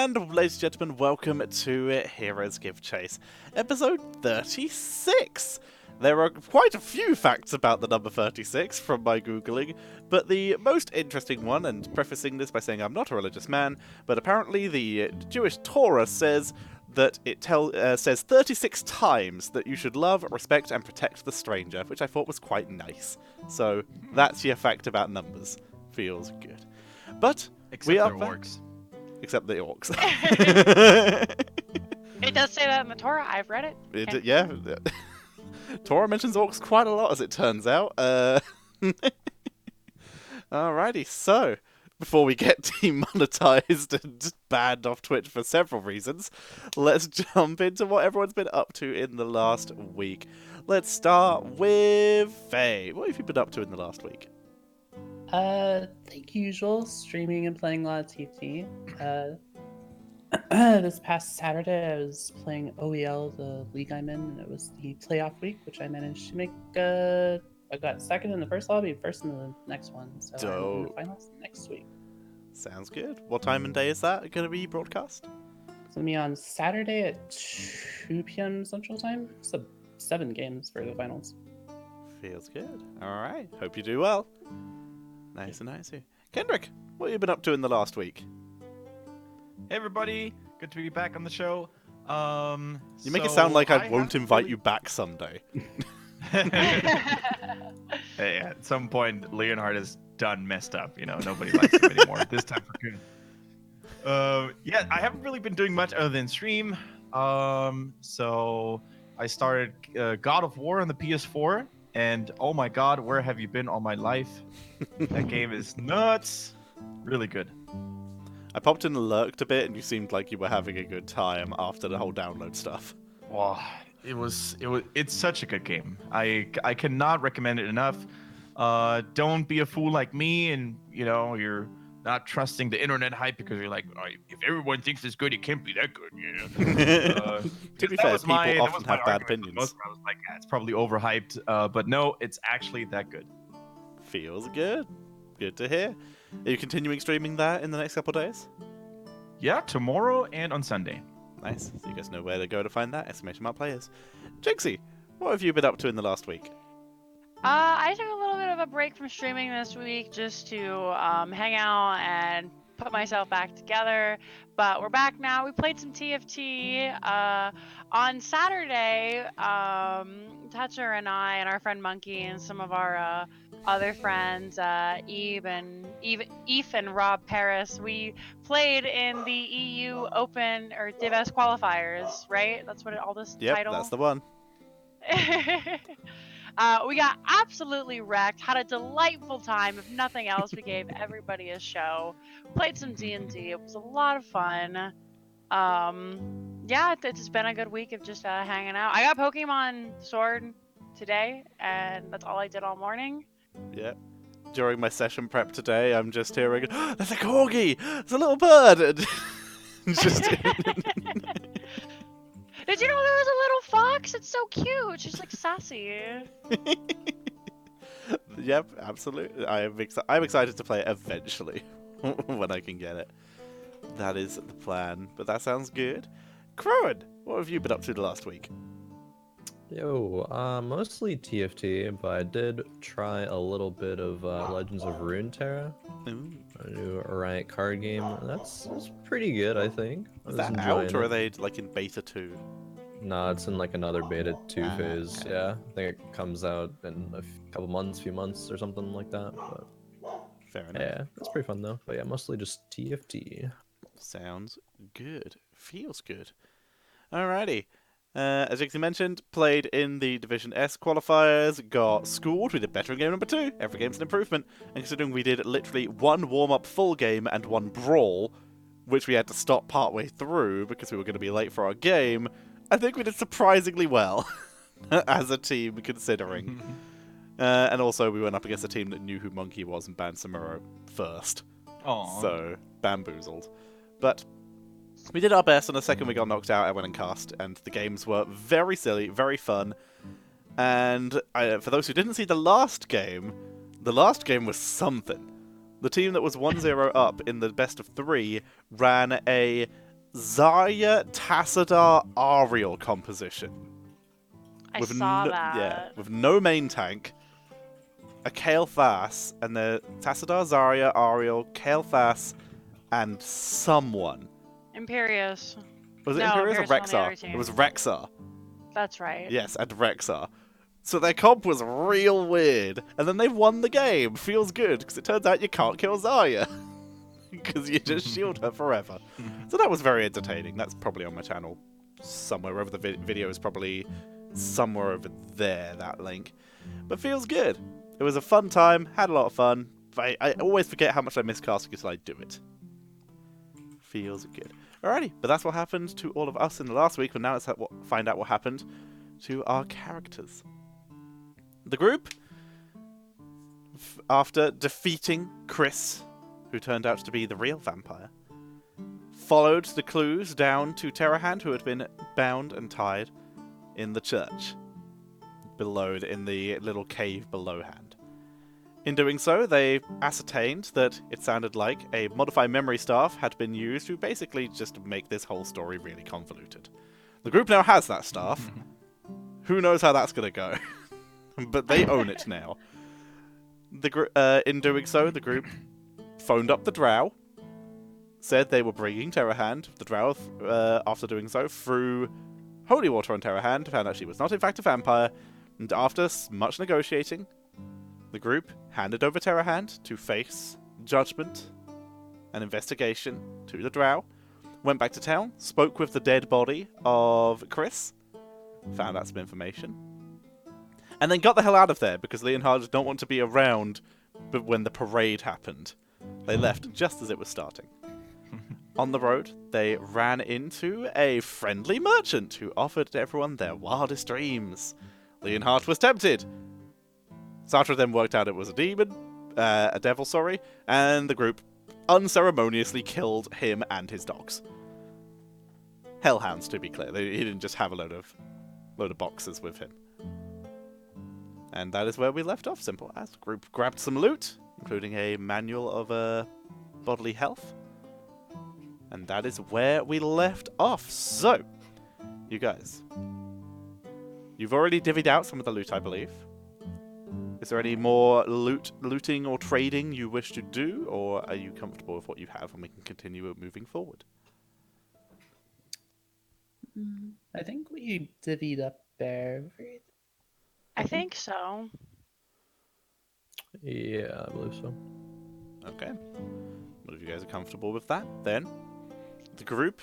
And ladies and gentlemen, welcome to Heroes Give Chase, episode 36. There are quite a few facts about the number 36 from my googling, but the most interesting one, and prefacing this by saying I'm not a religious man, but apparently the Jewish Torah says that it says 36 times that you should love, respect, and protect the stranger, which I thought was quite nice. So that's your fact about numbers. Feels good. But Except we are they're back. orcs. Except the orcs. It does say that in the Torah. I've read it. Yeah. Torah mentions orcs quite a lot, as it turns out. Alrighty, so before we get demonetized and banned off Twitch for several reasons, let's jump into what everyone's been up to in the last week. Let's start with Faye. What have you been up to in the last week? Like usual, streaming and playing a lot of TFT. This past Saturday, I was playing OEL, the league I'm in, and it was the playoff week, which I managed to make. I got second in the first lobby, first in the next one, so I'm in the finals next week. Sounds good. What time and day is that going to be broadcast? It's gonna be on Saturday at 2 p.m. Central Time. So 7 games for the finals. Feels good. Alright, hope you do well. Nice and nice. Kendrick, what have you been up to in the last week? Hey everybody, good to be back on the show. You make it sound like I won't invite you back someday. Hey, at some point, Leonhard is done messed up. You know, nobody likes him anymore. This time for good. Yeah, I haven't really been doing much other than stream. So I started God of War on the PS4, and oh my God, where have you been all my life? That game is nuts. Really good. I popped in and lurked a bit, and you seemed like you were having a good time after the whole download stuff. Wow, it's such a good game. I cannot recommend it enough. Don't be a fool like me, and you're not trusting the internet hype because you're like, oh, if everyone thinks it's good, it can't be that good. To be fair, people often have bad opinions. I was like, yeah, it's probably overhyped, but no, it's actually that good. Feels good. Good to hear. Are you continuing streaming that in the next couple of days? Yeah, tomorrow and on Sunday. Nice. So you guys know where to go to find that. Exclamation mark players. Jinxie, what have you been up to in the last week? I took a little bit of a break from streaming this week just to hang out and put myself back together. But we're back now. We played some TFT on Saturday. Toucher and I and our friend Monkey and some of our other friends, Eve and Rob Paris, we played in the EU Open or Div S qualifiers, right? That's what all this title. Yep, that's the one. We got absolutely wrecked, had a delightful time. If nothing else, we gave everybody a show. Played some D&D. It was a lot of fun. Yeah, it's been a good week of just hanging out. I got Pokemon Sword today, and that's all I did all morning. Yeah. During my session prep today, I'm just hearing, oh, there's a corgi! There's a little bird! Just... Did you know there was a little fox? It's so cute. She's like sassy. Yep, absolutely. I'm excited to play it eventually when I can get it. That is the plan. But that sounds good. Crowan, what have you been up to the last week? Yo, mostly TFT, but I did try a little bit of Legends of Runeterra, a new Riot card game. That's pretty good, I think. Is that out, or are they like in beta 2? No, it's in like another beta 2 phase. Okay. Yeah, I think it comes out in a few months or something like that. But Fair enough. yeah, it's pretty fun though. But yeah, mostly just TFT. Sounds good. Feels good. Alrighty. As Jinxie mentioned, played in the Division S qualifiers, got schooled, we did better in game number 2, every game's an improvement, and considering we did literally one warm-up full game and one brawl, which we had to stop partway through because we were going to be late for our game, I think we did surprisingly well, as a team, considering. And also, we went up against a team that knew who Monkey was and banned Samuro first. Aww. So, bamboozled. But we did our best, and the second we got knocked out, I went and cast, and the games were very silly, very fun. And for those who didn't see the last game was something. The team that was 1-0 up in the best of 3 ran a Zarya Tassadar Ariel composition. I saw that. Yeah, with no main tank, a Kael'thas, and the Tassadar, Zarya, Ariel, Kael'thas, and someone. Imperius. Was it No, Imperius or Imperius was on the Rexar? other It team. was Rexar. That's right. Yes, and Rexar. So their comp was real weird, and then they won the game. Feels good, because it turns out you can't kill Zarya. Because you just shield her forever. So that was very entertaining. That's probably on my channel somewhere. Over the video is probably somewhere over there, that link. But feels good. It was a fun time, had a lot of fun. But I always forget how much I miss casting until I do it. Feels good. Alrighty, but that's what happened to all of us in the last week, but now let's find out what happened to our characters. The group, after defeating Chris, who turned out to be the real vampire, followed the clues down to Terrahand, who had been bound and tied in the church, below, in the little cave below Hand. In doing so, they ascertained that it sounded like a modified memory staff had been used to basically just make this whole story really convoluted. The group now has that staff. Who knows how that's going to go? But they own it now. In doing so, the group phoned up the Drow, said they were bringing Terrahand. The Drow, after doing so, threw holy water on Terrahand, found out she was not in fact a vampire, and after much negotiating, the group handed over Terrahand to face judgment and investigation to the Drow, went back to town, spoke with the dead body of Chris, found out some information, and then got the hell out of there because Leonhard did not want to be around but when the parade happened. They left just as it was starting. On the road, they ran into a friendly merchant who offered everyone their wildest dreams. Leonhard was tempted. Sartre then worked out it was a devil, and the group unceremoniously killed him and his dogs. Hellhounds, to be clear. He didn't just have a load of boxes with him. And that is where we left off, simple as. The group grabbed some loot, including a manual of bodily health. And that is where we left off. So, you guys, you've already divvied out some of the loot, I believe. Is there any more looting or trading you wish to do, or are you comfortable with what you have and we can continue moving forward? I think we divvied up everything. I think so. Yeah, I believe so. Okay. Well, if you guys are comfortable with that, then the group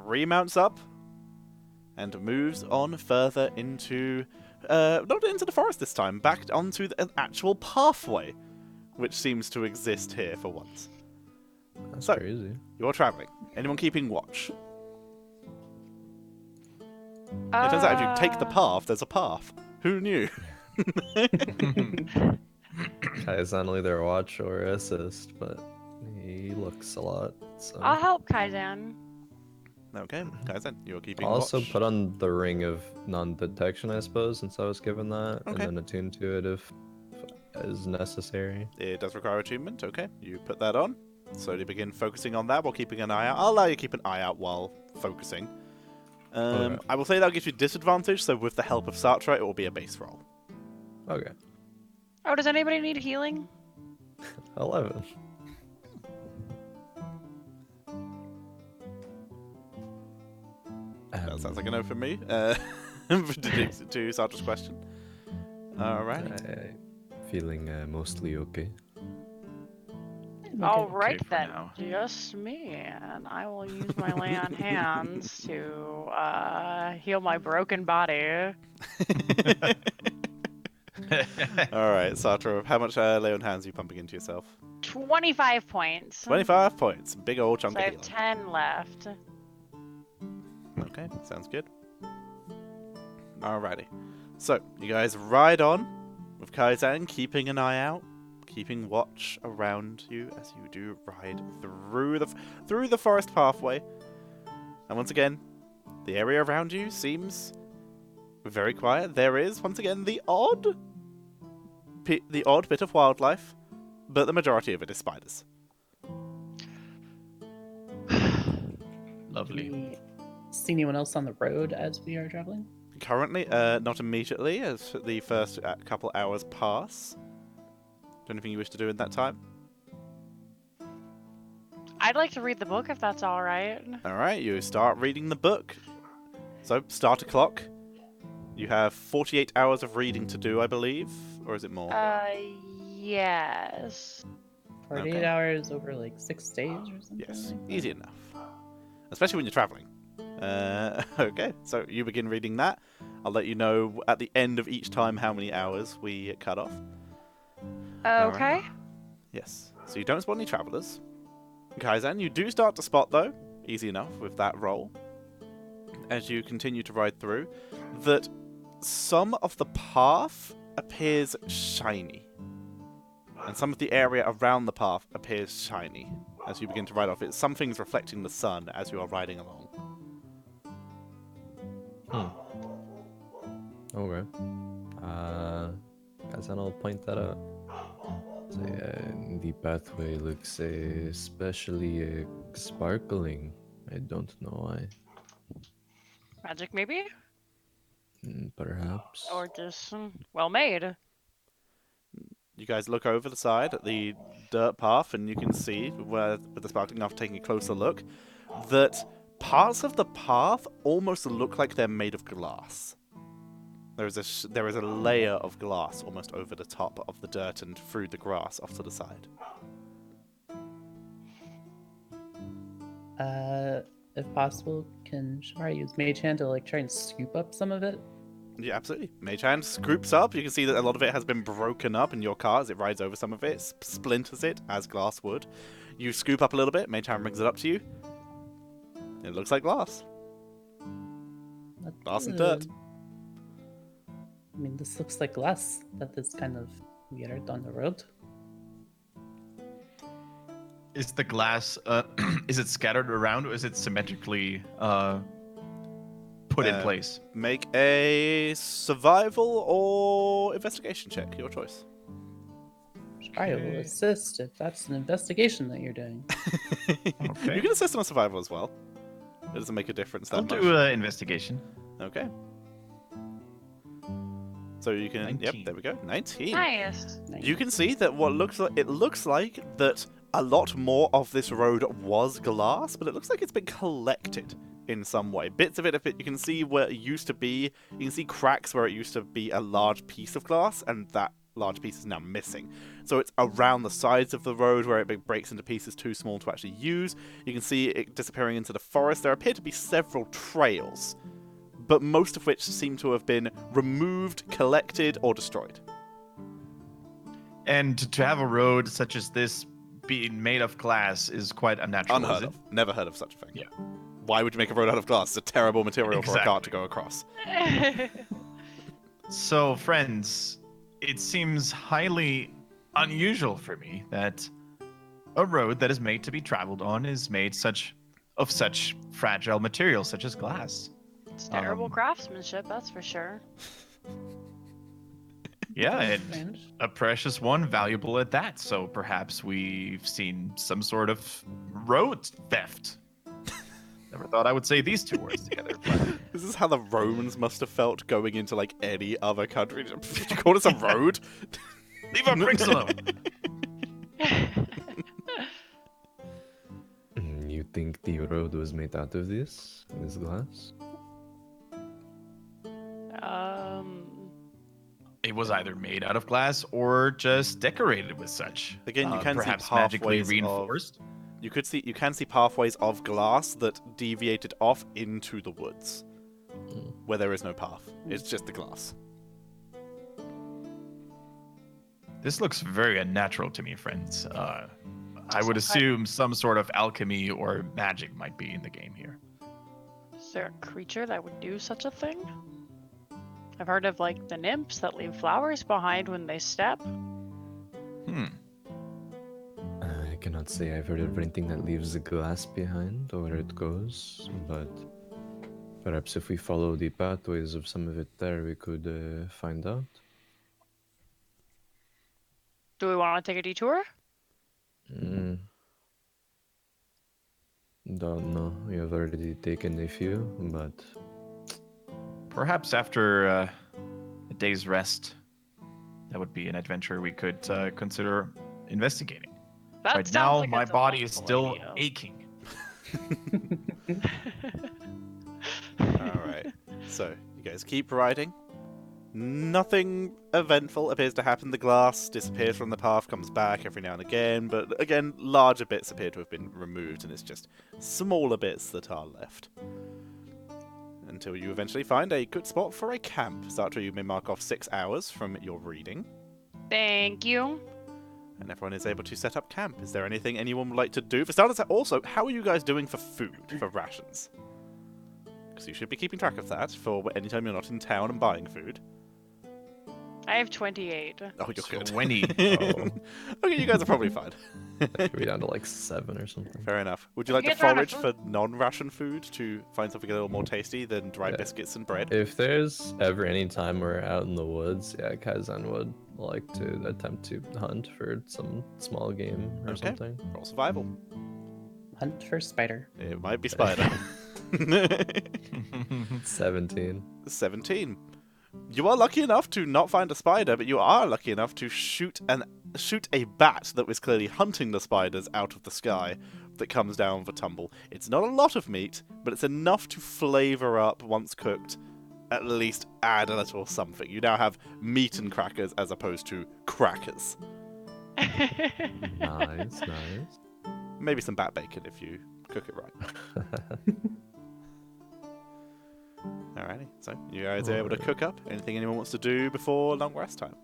remounts up and moves on further into, not into the forest this time, back onto an actual pathway, which seems to exist here for once. That's So, crazy. You're traveling. Anyone keeping watch? It turns out if you take the path, there's a path. Who knew? Kaizen either watch or assist, but he looks a lot. So. I'll help Kaizen. Okay, guys, then you're keeping I'll also watch. put on the ring of non-detection, I suppose, since I was given that, Okay. and then attune to it if is necessary. It does require attunement. Okay, you put that on. Slowly begin focusing on that while keeping an eye out. I'll allow you to keep an eye out while focusing. Alright. I will say that'll give you disadvantage, so with the help of Sartre, it will be a base roll. Okay. Oh, does anybody need healing? 11. That sounds like a no from me. To Sartre's question. Alright. Feeling mostly okay. All Okay right for then, now. just me, and I will use my lay on hands to heal my broken body. Alright, Sartre, how much lay on hands are you pumping into yourself? 25 points. 25 points. Big old chunk So I of have healing. 10 left. Okay, sounds good. Alrighty. So, you guys ride on with Kaizen, keeping an eye out, keeping watch around you as you do ride through the forest pathway. And once again, the area around you seems very quiet. There is, once again, the odd bit of wildlife, but the majority of it is spiders. Lovely. We see anyone else on the road as we are traveling? Currently, not immediately, as the first couple hours pass. Is there anything you wish to do in that time? I'd like to read the book if that's all right. All right, you start reading the book. So, start a clock. You have 48 hours of reading to do, I believe, or is it more? Yes. 48 Okay. hours over like 6 days or something? Yes, like that? easy enough. Especially when you're traveling. Okay, so you begin reading that. I'll let you know at the end of each time how many hours we cut off. Alright. Okay. Yes. So you don't spot any travelers. Kaizen, you do start to spot, though, easy enough with that roll, as you continue to ride through, that some of the path appears shiny. And some of the area around the path appears shiny as you begin to ride off. It's something's reflecting the sun as you are riding along. Okay. Guys, and I'll point that out. So, the pathway looks especially sparkling. I don't know why. Magic, maybe? Perhaps. Or just well made. You guys look over the side at the dirt path, and you can see, where, with the sparkling, after taking a closer look, that parts of the path almost look like they're made of glass. There is a layer of glass almost over the top of the dirt and through the grass off to the side. If possible, can Shimara use Mage Hand to like try and scoop up some of it? Yeah, absolutely. Mage Hand scoops up. You can see that a lot of it has been broken up in your car as it rides over some of it, splinters it as glass would. You scoop up a little bit. Mage Hand brings it up to you. It looks like glass. Not Glass and good. dirt. I mean, this looks like glass that is kind of weird on the road. Is the glass, is it scattered around or is it symmetrically put in place? Make a survival or investigation check. Your choice. I will Okay. assist if that's an investigation that you're doing. Okay. You can assist on survival as well. It doesn't make a difference that I'll much. do investigation. Okay. So you can. 19. Yep, there we go. 19. Nice. You can see that what looks like it looks like that a lot more of this road was glass, but it looks like it's been collected in some way. Bits of it, you can see where it used to be. You can see cracks where it used to be a large piece of glass, and that large piece is now missing. So it's around the sides of the road where it breaks into pieces too small to actually use. You can see it disappearing into the forest. There appear to be several trails, but most of which seem to have been removed, collected, or destroyed. And to have a road such as this being made of glass is quite unnatural. is Unheard it? of. Never heard of such a thing. Yeah. Why would you make a road out of glass? It's a terrible material for a cart to Exactly. go across. So, friends, it seems highly unusual for me that a road that is made to be traveled on is made of such fragile material such as glass. It's terrible Um, craftsmanship, that's for sure. Yeah, and Strange. a precious one, valuable at that. So perhaps we've seen some sort of road theft. Never thought I would say these two words together. But This is how the Romans must have felt going into like any other country. Did you call this a road? leave our bricks alone. You think the road was made out of this glass? It was either made out of glass or just decorated with such. Again, you can see perhaps magically pathways of- reinforced. You can see pathways of glass that deviated off into the woods, where there is no path. It's just the glass. This looks very unnatural to me, friends. I would assume some sort of alchemy or magic might be in the game here. Is there a creature that would do such a thing? I've heard of like the nymphs that leave flowers behind when they step. I cannot say I've heard of anything that leaves the glass behind or where it goes, but perhaps if we follow the pathways of some of it there, we could find out. Do we want to take a detour? Mm. Don't know. We have already taken a few, but Perhaps after a day's rest, that would be an adventure we could consider investigating. That Right sounds now, like a my body is delightful still idea. aching. Alright. So, you guys keep riding. Nothing eventful appears to happen. The glass disappears from the path, comes back every now and again, but again, larger bits appear to have been removed, and it's just smaller bits that are left. Until you eventually find a good spot for a camp. Zartra, you may mark off 6 hours from your reading, Thank you. and everyone is able to set up camp. Is there anything anyone would like to do? For starters, also, how are you guys doing for food, for rations? Because you should be keeping track of that for anytime you're not in town and buying food. I have 28. Oh, you're good. 20. Oh. Okay, you guys are probably fine. should be down to like 7 or something. Fair enough. Would you like You to guys run out of forage for non-ration food to find something a little more tasty than dry Yeah. biscuits and bread? If there's ever any time we're out in the woods, yeah, Kaizen would like to attempt to hunt for some small game or Okay. something. Roll survival. Hunt for spider. It might be spider. 17. 17. You are lucky enough to not find a spider, but you are lucky enough to shoot a bat that was clearly hunting the spiders out of the sky that comes down for tumble. It's not a lot of meat, but it's enough to flavor up once cooked. At least add a little something. You now have meat and crackers as opposed to crackers. Nice, nice. Maybe some bat bacon if you cook it right. Alrighty, so you guys are able to cook up. Anything anyone wants to do before long rest time?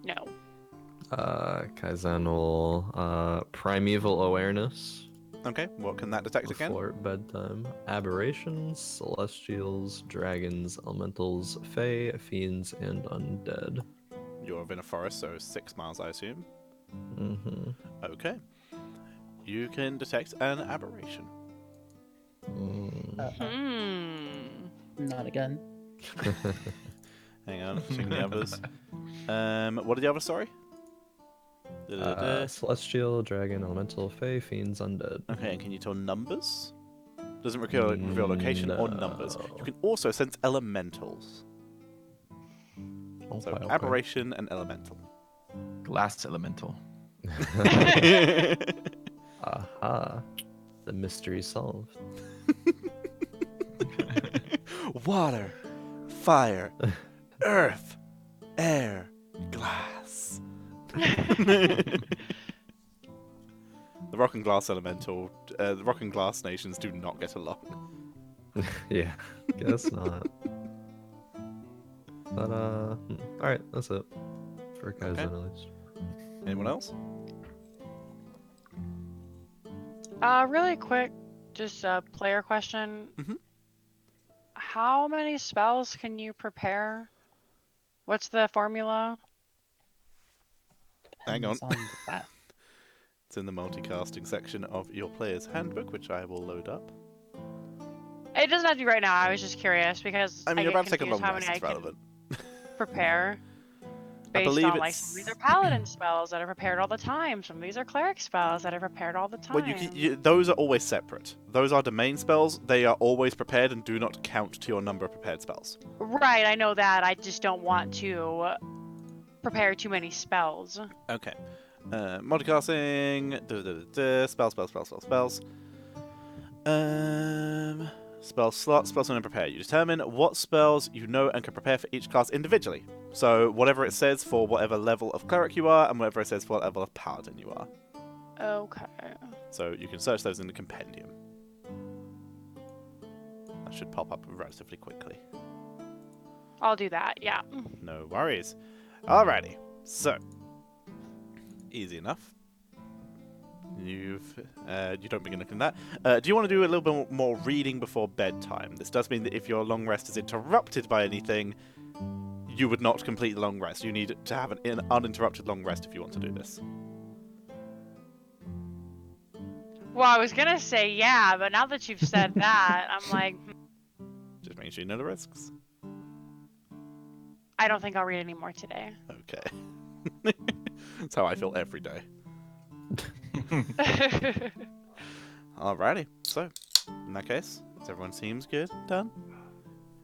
No. Kaizen will primeval awareness Okay, what can that detect again? before bedtime. Aberrations, celestials, dragons, elementals, fae, fiends, and undead. You're in a forest, so 6 miles, I assume. Mm-hmm. Okay. You can detect an aberration. Not again. Hang on, checking the others. What are the others, sorry? Celestial, dragon, elemental, fae, fiends, undead. Okay, and can you tell numbers? Doesn't reveal location or numbers. No. You can also sense elementals. So Okay, okay. aberration and elemental. Glass elemental. Aha. The mystery solved. Water, fire, earth, air, glass. The rock and glass elemental, the rock and glass nations do not get along. Yeah, guess not. But alright, that's it. For Kaizen Okay. at least. Anyone else? Really quick, just a player question. Mhm. How many spells can you prepare? What's the formula? Hang on. Depends the class. It's in the multicasting section of your player's handbook, which I will load up. It doesn't have to be right now. I was just curious because I mean, you're get about to take a long confused how rest. many It's I can relevant. prepare. I Based believe on like it's- some of these are paladin spells that are prepared all the time. Some of these are cleric spells that are prepared all the time. Well, those are always separate. Those are domain spells. They are always prepared and do not count to your number of prepared spells. Right, I know that. I just don't want to prepare too many spells. Okay. Multicasting. Spells. Spell slots, spells and prepare. You determine what spells you know and can prepare for each class individually. So whatever it says for whatever level of cleric you are, and whatever it says for what level of paladin you are. Okay. So you can search those in the compendium. That should pop up relatively quickly. I'll do that, yeah. No worries. Alrighty. So easy enough. You don't begin looking at that. Do you want to do a little bit more reading before bedtime? This does mean that if your long rest is interrupted by anything, you would not complete the long rest. You need to have an uninterrupted long rest if you want to do this. Well, I was gonna say yeah, but now that you've said that, I'm like, Just making sure you know the risks. I don't think I'll read any more today. Okay. That's how I feel every day. Alrighty, so in that case, everyone seems good, done.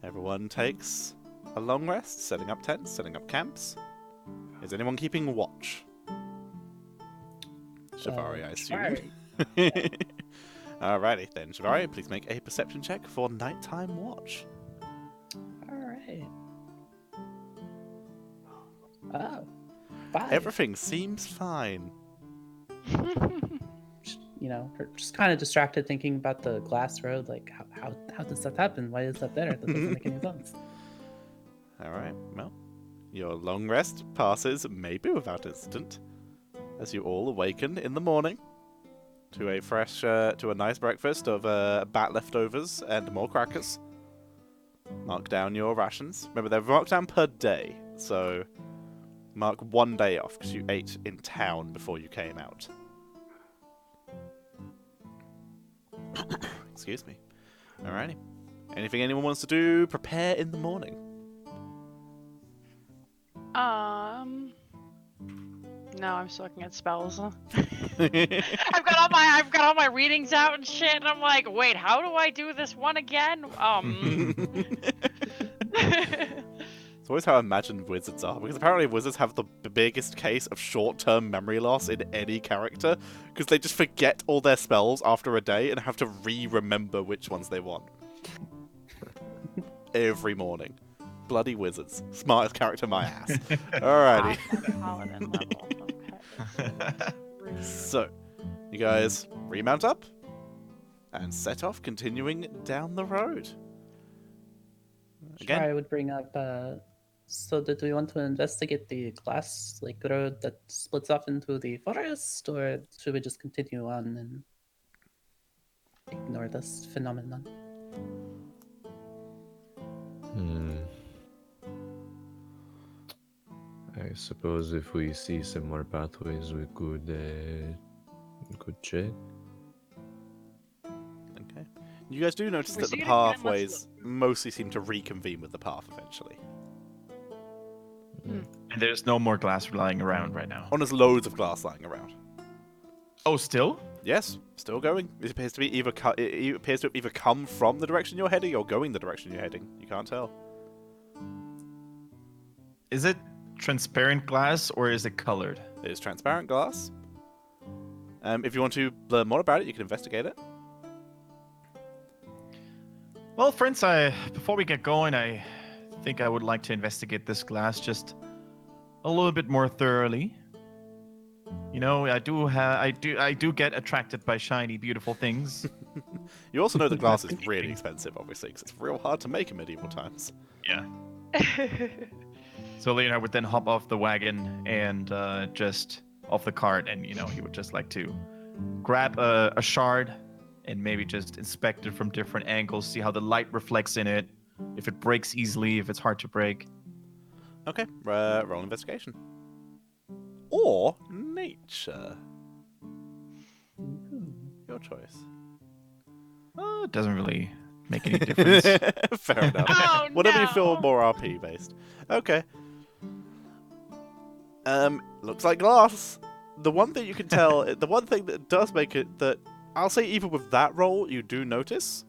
Everyone takes a long rest, setting up tents, setting up camps. Is anyone keeping watch? Shivari, I assume. Shivari. Alrighty then, Shivari, please make a perception check for nighttime watch. Alright. Oh. 5. Everything seems fine. You know, her just kind of distracted thinking about the glass road. Like, how does that happen? Why is that there? That doesn't make any sense. Alright, well, your long rest passes maybe without incident, as you all awaken in the morning to a fresh, to a nice breakfast of bat leftovers and more crackers. Mark down your rations. Remember, they're marked down per day, so mark 1 day off because you ate in town before you came out. Excuse me. Alrighty. Anything anyone wants to do? Prepare in the morning. No, I'm still looking at spells. I've got all my readings out and shit, and I'm like, wait, how do I do this one again? It's always how I imagine wizards are, because apparently wizards have the biggest case of short-term memory loss in any character, because they just forget all their spells after a day and have to re-remember which ones they want. Every morning. Bloody wizards. Smartest character my ass. Alrighty. Paladin level. Okay. So, you guys remount up and set off, continuing down the road. Again, I would bring up. So, do we want to investigate the glass like road that splits off into the forest, or should we just continue on and ignore this phenomenon? I suppose if we see some more pathways, we could check. okay. You guys do notice We're that the still gonna get much pathways mostly seem to reconvene with the path eventually. And there's no more glass lying around right now. Oh, there's loads of glass lying around. Oh, still? Yes, still going. It appears to be it appears to have either come from the direction you're heading or going the direction you're heading. You can't tell. Is it transparent glass or is it colored? It is transparent glass. If you want to learn more about it, you can investigate it. Well, friends, before we get going, I think I would like to investigate this glass just a little bit more thoroughly. You know, I do get attracted by shiny, beautiful things. You also know the glass is really expensive, obviously, because it's real hard to make in medieval times. Yeah. So Leonard would then hop off the wagon and just off the cart, and he would just like to grab a shard and maybe just inspect it from different angles, see how the light reflects in it, if it breaks easily, if it's hard to break. Okay, roll investigation. Or nature. Your choice. It doesn't really make any difference. Fair enough. Oh, Whatever you feel no. more RP based. Okay. Looks like glass. The one thing you can tell, the one thing that does make it that I'll say even with that roll you do notice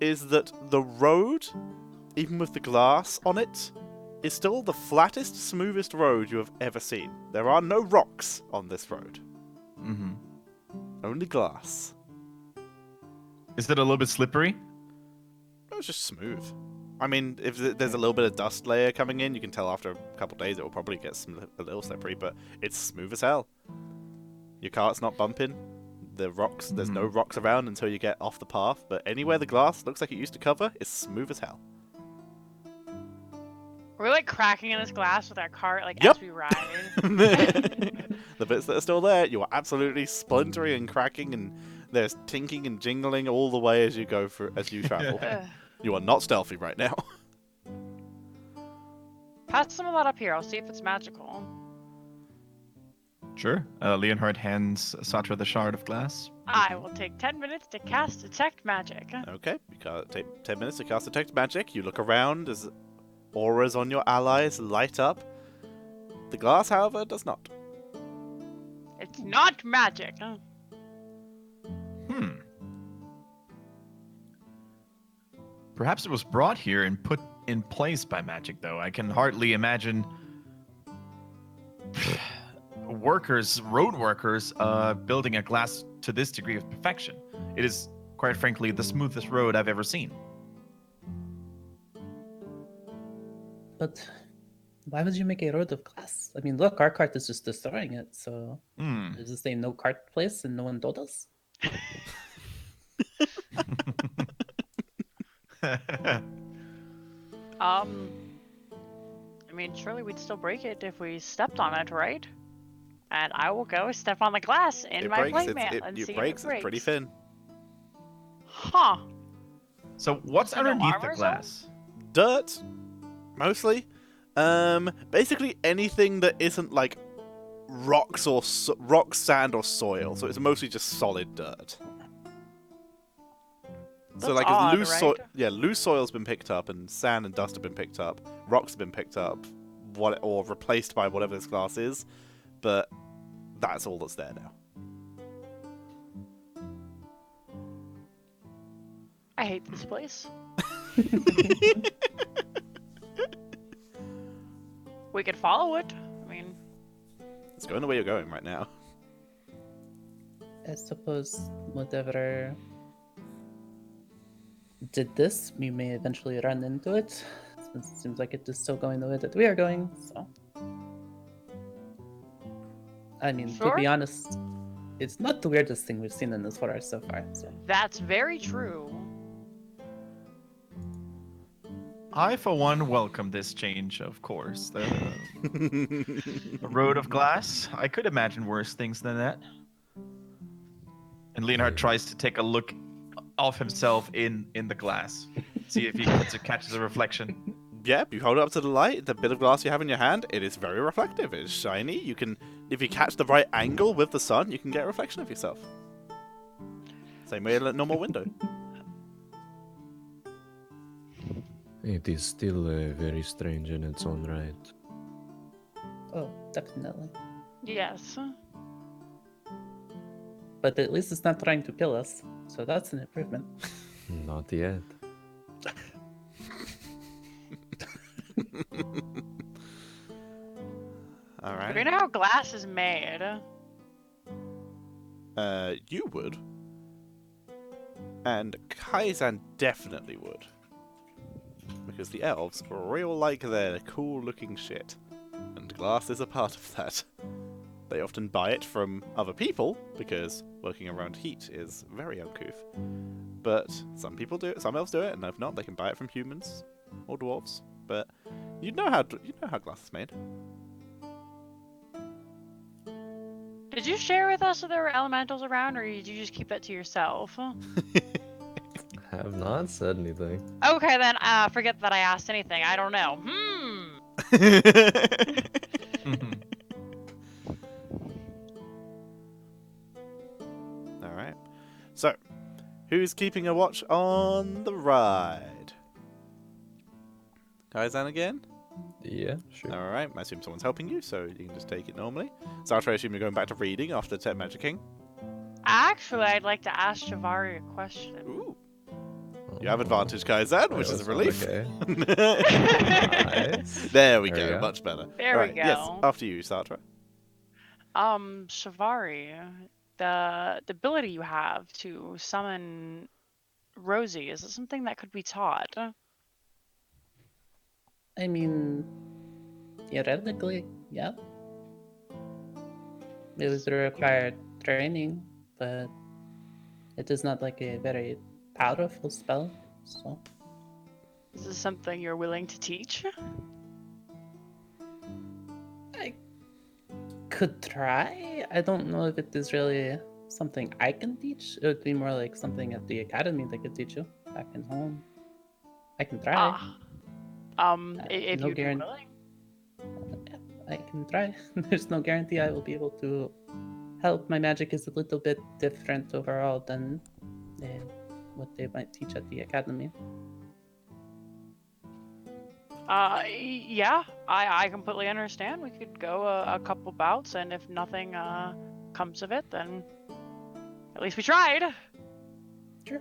is that the road, even with the glass on it, is still the flattest, smoothest road you have ever seen. There are no rocks on this road. Mm-hmm. Only glass. Is it a little bit slippery? No, it's just smooth. I mean, if there's a little bit of dust layer coming in, you can tell after a couple of days it will probably get a little slippery, but it's smooth as hell. Your cart's not bumping. The rocks, there's no rocks around until you get off the path, but anywhere the glass looks like it used to cover is smooth as hell. We're like cracking in this glass with our cart, like Yep. as we ride. The bits that are still there, you are absolutely splintering and cracking, and there's tinking and jingling all the way as you go as you travel. Ugh. You are not stealthy right now. Pass some of that up here. I'll see if it's magical. Sure. Leonhard hands Satra the shard of glass. I will take 10 minutes to cast Detect Magic. Okay, you take 10 minutes to cast Detect Magic. You look around as auras on your allies light up. The glass, however, does not. It's not magic. Perhaps it was brought here and put in place by magic, though. I can hardly imagine road workers, building a glass to this degree of perfection. It is, quite frankly, the smoothest road I've ever seen. But why would you make a road of glass? I mean, look, our cart is just destroying it. So does this say no cart place and no one told us? I mean, surely we'd still break it if we stepped on it, right? And I will go step on the glass in my playmat and see if it breaks. It's pretty thin. Huh. So what's So no underneath the armor glass? Dirt, mostly. Basically anything that isn't like rocks or rock, sand, or soil. So it's mostly just solid dirt. So That's like odd, loose soil's been picked up, and sand and dust have been picked up. Rocks have been picked up, or replaced by whatever this glass is. But that's all that's there now. I hate this place. We could follow it. I mean, It's going the way you're going right now. I suppose whatever did this, we may eventually run into it. It seems like it is still going the way that we are going, so. I mean, to be Sure. honest, it's not the weirdest thing we've seen in this forest so far, so. that's very true. I, for one, welcome this change, of course. The road of glass. I could imagine worse things than that. And Leonhard tries to take a look of himself in the glass. See if he catches a reflection. Yep, you hold it up to the light, the bit of glass you have in your hand, it is very reflective, it is shiny, you can, if you catch the right angle with the sun, you can get a reflection of yourself. Same way a normal window. It is still very strange in its own right. Oh, definitely. Yes. But at least it's not trying to kill us, so that's an improvement. Not yet. Alright. Do you know how glass is made? You would. And Kaizen definitely would. Because the elves real like their cool looking shit. And glass is a part of that. They often buy it from other people, because working around heat is very uncouth. But some people do it, some elves do it, and if not, they can buy it from humans or dwarves. But you know how glass is made. Did you share with us if there were elementals around, or did you just keep that to yourself? Have not said anything. Okay, then forget that I asked anything. I don't know. Alright. So, who's keeping a watch on the ride? Kaizen again? Yeah, sure. Alright, I assume someone's helping you, so you can just take it normally. Sartre, I assume you're going back to reading after Tech Magic King. Actually, I'd like to ask Shivari a question. Ooh. You have advantage, Kaizen, which is a relief. Okay. Nice. There we There we go, go. much better. There we Alright, yes, go. after you, Sartre. Shivari, the ability you have to summon Rosie, is it something that could be taught? I mean, theoretically, yeah. It would require training, but it is not like a very powerful spell, so. Is this something you're willing to teach? I could try. I don't know if it is really something I can teach. It would be more like something at the academy they could teach you back in home. I can try. If no you'd be guarantee. willing. I can try. There's no guarantee I will be able to help. My magic is a little bit different overall than what they might teach at the academy. Yeah, I completely understand. We could go a couple bouts, and if nothing comes of it, then at least we tried. Sure.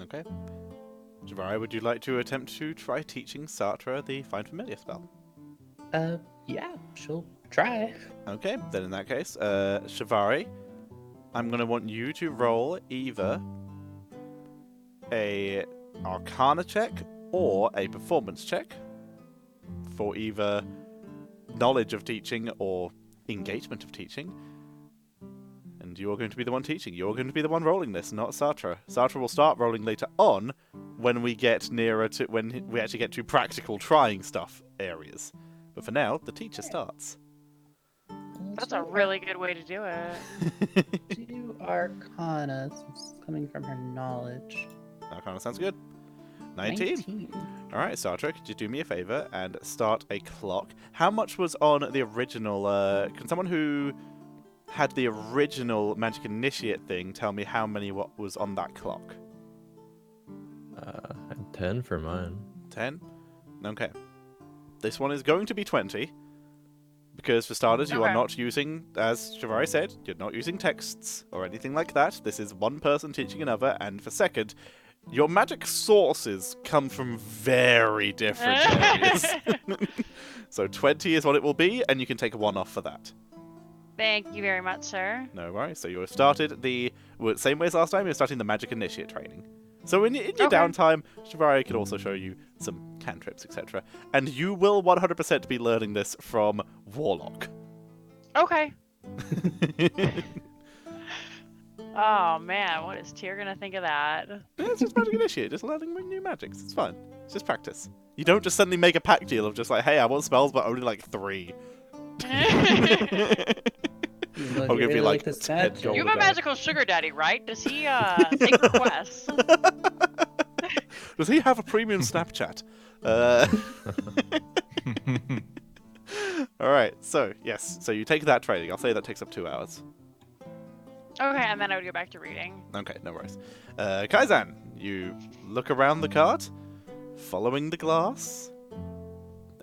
Okay. Javari, would you like to attempt to try teaching Sartre the Find Familiar spell? Yeah, she'll try. Okay, then in that case, Shivari, I'm going to want you to roll either a Arcana check or a Performance check for either knowledge of teaching or engagement of teaching. And you're going to be the one teaching. You're going to be the one rolling this, not Sartre. Sartre will start rolling later on when we get nearer to when we actually get to practical trying stuff areas. But for now, the teacher starts. That's a really good way to do it. Do Arcana, since it's coming from her knowledge. Arcana sounds good. 19. Alright, Sartre, could you do me a favor and start a clock? How much was on the original, can someone who had the original Magic Initiate thing tell me how many what was on that clock? 10 for mine. 10? Okay. This one is going to be 20. Because for starters, you are Okay. not using, as Shivari said, you're not using texts or anything like that. This is one person teaching another. And for second, your magic sources come from very different areas. So 20 is what it will be, and you can take a 1 off for that. Thank you very much, sir. No worries. So you have started same way as last time, you're starting the Magic Initiate training. So in your Okay. downtime, Shivari can also show you some cantrips, etc. And you will 100% be learning this from Warlock. Okay. Oh man, what is Tyr gonna think of that? Yeah, it's just Magic Initiate, just learning new magics. It's fun. It's just practice. You don't just suddenly make a pact deal of just like, hey, I want spells, but only like 3. I'll give you like 10 gold. You have a about it. magical sugar daddy, right? Does he take requests? Does he have a premium Snapchat? Alright, so, yes. So you take that training. I'll say that takes up 2 hours. Okay, and then I would go back to reading. Okay, no worries. Kaizan, you look around the cart, following the glass.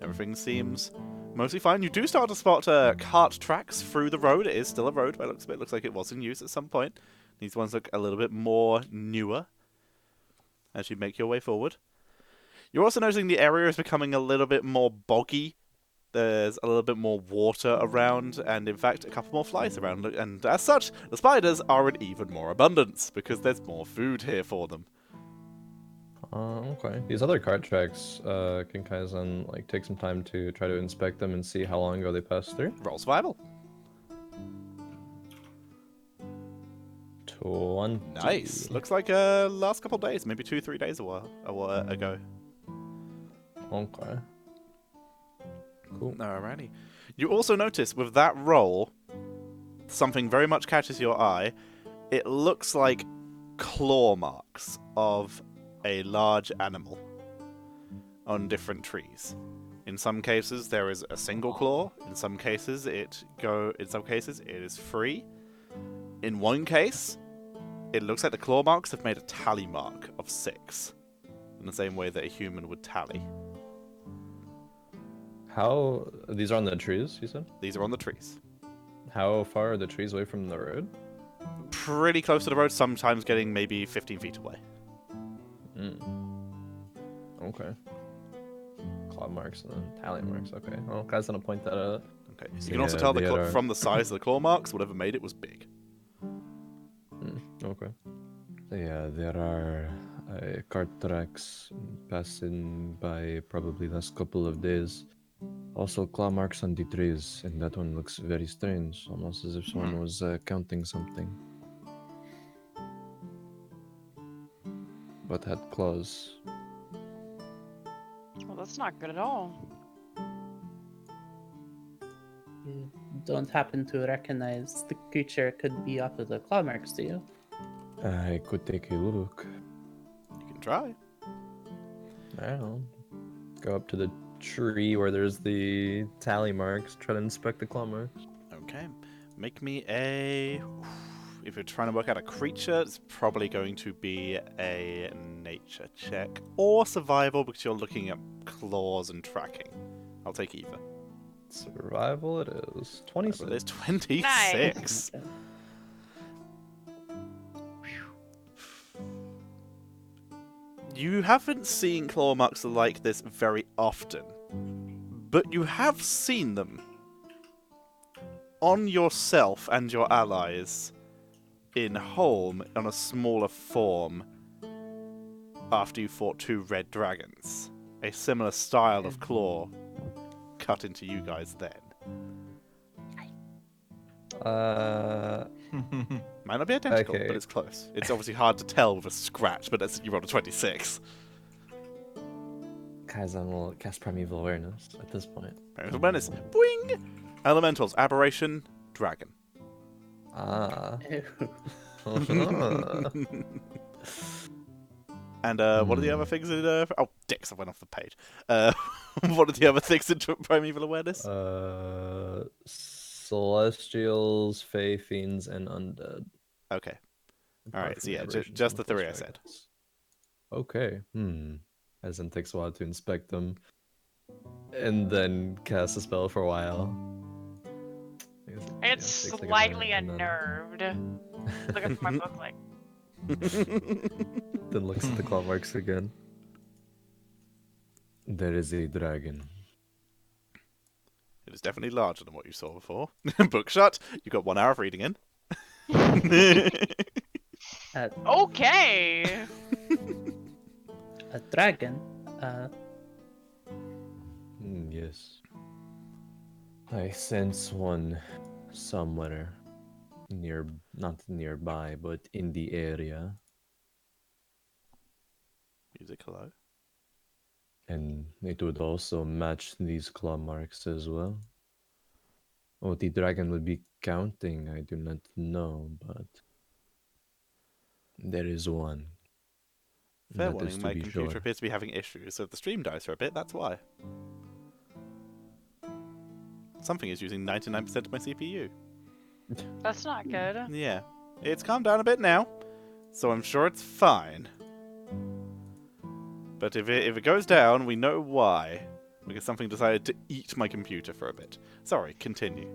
Everything seems mostly fine. You do start to spot cart tracks through the road. It is still a road by the looks of it. Looks like it was in use at some point. These ones look a little bit more newer as you make your way forward. You're also noticing the area is becoming a little bit more boggy. There's a little bit more water around, and in fact, a couple more flies around. And as such, the spiders are in even more abundance, because there's more food here for them. Okay. These other cart tracks, can Kaizen like take some time to try to inspect them and see how long ago they passed through? Roll survival. 20. Nice. Looks like last couple of days, maybe 2-3 days ago. Okay. Cool. Alrighty. You also notice with that roll, something very much catches your eye. It looks like claw marks of a large animal on different trees. In some cases, there is a single claw. In some cases, it is free. In one case, it looks like the claw marks have made a tally mark of 6, in the same way that a human would tally. How these are on the trees, you said? These are on the trees. How far are the trees away from the road? Pretty close to the road, sometimes getting maybe 15 feet away. Okay. Claw marks and then tally marks. Okay. Well, Kai's gonna point that out. Okay, so you can also tell from the size of the claw marks, whatever made it was big. Okay. Yeah, there are cart tracks passing by probably last couple of days. Also claw marks on the trees, and that one looks very strange, almost as if someone was counting something. But had claws. Well, that's not good at all. You don't happen to recognize the creature could be off of the claw marks, do you? I could take a look. You can try. I'll go up to the tree where there's the tally marks, try to inspect the claw marks. Okay, make me a... If you're trying to work out a creature, it's probably going to be a nature check. Or survival, because you're looking at claws and tracking. I'll take either. Survival it is. 26. It's 26. Nice. Okay. You haven't seen claw marks like this very often, but you have seen them on yourself and your allies in Holm on a smaller form after you fought 2 red dragons. A similar style of claw cut into you guys then. Might not be identical, Okay. but it's close. It's obviously hard to tell with a scratch, but you rolled a 26. Kaizen will cast Primeval Awareness at this point. Awareness. Boing! Elementals. Aberration. Dragon. Ah. And what are the other things in... oh, dicks, I went off the page. What are the other things in Primeval Awareness? Celestials, Fae, Fiends, and Undead. Okay. Apart Alright, from so yeah, aberrations just and the 3 I Force said. Dragons. Okay. As in takes a while to inspect them. And then cast a spell for a while. It's takes like a slightly minute, and then- unnerved. Look at my book like. Then looks at the claw marks again. There is a dragon. It is definitely larger than what you saw before. Book shut. You got 1 hour of reading in. Okay. A dragon. Yes. I sense one somewhere not nearby, but in the area. Music, hello. And it would also match these claw marks as well. What the dragon would be counting, I do not know, but there is one. Fair That is warning, to my be computer sure. appears to be having issues, so if the stream dies for a bit, that's why. Something is using 99% of my CPU. That's not good. Yeah. It's calmed down a bit now, so I'm sure it's fine. But if it goes down, we know why. Because something decided to eat my computer for a bit. Sorry, continue.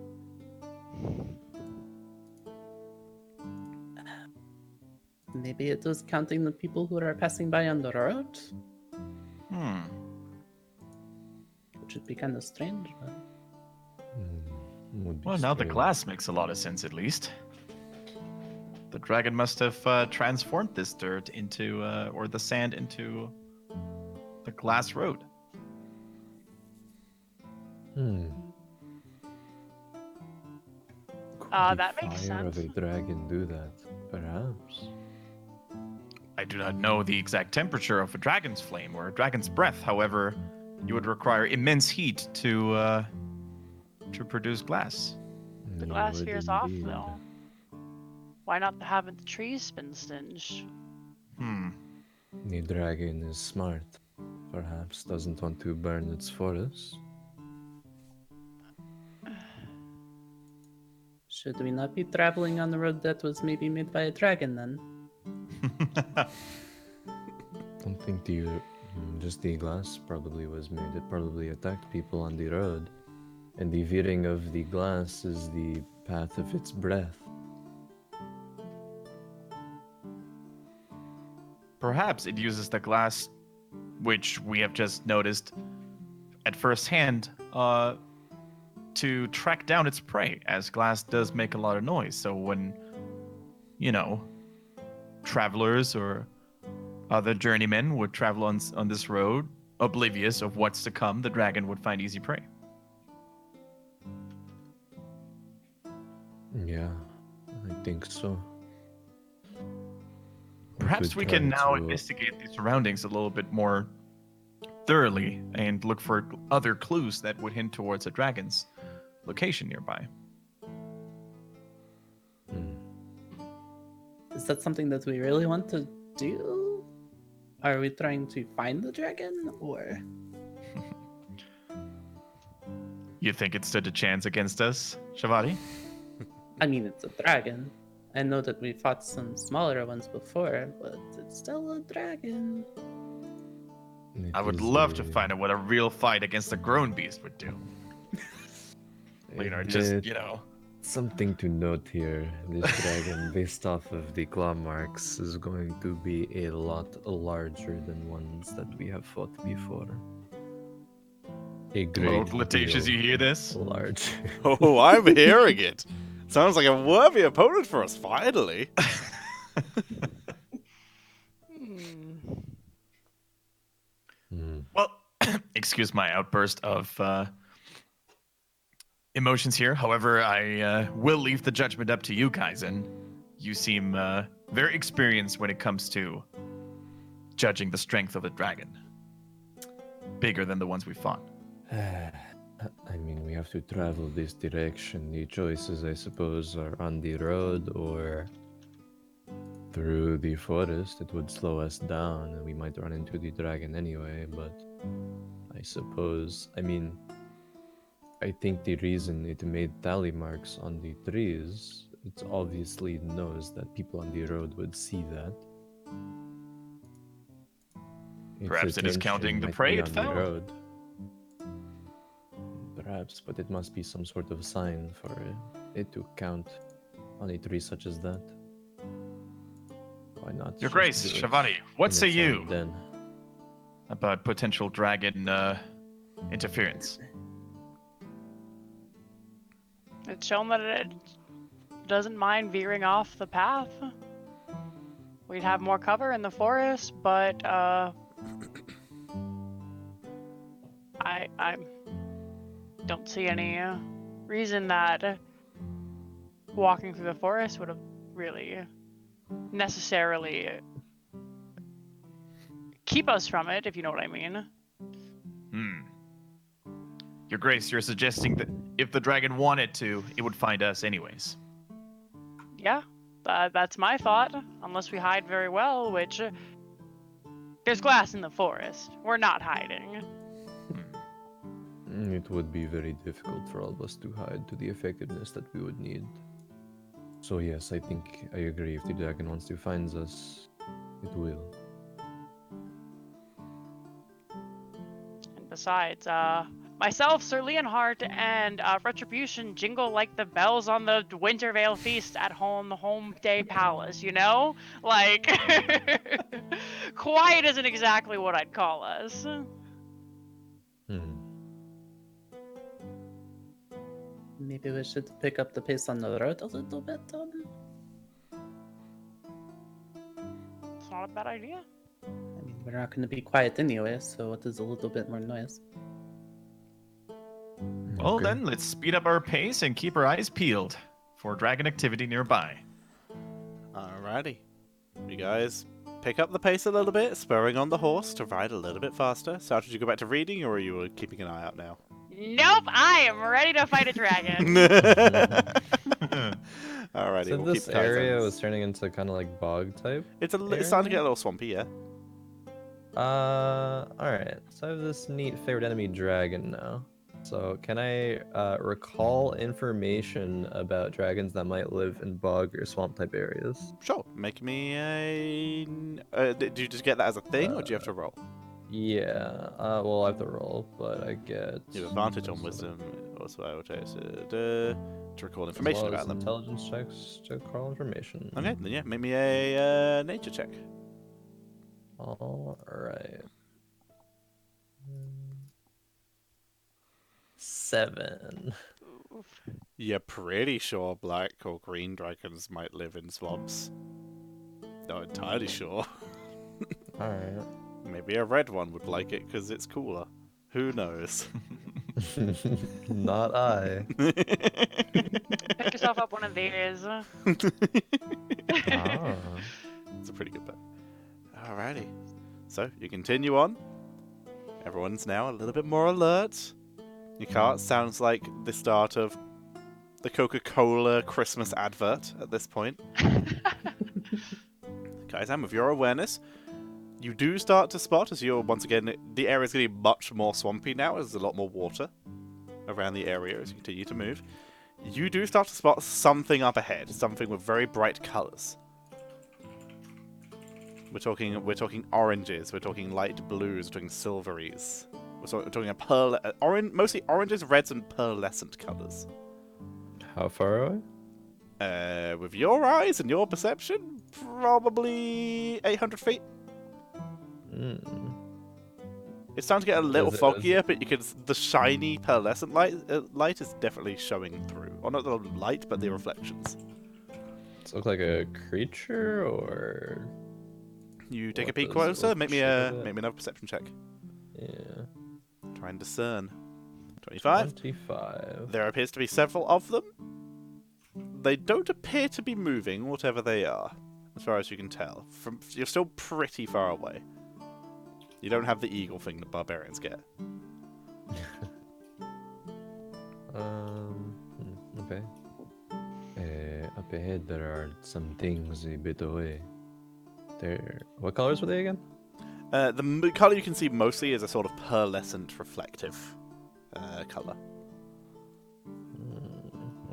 Maybe it was counting the people who are passing by on the road, which would be kind of strange. But... Would be Well, now the strange. glass makes a lot of sense, at least. The dragon must have transformed this dirt into, or the sand into the glass road. Could That the makes fire of a sense. dragon do that? Perhaps. I do not know the exact temperature of a dragon's flame or a dragon's breath. However, you would require immense heat to produce glass. The You glass would sphere's off indeed. though. Why not have the trees been singed? The dragon is smart. Perhaps doesn't want to burn its forest. Should we not be traveling on the road that was maybe made by a dragon then? Don't think just the glass probably was made. It probably attacked people on the road. And the veering of the glass is the path of its breath. Perhaps it uses the glass, which we have just noticed at first hand, to track down its prey, as glass does make a lot of noise. So when, travelers or other journeymen would travel on this road, oblivious of what's to come, the dragon would find easy prey. Yeah, I think so. Perhaps could we can try now to- investigate the surroundings a little bit more thoroughly and look for other clues that would hint towards a dragon's location nearby. Is that something that we really want to do? Are we trying to find the dragon, or You think it stood a chance against us, Shavati? I mean, it's a dragon. I know that we fought some smaller ones before, but it's still a dragon. It I would is love to a- find out what a real fight against a grown beast would do. it Just, did- Something to note here, this dragon, based off of the claw marks, is going to be a lot larger than ones that we have fought before. A Hello, great Letitia, deal you hear this? large. Oh, I'm hearing it. Sounds like a worthy opponent for us, finally. Well, excuse my outburst of emotions here. However, I will leave the judgment up to you, Kaizen. You seem very experienced when it comes to judging the strength of a dragon. Bigger than the ones we fought. I mean, we have to travel this direction. The choices, I suppose, are on the road or through the forest. It would slow us down and we might run into the dragon anyway, but I suppose, I mean, I think the reason it made tally marks on the trees, it obviously knows that people on the road would see that. Perhaps it is attention counting the might prey be it on the found. road. Perhaps, but it must be some sort of sign for it to count on a tree such as that. Why not? Your just Grace, do it Shivani, what in say its you own den? about potential dragon interference? It's shown that it doesn't mind veering off the path. We'd have more cover in the forest, but I don't see any reason that walking through the forest would have really necessarily keep us from it, if you know what I mean. Your Grace, you're suggesting that if the dragon wanted to, it would find us anyways. Yeah, that's my thought. Unless we hide very well, which there's glass in the forest. We're not hiding. It would be very difficult for all of us to hide to the effectiveness that we would need. So yes, I think I agree. If the dragon wants to find us, it will. And besides, myself, Sir Leonhardt, and Retribution jingle like the bells on the Wintervale feast at home, the Home Day Palace, you know? Like, quiet isn't exactly what I'd call us. Maybe we should pick up the pace on the road a little bit, Tom. It's not a bad idea. I mean, we're not going to be quiet anyway, so what is a little bit more noise? Well Okay. then, let's speed up our pace and keep our eyes peeled for dragon activity nearby. Alrighty. You guys pick up the pace a little bit, spurring on the horse to ride a little bit faster. So did you go back to reading, or are you keeping an eye out now? Nope, I am ready to fight a dragon. Alrighty, So we'll this keep area Kaizen's. was turning into kind of like bog type. It's starting to get a little swampy, yeah. Alright. So I have this neat favorite enemy dragon now. So can I recall information about dragons that might live in bog or swamp type areas? Sure. Make me a. Did you just get that as a thing, or do you have to roll? Yeah. Well, I have to roll, but I get. You have advantage on wisdom. Also, I will take to recall information as well about as them. intelligence checks to recall information. Okay, then yeah, make me a nature check. All right. 7. Oof. You're pretty sure black or green dragons might live in swamps. Not entirely sure. All right. Maybe a red one would like it because it's cooler. Who knows? Not I. Pick yourself up one of these. Ah. It's a pretty good bet. Alrighty. So, you continue on. Everyone's now a little bit more alert. Your cart sounds like the start of the Coca-Cola Christmas advert at this point. Guys, with your awareness, you do start to spot as you're, once again, the area's getting much more swampy now. There's a lot more water around the area as you continue to move. You do start to spot something up ahead, something with very bright colours. We're talking oranges, we're talking light blues, we're talking silveries. We're talking a mostly oranges, reds, and pearlescent colours. How far away? With your eyes and your perception, probably 800 feet. Mm. It's starting to get a little Is it- foggier, but you can the shiny pearlescent light is definitely showing through. Or not the light, but the reflections. Does it look like a creature or? You take a What peek does it closer. look Make me shape of it? another perception check. Yeah. Try and discern. 25. 25. There appears to be several of them. They don't appear to be moving, whatever they are, as far as you can tell. You're still pretty far away. You don't have the eagle thing that barbarians get. Okay. Up ahead there are some things a bit away. There. What colors were they again? The color you can see mostly is a sort of pearlescent, reflective color.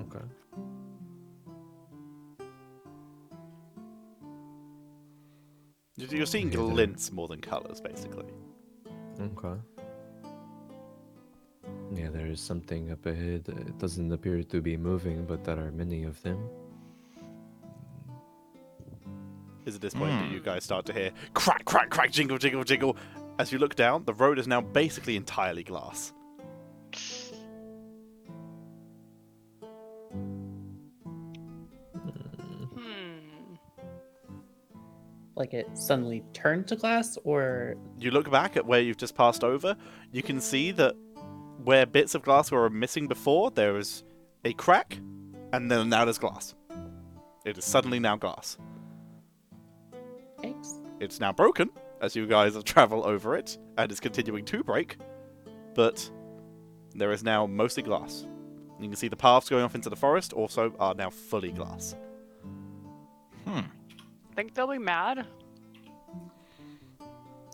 Okay. You're seeing Yeah, they're- glints more than colors, basically. Okay. Yeah, there is something up ahead. It doesn't appear to be moving, but there are many of them. Is at this point that you guys start to hear crack, crack, crack, jingle, jingle, jingle. As you look down, the road is now basically entirely glass. Hmm. Like it suddenly turned to glass, or You look back at where you've just passed over, you can see that where bits of glass were missing before, there is a crack, and then now there's glass. It is suddenly now glass. Yikes. It's now broken, as you guys have traveled over it, and it's continuing to break, but there is now mostly glass. You can see the paths going off into the forest also are now fully glass. Think they'll be mad?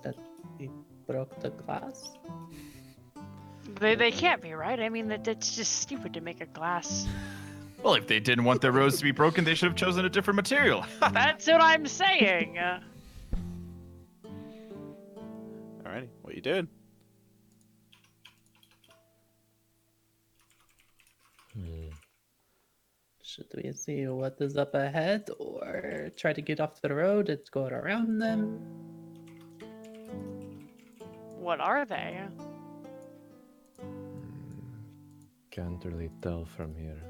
That we broke the glass? They can't be, right? I mean, that's just stupid to make a glass. Well, if they didn't want their roads to be broken, they should have chosen a different material. That's what I'm saying. Alrighty, what are you doing? Should we see what is up ahead, or try to get off the road and go around them? What are they? Can't really tell from here.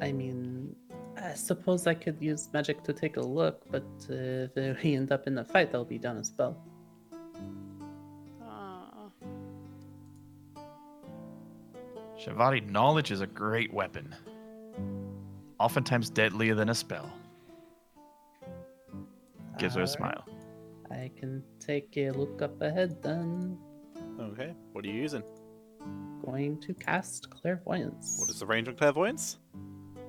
I mean, I suppose I could use magic to take a look, but if we end up in a fight, I'll be done as well. Shivari, knowledge is a great weapon. Oftentimes deadlier than a spell. Gives her a Alright. smile. I can take a look up ahead then. Okay, what are you using? Going to cast clairvoyance. What is the range on clairvoyance?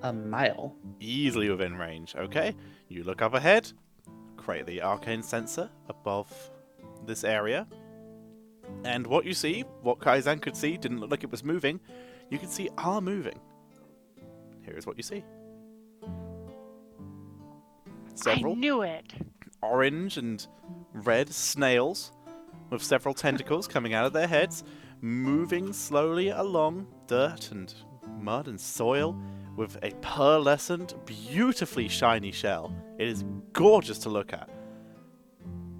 A mile. Easily within range. Okay, you look up ahead, create the arcane sensor above this area, and what you see, what Kaizan could see, didn't look like it was moving, you can see are moving. Here is what you see. Several I knew it. orange and red snails with several tentacles coming out of their heads, moving slowly along dirt and mud and soil with a pearlescent, beautifully shiny shell. It is gorgeous to look at.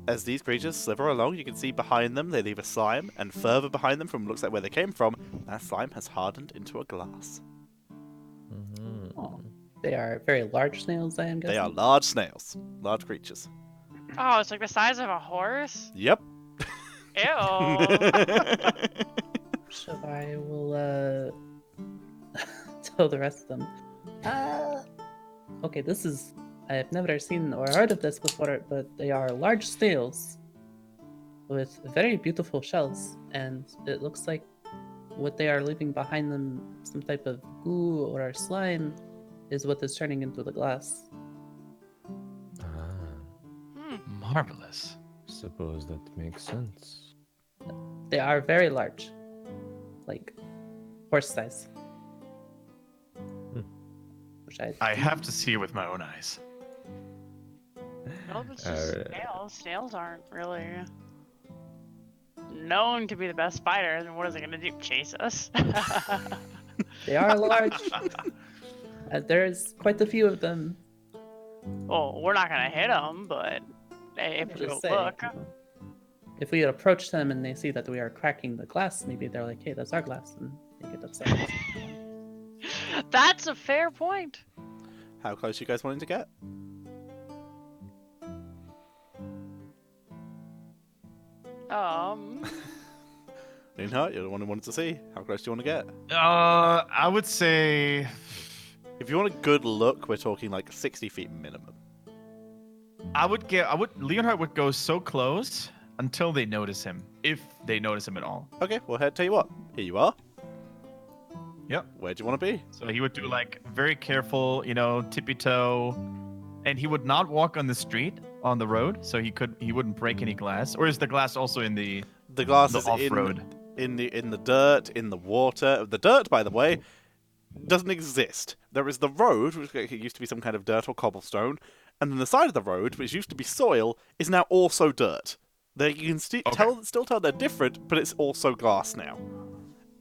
As these creatures slither along, you can see behind them they leave a slime, and further behind them from looks like where they came from, that slime has hardened into a glass. Oh, they are very large snails, I am guessing. They are large snails, large creatures. Oh, it's like the size of a horse? Yep. Ew. So I will tell the rest of them. Okay, this is... I've never seen or heard of this before, but they are large snails with very beautiful shells, and it looks like what they are leaving behind them, some type of goo or slime, is what is turning into the glass. Marvelous. Suppose that makes sense. They are very large, like horse size. Which I have to see it with my own eyes. No, it's just Alright. snails. Snails aren't really known to be the best fighters. And what is it going to do? Chase us? They are large. There's quite a few of them. Well, we're not gonna hit them, but if we Just go say, look. if we approach them and they see that we are cracking the glass, maybe they're like, "Hey, that's our glass," and they get upset. That's a fair point. How close you guys wanting to get? Leonhart, you're the one who wanted to see. How close do you want to get? I would say If you want a good look, we're talking like 60 feet minimum. Leonhard would go so close until they notice him, if they notice him at all. Okay, well, tell you what. Here you are. Yep. Where do you want to be? So he would do like very careful, tippy toe, and he would not walk on the street on the road, so he wouldn't break any glass. Or is the glass also in the glass is off-road? in the dirt, in the water. The dirt, by the way, doesn't exist. There is the road, which used to be some kind of dirt or cobblestone, and then the side of the road, which used to be soil, is now also dirt. You can still tell they're different, but it's also glass now.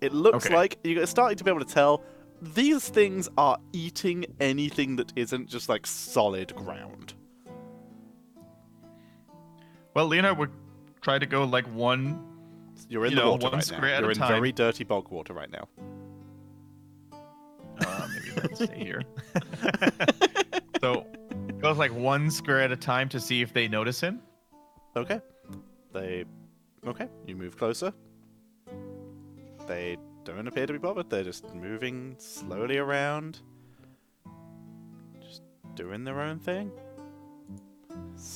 It looks like you're starting to be able to tell these things are eating anything that isn't just like solid ground. Well, Leonhard would try to go like one. You're in the water one right square now. at a You're in time. very dirty bog water right now. Maybe let's stay here. So goes like one square at a time to see if they notice him. Okay. You move closer. They don't appear to be bothered. They're just moving slowly around. Just doing their own thing.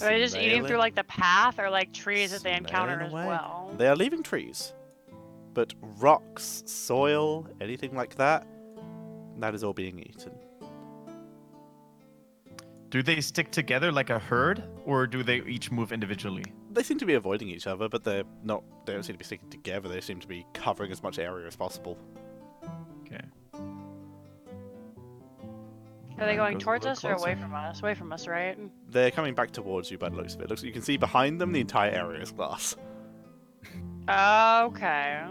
Are they just eating Snailing- through like the path or like trees that they encounter snailing as away. well? They are leaving trees. But rocks, soil, anything like that, that is all being eaten. Do they stick together like a herd, or do they each move individually? They seem to be avoiding each other, but they don't seem to be sticking together. They seem to be covering as much area as possible. Okay. Are they going Goes a towards little us or away closer. from us? Away from us, right? They're coming back towards you by the looks of it. Looks, you can see behind them the entire area is glass. Okay.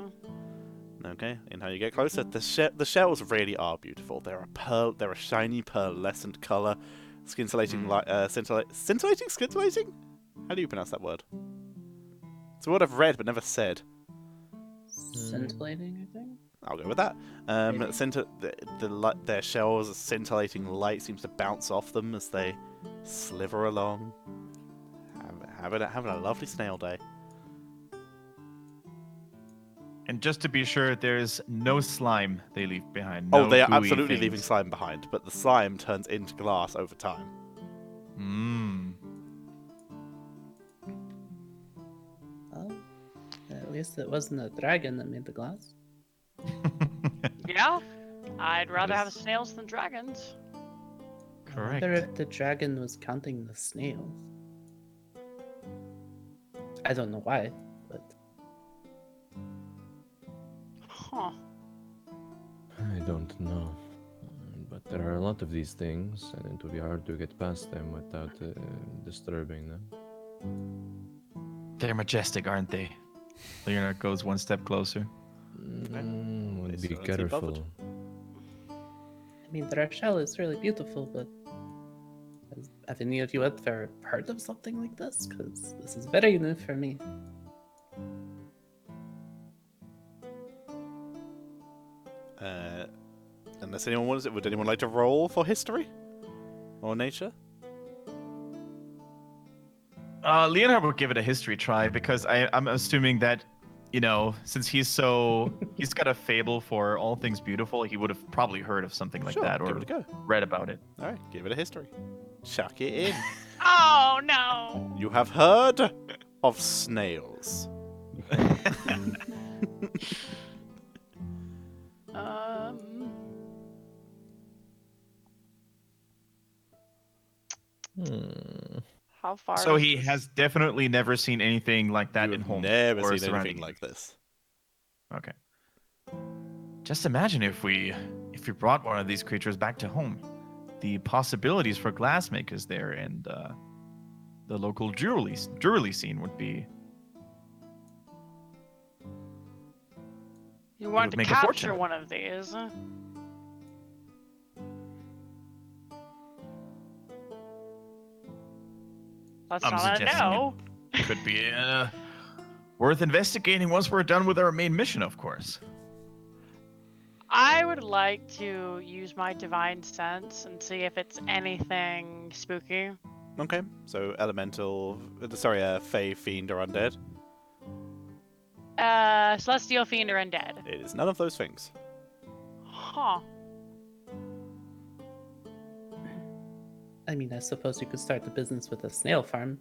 Okay, and how you get closer, the shells really are beautiful. They're a shiny pearlescent color, scintillating light, scintillating. How do you pronounce that word? It's a word I've read but never said. Scintillating, I think. I'll go with that. Their shells, scintillating light seems to bounce off them as they sliver along. Having a lovely snail day. And just to be sure, there's no slime they leave behind. Oh, no they are gooey absolutely things. leaving slime behind, but the slime turns into glass over time. Well, at least it wasn't a dragon that made the glass. Yeah. I'd rather have is- snails than dragons. I Correct. wonder if the dragon was counting the snails. I don't know why, but Huh. I don't know. But there are a lot of these things, and it will be hard to get past them without disturbing them. They're majestic, aren't they? Leonard goes one step closer. Would It's be not too bothered. careful. I mean, their shell is really beautiful, but have any of you ever heard of something like this? Because this is very new for me. Unless anyone wants it, would anyone like to roll for history or nature? Leonard would give it a history try because I'm assuming that, since he's got a fable for all things beautiful, he would have probably heard of something like Sure, that or give it a go. read about it. All right, give it a history. Chuck it in. Oh no. You have heard of snails. How far? So is he this? has definitely never seen anything like that You in have home never or seen surrounding anything like this. Okay. Just imagine if we brought one of these creatures back to home. The possibilities for glassmakers there and the local jewelry scene would be. You want would to make a capture fortune. one of these? Let's I'm not let it suggesting know. Could be worth investigating once we're done with our main mission, of course. I would like to use my divine sense and see if it's anything spooky. Okay, so elemental, sorry, fey, fiend, or undead. Celestial fiend or undead. It is none of those things. Huh. I mean, I suppose you could start the business with a snail farm.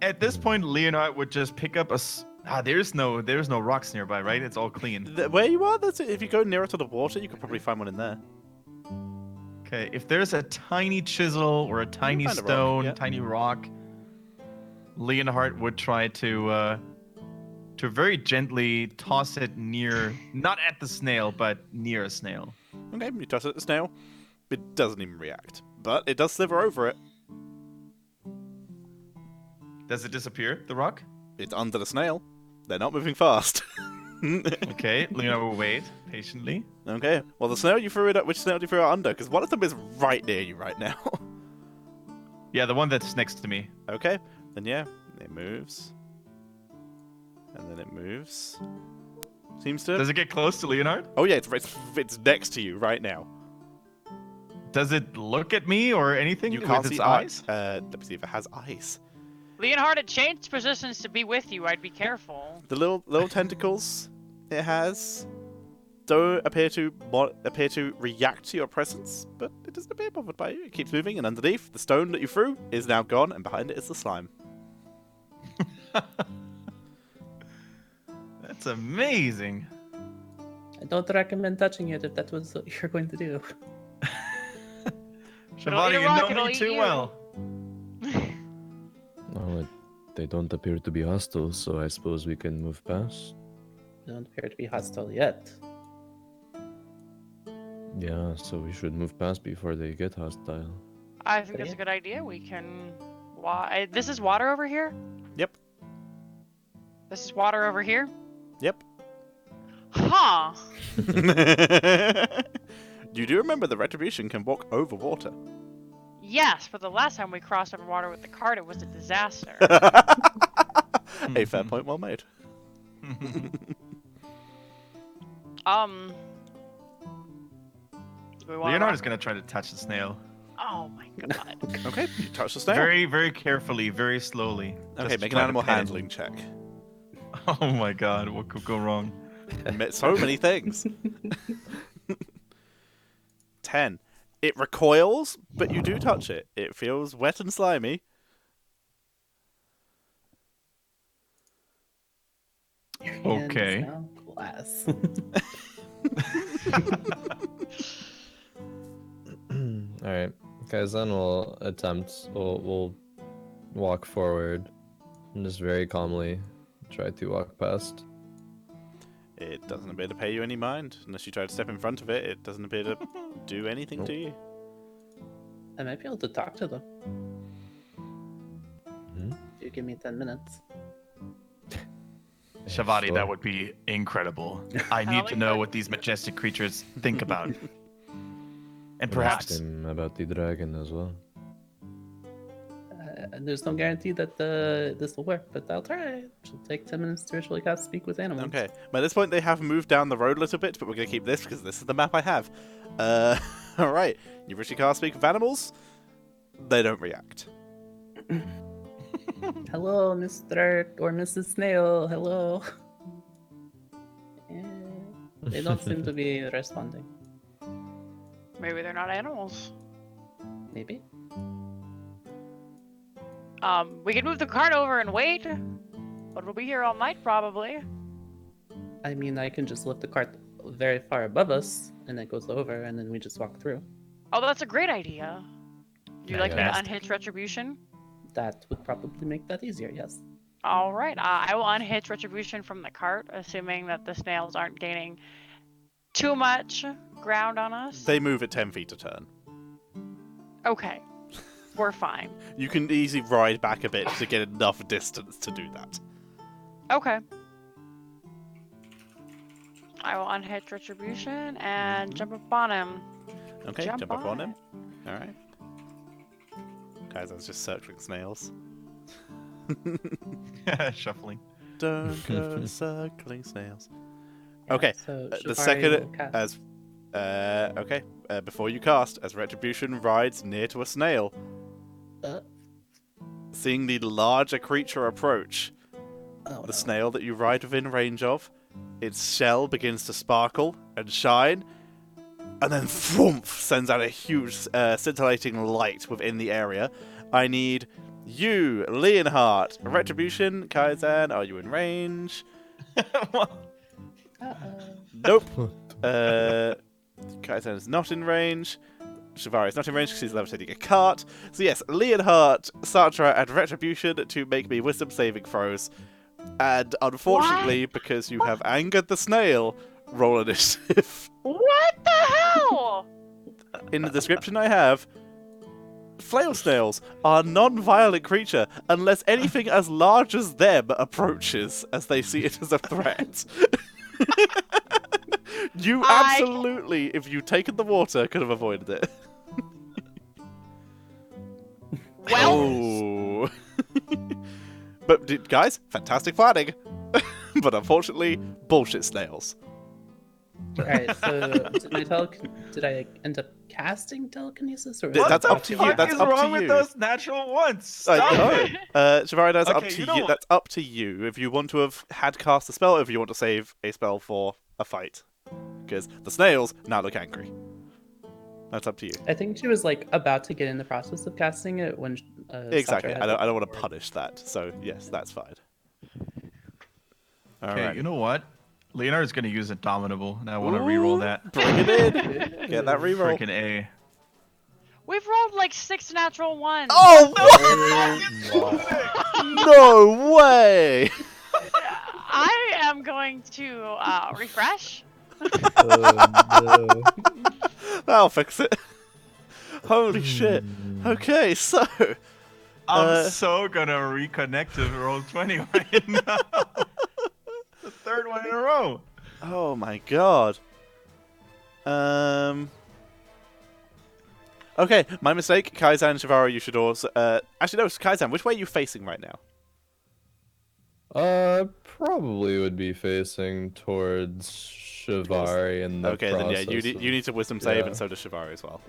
At this point, Leonard would just pick up there's no rocks nearby, right? It's all clean. Where you are, that's it. If you go nearer to the water, you could probably find one in there. Okay, if there's a tiny chisel or a tiny find a rock, stone, yeah. tiny rock, Leonhardt would try to very gently toss it near, not at the snail, but near a snail. Okay, you toss it at the snail. It doesn't even react, but it does sliver over it. Does it disappear, the rock? It's under the snail. They're not moving fast. Okay, Leonard will wait patiently. Okay, well, the snail you threw it at, which snail did you throw it under? Because one of them is right near you right now. Yeah, the one that's next to me. Okay, then yeah, it moves. And then it moves. Seems to... Does it get close to Leonard? Oh yeah, it's next to you right now. Does it look at me or anything You with can't its see eyes? Let me see if it has eyes. Leonhard had changed positions to be with you. I'd be careful. The little tentacles it has don't appear to react to your presence, but it doesn't appear bothered by you. It keeps moving, and underneath, the stone that you threw is now gone, and behind it is the slime. That's amazing. I don't recommend touching it if that was what you're going to do. Shavati, eat a you rock, know it'll me eat too you. well. No, they don't appear to be hostile, so I suppose we can move past. They don't appear to be hostile yet. Yeah, so we should move past before they get hostile. I think that's a good idea. We can. This is water over here? Yep. This is water over here? Yep. Huh. You do remember the Retribution can walk over water. Yes, but the last time we crossed over water with the cart, it was a disaster. A fair point well made. Do we wanna Leonard rock- is going to try to touch the snail. Oh my god. Okay, you touch the snail. Very, very carefully, very slowly. Okay, just to make an try to animal pet it. handling check. Oh my god, what could go wrong? So many things. 10. It recoils, but you do touch it. It feels wet and slimy. Your hand Okay. is now glass. Alright, guys, then we'll attempt, we'll walk forward and just very calmly try to walk past. It doesn't appear to pay you any mind. Unless you try to step in front of it, it doesn't appear to do anything to you. I might be able to talk to them. Mhm. If you give me 10 minutes. Shavati, Sure. that would be incredible. I need to know what these majestic creatures think about. And Ask perhaps him about the dragon as well. And there's no guarantee that this will work, but I'll try. It'll take 10 minutes to ritually cast Speak with Animals. Okay. By this point, they have moved down the road a little bit, but we're going to keep this because this is the map I have. Alright. You ritually cast Speak with Animals. They don't react. Hello, Mr. or Mrs. Snail. Hello. They don't seem to be responding. Maybe they're not animals. Maybe. We can move the cart over and wait. But we'll be here all night probably. I mean, I can just lift the cart very far above us, and it goes over, and then we just walk through. Oh, that's a great idea. Would you like me to Fantastic. unhitch Retribution? That would probably make that easier, yes. All right. I will unhitch Retribution from the cart, assuming that the snails aren't gaining too much ground on us. They move at 10 feet a turn. Okay. We're fine. You can easily ride back a bit to get enough distance to do that. Okay. I will unhitch Retribution and jump up on him. Okay, Jump jump up on on him. All right. Guys, I was just circling snails. Shuffling. Don't go circling snails. Yeah, Okay, So the Shivari second will cast. before you cast, as Retribution rides near to a snail, Uh, seeing the larger creature approach, oh, the no. snail that you ride within range of, its shell begins to sparkle and shine, and then thwoomph sends out a huge scintillating light within the area. I need you, Leonhardt, Retribution, Kaizan, are you in range? Uh-oh. Nope. Kaizan is not in range. Shivari is not in range because he's levitating a cart. So yes, Leonhardt, Sartre, and Retribution to make me wisdom saving throws. And unfortunately, because you have angered the snail, roll initiative. What the hell? In the description I have, flail snails are a non-violent creature unless anything as large as them approaches as they see it as a threat. You absolutely, if you'd taken the water, could have avoided it. Well, Oh. But guys, fantastic planning. But unfortunately, bullshit snails. Alright, so did I end up casting telekinesis? Or Th- that's what up to the you, fuck that's is up to wrong with you. those natural ones? I Stop know. it. Shivari, that's up Okay, to you know you. what? That's up to you. If you want to have had cast a spell, or if you want to save a spell for a fight, because the snails now look angry. That's up to you. I think she was like about to get in the process of casting it when Exactly. Satra I had don't want to forward. punish that. So yes, that's fine. All Okay, right. you know what? Leonard's gonna use Indomitable, and I want to reroll that. Bring it in. Get that reroll. Freaking A. we've rolled like 6 natural ones. Oh, Wow. no way! I am going to refresh. No. That'll fix it. Holy shit. Okay, so I'm so gonna reconnect to roll 20 right now. The third one in a row. oh my god. Okay, my mistake. Kaizan, Shivaro, you should also. Actually, no, Kaizan. Which way are you facing right now? Probably would be facing towards Shivari and the Okay, then yeah, you process need, of- you need to wisdom save, yeah. and so does Shivaro as well.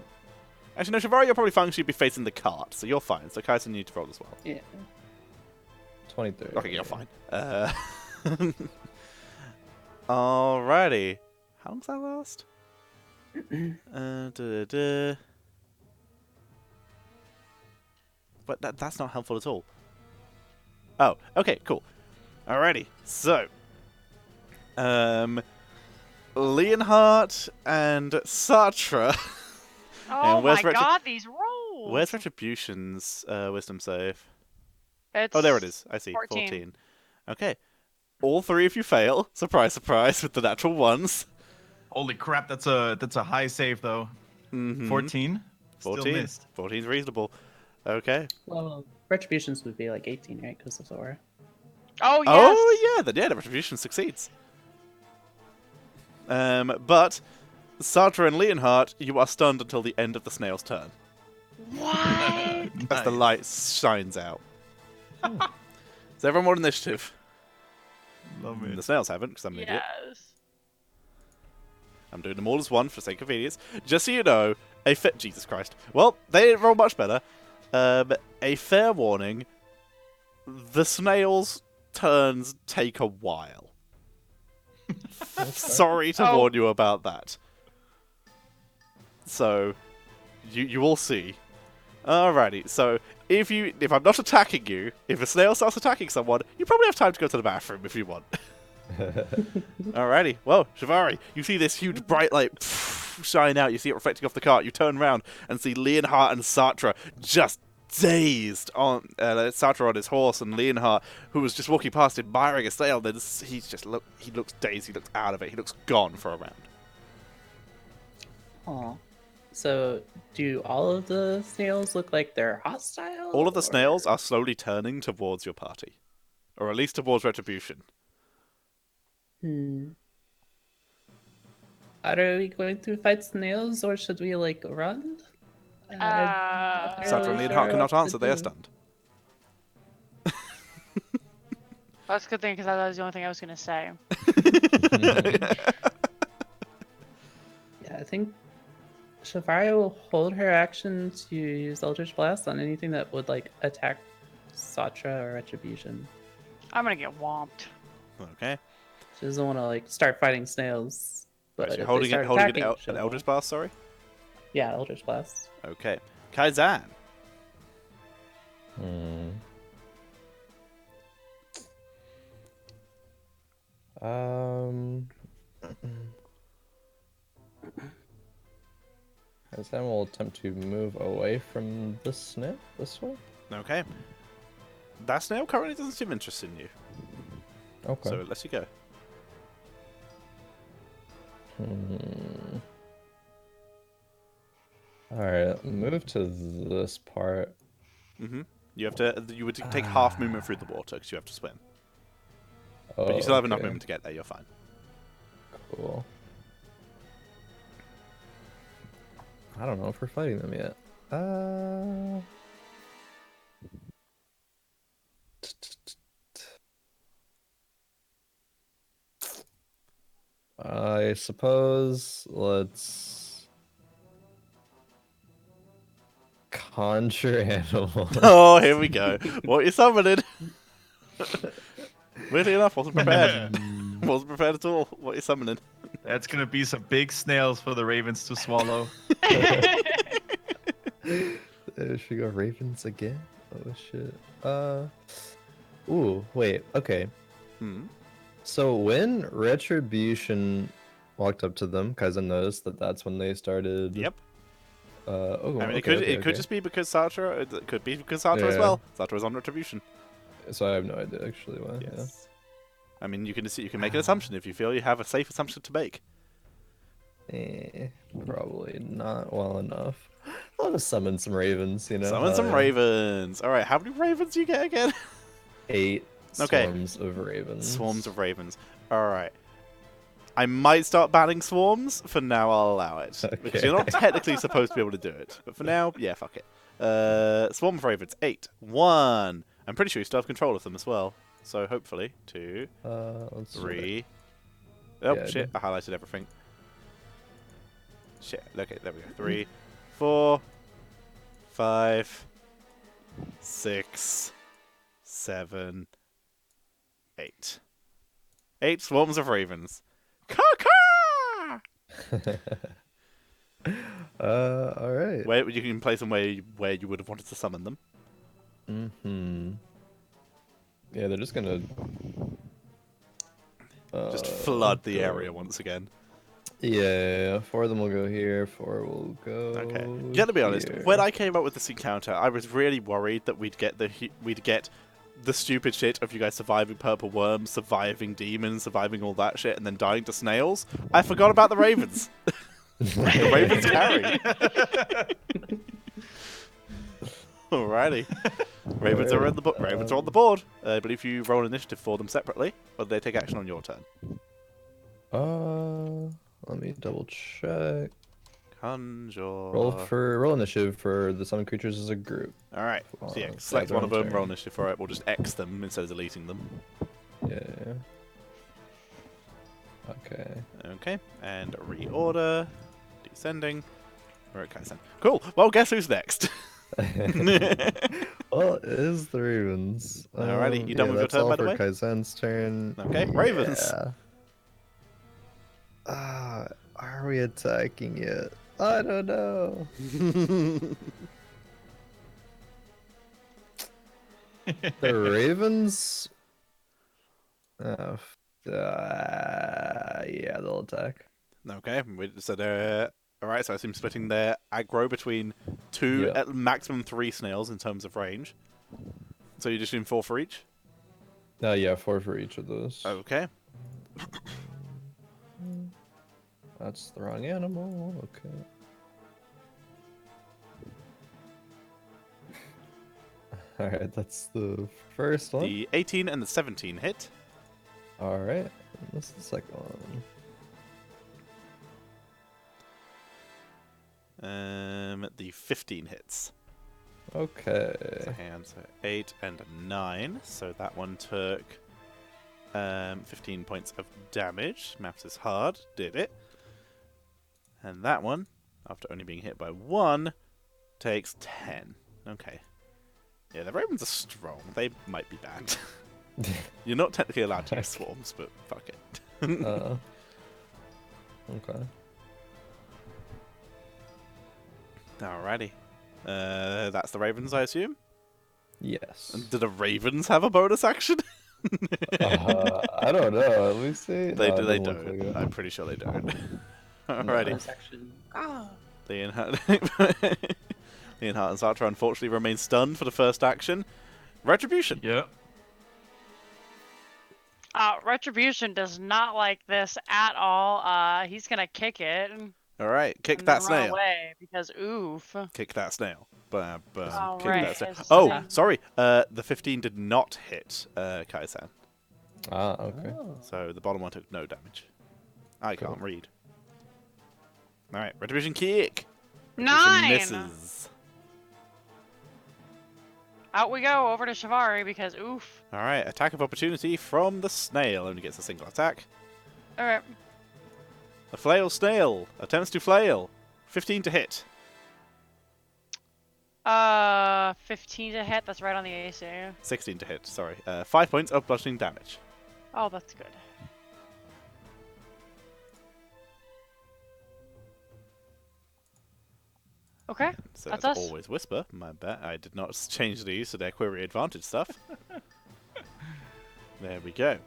Actually, no, Shivaro, you're probably fine. She'd be facing the cart, so you're fine. So Kaizan, you need to roll as well. Yeah. 23. Okay, you're fine. Alrighty. How long does that last? But that's not helpful at all. Oh, okay, cool. Alrighty, so Leonhardt and Sartre. Oh And where's my Retri- god, these rolls. Where's Retribution's wisdom save? It's Oh, there it is. I see. 14. Okay. All three of you fail. Surprise, surprise, with the natural ones. Holy crap, that's a high save though. Mhm. 14. Still 14. missed. 14's reasonable. Okay. Well, retributions would be like 18, right? Because of Zora. Oh yes. Oh, yeah, the Retribution succeeds. But Sartre and Leonhardt, you are stunned until the end of the snail's turn, What? as the Nice. light shines out. So everyone roll initiative. Love The it. snails haven't, because I'm an idiot. Yes. I'm doing them all as one for sake of convenience. Just so you know, Jesus Christ. Well, they didn't roll much better. A fair warning, the snails' turns take a while. Sorry to Oh. warn you about that. So, you will see. Alrighty, so if I'm not attacking you, if a snail starts attacking someone, you probably have time to go to the bathroom if you want. Alrighty, well, Shivari, you see this huge bright light shine out, you see it reflecting off the cart, you turn around and see Leonhardt and Sartre just dazed on Sartre on his horse, and Leonhardt, who was just walking past admiring a snail, then he looks dazed, he looks out of it, he looks gone for a round. Aw. So, do all of the snails look like they're hostile? All of the or- snails are slowly turning towards your party. Or at least towards Retribution. Hmm. Are we going to fight snails or should we like run? I'm not Uh, Satra and really Leonhardt sure cannot what to answer, they are do. stunned. That's a good thing because that was the only thing I was gonna say. Yeah, I think Shavaria will hold her action to use Eldritch Blast on anything that would like attack Satra or Retribution. I'm gonna get whomped. Okay. She doesn't want to like start fighting snails. But Right, so if you're they start holding attacking, an she'll- Eldritch Blast, sorry? Yeah, Eldritch Blast. Okay. Kaizan. Hmm. Um. Kaizen will attempt to move away from the snail this way. Okay. That snail currently doesn't seem interested in you, Okay. so it lets you go. Hmm. Alright, move to this part. You have to. You would take half movement through the water because you have to swim, Oh, but you still have enough okay. movement to get there. You're fine. Cool. I don't know if we're fighting them yet. I suppose let's conjure animals. Oh, here we go. What are you summoning? Weirdly enough, wasn't prepared. Wasn't prepared at all. What are you summoning? That's gonna be some big snails for the ravens to swallow. Should we go ravens again? Oh shit. Ooh, wait. Okay. Hmm. So when Retribution walked up to them, Kaizen noticed that that's when they started. Yep. Oh, I mean, okay, it could just be because Satra. It could be because Satra as Yeah. well. Satra is on retribution. So I have no idea actually why. Yes. I mean, you can make an assumption if you feel you have a safe assumption to make. Yeah. Probably not well enough. I'll just summon some ravens. You know. Summon some ravens. All right, how many ravens do you get again? 8 Okay. swarms of ravens. Swarms of ravens. All right. I might start banning swarms. For now, I'll allow it because you're not technically supposed to be able to do it. But for now, yeah, fuck it. Swarm of ravens. 8. 1. I'm pretty sure you still have control of them as well. So hopefully 2, Let's 3. Oh Yeah, I shit! I highlighted everything. Shit. Okay, there we go. 3, 4, 5, 6, 7, 8. 8 swarms of ravens. Caw-caw! All right. Where you can place them where you would have wanted to summon them. Yeah, they're just gonna Just flood the go- area once again. Yeah, 4 of them will go here. 4 will go. Okay. You gotta be honest. here. When I came up with this encounter, I was really worried that we'd get the stupid shit of you guys surviving purple worms, surviving demons, surviving all that shit, and then dying to snails. I forgot about the ravens. The ravens carry. Alrighty. Ravens are on the Ravens are on the board. I believe you roll initiative for them separately, or do they take action on your turn? Let me double check. Conjure. Roll initiative for the summon creatures as a group. All right. So yeah, Yeah, select their one of own them. turn. Roll initiative for it. We'll just X them instead of deleting them. Yeah. Okay. Okay. And reorder. Descending. We're at Kaizen. Cool. Well, guess who's next? Well, it is the ravens. Alrighty, you done with your that's turn, all by the for way? Kaizen's turn. Okay, ravens. Yeah. Are we attacking yet? I don't know. The ravens. Yeah, they'll attack. Okay. So they're all right. So I assume splitting their aggro between 2 Yeah. at maximum 3 snails in terms of range. So you're just doing 4 for each. Yeah, 4 for each of those. Okay. That's the wrong animal. Okay. Alright, that's the first one. The 18 and the 17 hit. Alright, this is the second one. The 15 hits. Okay. So hang on, so 8 and a 9. So that one took 15 points of damage. Maths is hard. Did it. And that one, after only being hit by 1, takes 10. Okay. Yeah, the ravens are strong. They might be bad. You're not technically allowed to use swarms, but fuck it. Okay. Alrighty. That's the ravens, I assume? Yes. Do the ravens have a bonus action? I don't know. Let me see. They No, do. it They doesn't look don't. like it. I'm pretty sure they don't. Alrighty. Section. Leonhardt and Sartre unfortunately remain stunned for the first action. Retribution. Yep. Retribution does not like this at all. He's gonna kick it. Alright, kick and that run snail. away because oof. Kick that snail. Bam, bam. All Kick right, that snail. his Oh, thing. sorry. The 15 did not hit Kai-san. Okay. Oh. So the bottom one took no damage. I Cool. can't read. Alright, Retribution kick. 9. Misses. Out we go over to Shivari because oof. Alright, attack of opportunity from the snail. Only gets a single attack. All right. The flail snail attempts to flail. 15 to hit. 15 to hit. That's right on the AC. 16 to hit, sorry. 5 points of bludgeoning damage. Oh, that's good. Okay. So That's that's us. always whisper. My bad. I did not change the use of their query advantage stuff. There we go.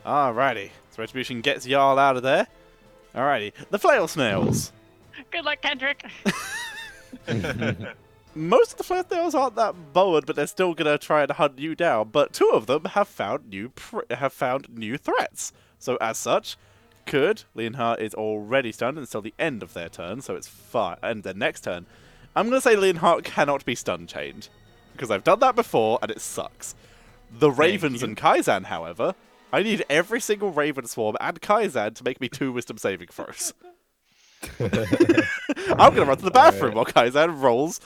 Alrighty. So Retribution gets Jarl out of there. Alrighty. The flail snails. Good luck, Kendrick. Most of the flail snails aren't that bored, but they're still gonna try and hunt you down. But 2 of them have found new threats. So as such, Leonhardt is already stunned until the end of their turn, so it's fine. And their next turn, I'm gonna say Leonhardt cannot be stun chained because I've done that before and it sucks. The Ravens you. and Kaizan, however, I need every single Raven Swarm and Kaizan to make me 2 Wisdom saving throws. I'm gonna run to the bathroom while Kaizan rolls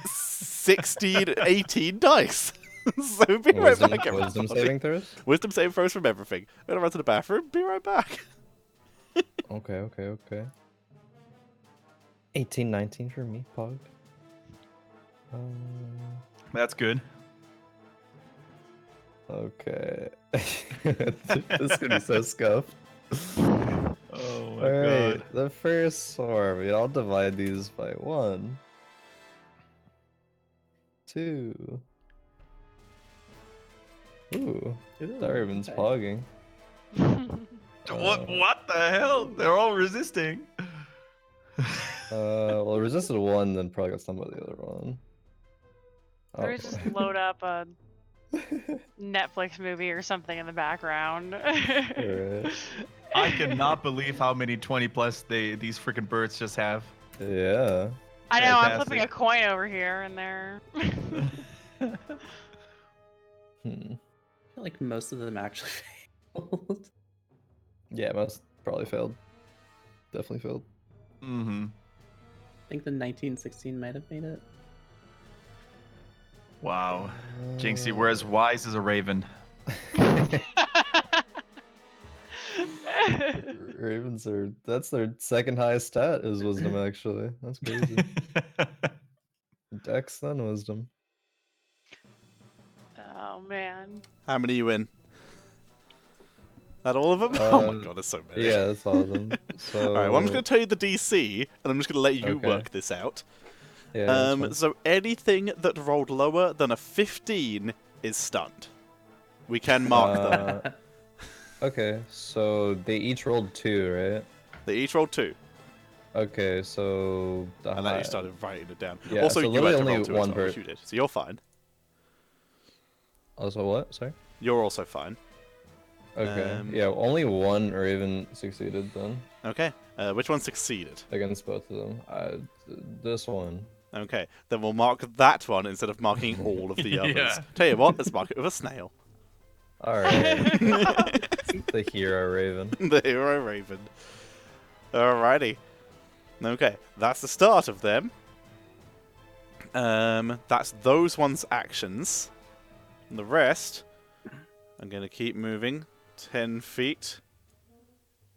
16, 18 dice. So be right Wisdom, back, everybody. wisdom saving throws? Wisdom saving throws from everything. I'm gonna run to the bathroom. Be right back. Okay. 18, 19 for me, Pog. That's good. Okay. This is gonna be so scuffed. Oh my Alright, god. the first swarm. I'll divide these by 1. 2. Ooh, that Raven's okay. pogging. What the hell? They're all resisting. Well, resisted 1, then probably got stunned by the other one. Or just load up a Netflix movie or something in the background. Alright. I cannot believe how many 20 plus these freaking birds just have. Yeah. I know, I'm flipping a Fantastic. coin over here and there. Hmm. I feel like most of them actually failed. Yeah, most probably failed. Definitely failed. Mm-hmm. I think the 1916 might have made it. Wow. Jinxie, we're as wise as a raven. Ravens are, that's their second highest stat is wisdom actually. That's crazy. Dex then wisdom. Oh man. How many you in? That all of them? Oh my Um, god, there's so many. Yeah, that's all of them. So Alright, well I'm just going to tell you the DC, and I'm just going to let you Okay. work this out. yeah, that's fine. So anything that rolled lower than a 15 is stunned. We can mark them. Okay, so they each rolled 2, right? They each rolled 2, Okay, so the and then you high- started writing it down. Yeah, also, so you had literally to roll only 2 as one well, which per- you did, so you're fine. Also what? Sorry. You're also fine. Okay. Um, Yeah, only one Raven succeeded then Okay, which one succeeded? against both of them. This one. Okay, then we'll mark that one instead of marking all of the others. Yeah. Tell you what, let's mark it with a snail. All right. The hero Raven. The hero Raven. Alrighty. Okay, that's the start of them. That's those ones' actions. And the rest, I'm going to keep moving 10 feet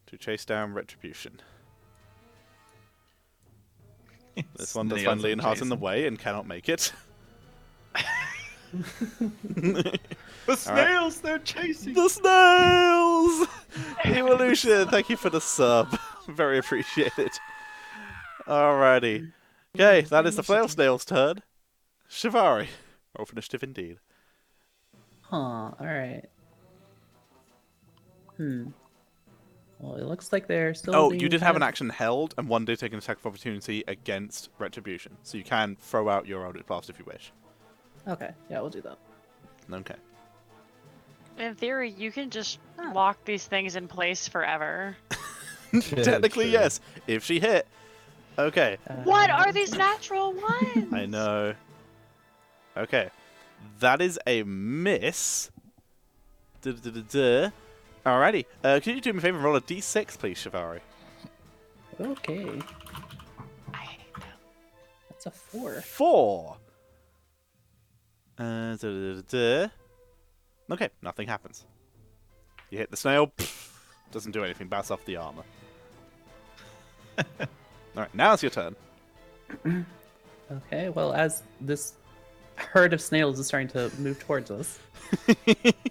to chase down Retribution. This one does find Leonhardt in the way and cannot make it. The snails, they're chasing. The snails! Evolution, thank you for the sub. Very appreciated. Alrighty. Okay, that is the flail snail's turn. Shivari. Roll for initiative indeed. Huh, alright. Well, it looks like they're still. Oh, being you did have an kind action held, and one did take an attack of opportunity against Retribution. So you can throw out your Eldritch Blast if you wish. Okay, yeah, we'll do that. Okay. In theory, you can just lock these things in place forever. Technically, true. yes. If she hit. Okay. What are these natural ones? I know. Okay. That is a miss. Alrighty. Can you do me a favor and roll a d6, please, Shivari? Okay, I hate them. that's a 4. 4. Okay, nothing happens. You hit the snail, doesn't do anything, bounce off the armor. Alright, now it's your turn. Okay, well, as this herd of snails is starting to move towards us,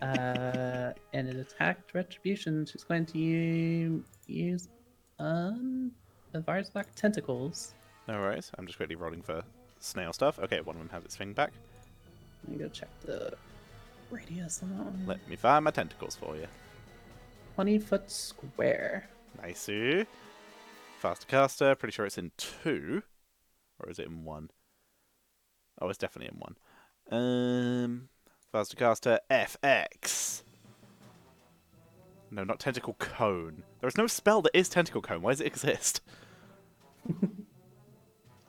and it attacked Retribution, she's going to use the Varsbach tentacles. No worries, I'm just quickly rolling for snail stuff. Okay, one of them has its thing back. Let me go check the radius on that one. Let me find my tentacles for you. 20-foot square. Nice. Faster caster, pretty sure it's in 2. Or is it in 1? Oh, it's definitely in 1. Faster caster, FX. No, not tentacle cone. There is no spell that is tentacle cone. Why does it exist?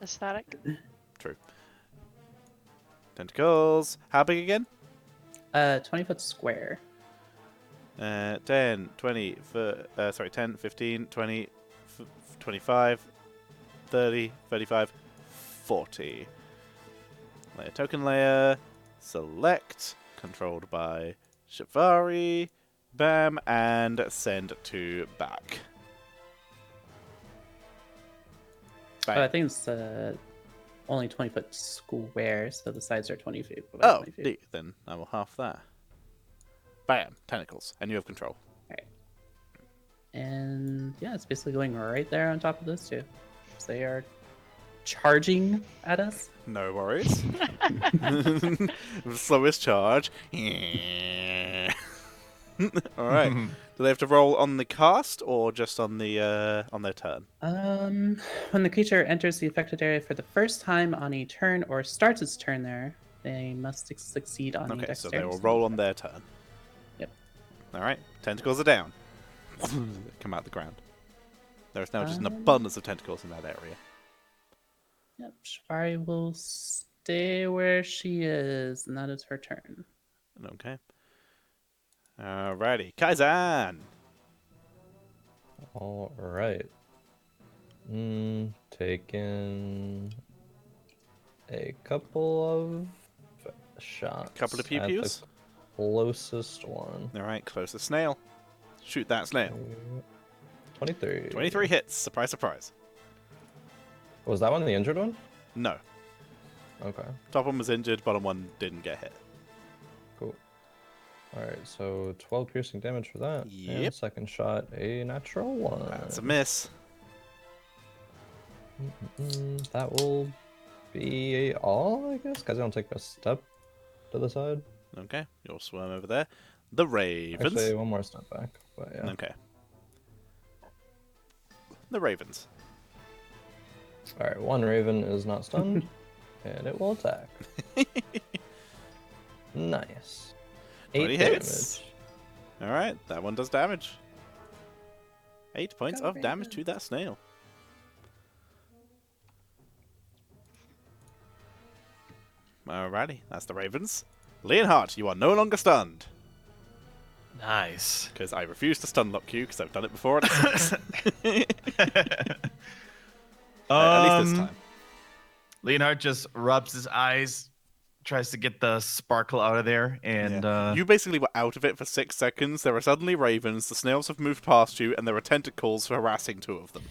Aesthetic. True. Tentacles. How big again? 20-foot square. 10, 20, 10, 15, 20, 25, 30, 35, 40. Layer token layer. Select. Controlled by Shivari. Bam. And send to back. Bang. I think it's only 20-foot square, so the sides are 20 feet. about Oh, 20 feet. neat. Then I will half that. Bam. Tentacles. And you have control. And yeah, it's basically going right there on top of those two. So they are charging at us. No worries. Slowest charge. Alright. Do they have to roll on the cast or just on the on their turn? When the creature enters the affected area for the first time on a turn or starts its turn there, they must succeed on a Okay, dexterity. so they will roll on their turn. Yep. Alright. Tentacles are down. Come out the ground. There is now just an Um, abundance of tentacles in that area. Yep, Shvari will stay where she is, and that is her turn. Okay. Alrighty. Kaizan! Alright. Taking a couple of shots. Couple of at the pew-pews? closest one. Alright, closest snail. Shoot that snail. 23. 23 hits. Surprise, surprise. Was that one the injured one? No. Okay, Top one was injured, bottom one didn't get hit. cool. Alright, so 12 piercing damage for that. Yep. And second shot, a natural one. That's a miss. That will be all, I guess, because I don't take a step to the side. Okay, you'll swim over there. The Ravens. Actually, one more step back, but yeah. Okay. The Ravens. Alright, one raven is not stunned, and it will attack. Nice. 20 8 hits. damage. Alright, that one does damage. 8 points Go of damage to Ravens. that snail. Alrighty, that's the Ravens. Leonhardt, you are no longer stunned. Nice. Because I refuse to stun lock you, because I've done it before. And it sucks. At least this time. Leonhard just rubs his eyes, tries to get the sparkle out of there, and You basically were out of it for 6 seconds. There are suddenly ravens, the snails have moved past you, and there are tentacles harassing 2 of them.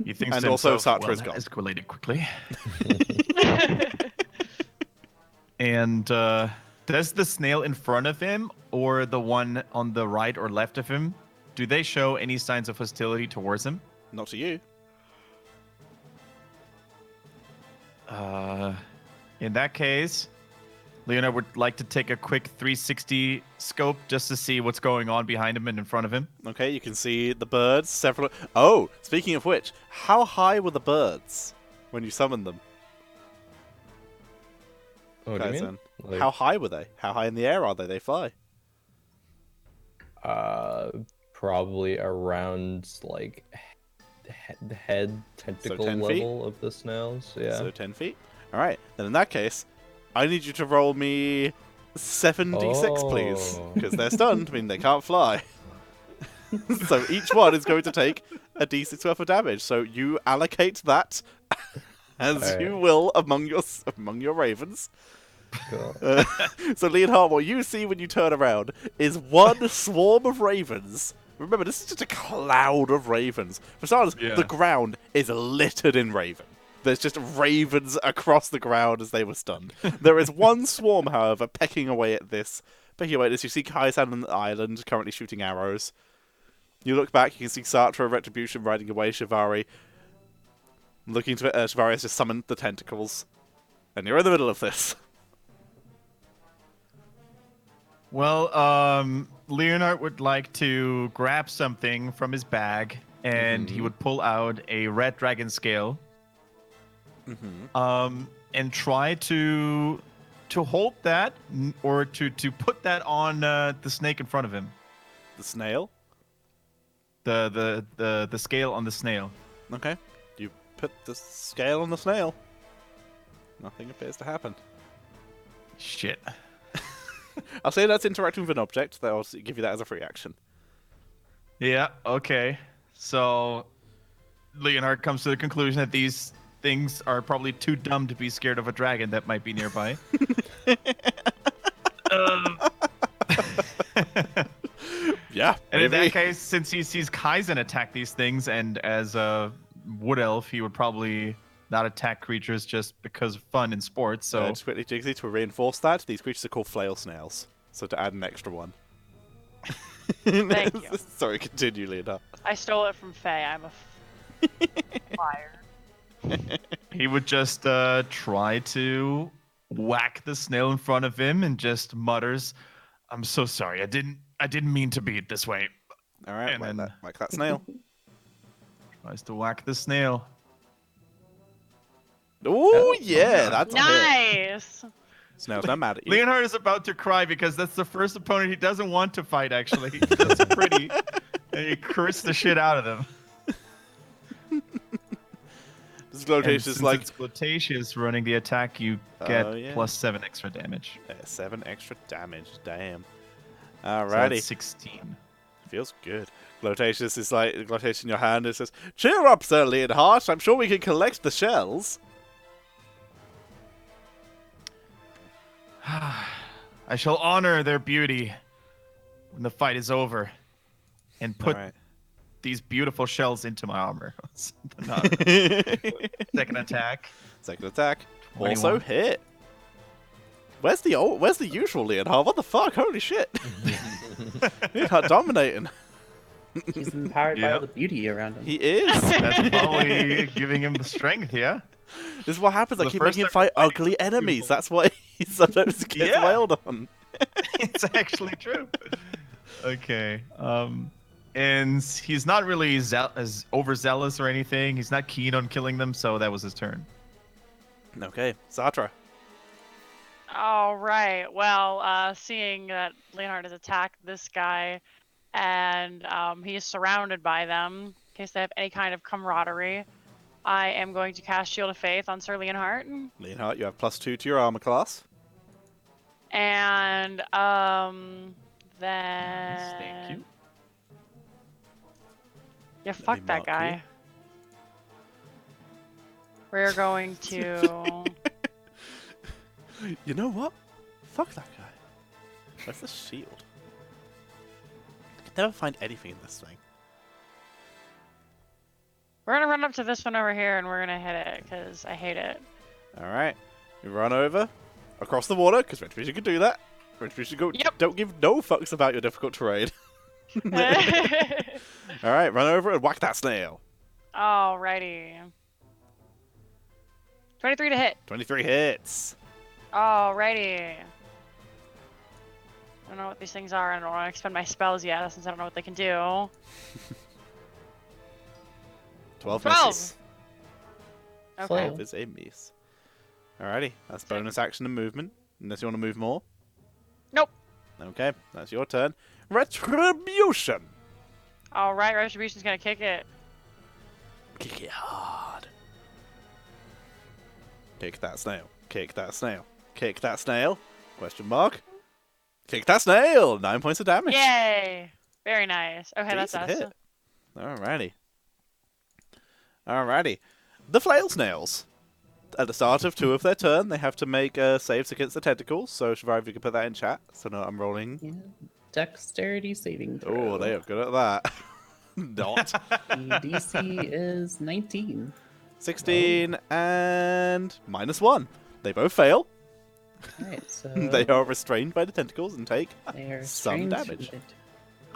he thinks and to also himself, Satra well, is gone. that escalated quickly. And does the snail in front of him or the one on the right or left of him, do they show any signs of hostility towards him? Not to you. In that case, Leonard would like to take a quick 360 scope just to see what's going on behind him and in front of him. Okay, you can see the birds, several... Oh, speaking of which, how high were the birds when you summoned them? What do you mean? Kaizen? Like, How high were they? How high in the air are they? They fly. probably around like head tentacle 10 feet? level of the snails. Yeah. So 10 feet. Alright, then in that case, I need you to roll me 7d6, please. Oh. Because they're stunned, I mean they can't fly. So each one is going to take a d6 worth of damage. So you allocate that as Alright. you will among your ravens. Cool. So Leonhard, what you see when you turn around is one swarm of ravens. Remember, this is just a cloud of ravens. For starters, Yeah. the ground is littered in raven. There's just ravens across the ground as they were stunned. There is one swarm, however, pecking away at this. As you see Kaisan on the island currently shooting arrows. You look back, you can see Satra of Retribution riding away, Shivari. Looking to it, Shivari has just summoned the tentacles. And you're in the middle of this. Well, Leonard would like to grab something from his bag, and he would pull out a red dragon scale. And try to hold that, or to put that on the snake in front of him. The snail. The scale on the snail. Okay. You put the scale on the snail. Nothing appears to happen. Shit. I'll say that's interacting with an object. I'll give you that as a free action. Yeah. Okay. So Leonard comes to the conclusion that these things are probably too dumb to be scared of a dragon that might be nearby. Yeah. And in maybe. that case, since he sees Kaizen attack these things, and as a wood elf, he would probably not attack creatures just because of fun in sports. So Just quickly, Jigsy, to reinforce that, these creatures are called flail snails. So to add an extra one. Thank you. Sorry, continue, Leonard. I stole it from Faye. I'm a liar. he would just try to whack the snail in front of him and just mutters, "I'm so sorry. I didn't mean to be it this way." All right, And then- whack that snail. Tries to whack the snail. Oh yeah, that's a hit. Nice. Snail's not mad at you. Leonhard is about to cry because that's the first opponent he doesn't want to fight, actually. That's pretty. And he cursed the shit out of them. This And Glotatious since is like it's Glotatious running the attack, you get Oh, yeah. +7 extra damage. 7 extra damage. Damn. So Alrighty. that's 16. Feels good. Glotatious is like Glotatious in your hand. It says, "Cheer up, Sir Leonhard. I'm sure we can collect the shells." I shall honor their beauty when the fight is over and put Alright. these beautiful shells into my armor. Second attack. Second attack. 21. Also hit. Where's the usual Leonhard? What the fuck? Holy shit. Leonhard dominating. He's empowered by all Yep. the beauty around him. He is. That's probably giving him the strength, yeah? This is what happens. I The keep first making him time fight fighting ugly was enemies. beautiful. That's why he sometimes gets Yeah. wailed on. It's actually true. Okay. And he's not really as overzealous or anything. He's not keen on killing them, so that was his turn. Okay, Satra. All right. Well, seeing that Leonhard has attacked this guy, and he's surrounded by them, in case they have any kind of camaraderie, I am going to cast Shield of Faith on Sir Leonhard. Leonhard, you have +2 to your armor class. And then Thank you. yeah, me fuck that mark you. guy. We're going to. You know what? Fuck that guy. Where's the shield? I can never find anything in this thing. We're gonna run up to this one over here and we're gonna hit it because I hate it. Alright. We run over. Across the water, because Retribution can do that. Retribution go. Yep. Don't give no fucks about your difficult terrain. Alright, run over and whack that snail. Alrighty. 23 to hit. 23 hits. Alrighty. I don't know what these things are. I don't want to expend my spells yet since I don't know what they can do. 12 12. misses. Okay. 12 is a miss. Alrighty, that's bonus action and movement. Unless you want to move more. Nope. Okay, that's your turn. Retribution! Alright, Retribution's gonna kick it. Kick it hard. Kick that snail. Kick that snail. Kick that snail. Question mark. Kick that snail! 9 points of damage. Yay! Very nice. Okay, that's Decent us. hit. Alrighty. Alrighty. The flail snails. At the start of 2 of their turn, they have to make saves against the tentacles. So, Shivar, if you could put that in chat. So, no, I'm rolling. Yeah. Dexterity saving throw. Oh, they are good at that. Not. The DC is 19. 16 and -1. They both fail. Alright, so They are restrained by the tentacles and take they are some strained damage. to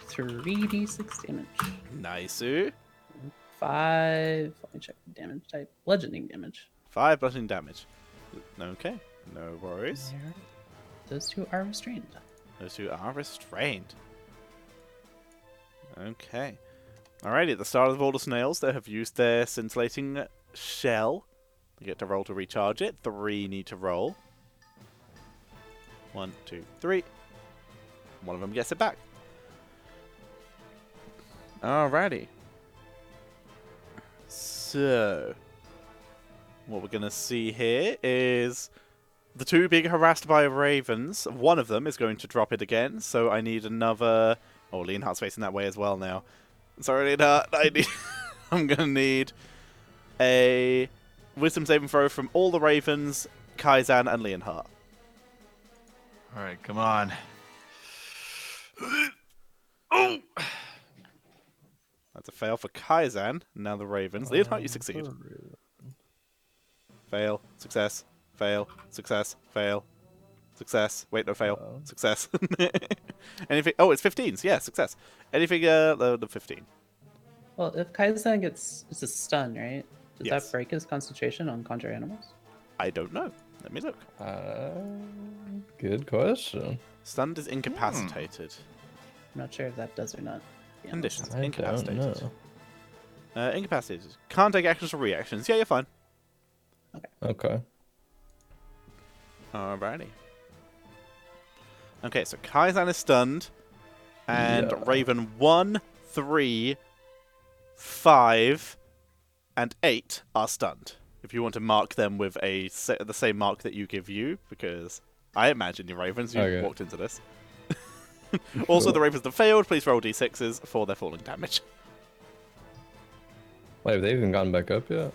3d6 damage. Nice. 5. Let me check the damage type. Bludgeoning damage. 5 bludgeoning damage. Okay, no worries. There. Those 2 are restrained. Those 2 are restrained. Okay. Alrighty, at the start of all the snails, they have used their scintillating shell. They get to roll to recharge it. 3 need to roll. 1, 2, 3. One of them gets it back. Alrighty. So, what we're going to see here is the 2 being harassed by ravens. One of them is going to drop it again, so I need another... Oh, Leonhardt's facing that way as well now. Sorry, Leonhardt. I'm going to need a wisdom saving throw from all the ravens, Kaizan, and Leonhardt. Alright, come on. Oh! That's a fail for Kaizan. Now the ravens. Leonhardt, you succeed. Fail. Success. Fail. Success. Fail. Success. Wait, no, fail. Success. Anything? Oh, it's 15s. Yeah, success. Anything lower than 15. Well, if Kaizen gets... It's a stun, right? Does Yes. that break his concentration on conjure animals? I don't know. Let me look. Good question. Stunned is incapacitated. I'm not sure if that does or not. to be honest. Conditions. I don't Incapacitated. know. Incapacitated. Can't take actions or reactions. Yeah, you're fine. Okay. Alrighty. Okay, so Kaizan is stunned. And Yeah. Raven 1, 3, 5, and 8 are stunned. If you want to mark them with the same mark that you give you, because I imagine you're Ravens, you Okay. walked into this. Also, Cool. the Ravens that failed, please roll d6s for their falling damage. Wait, have they even gotten back up yet?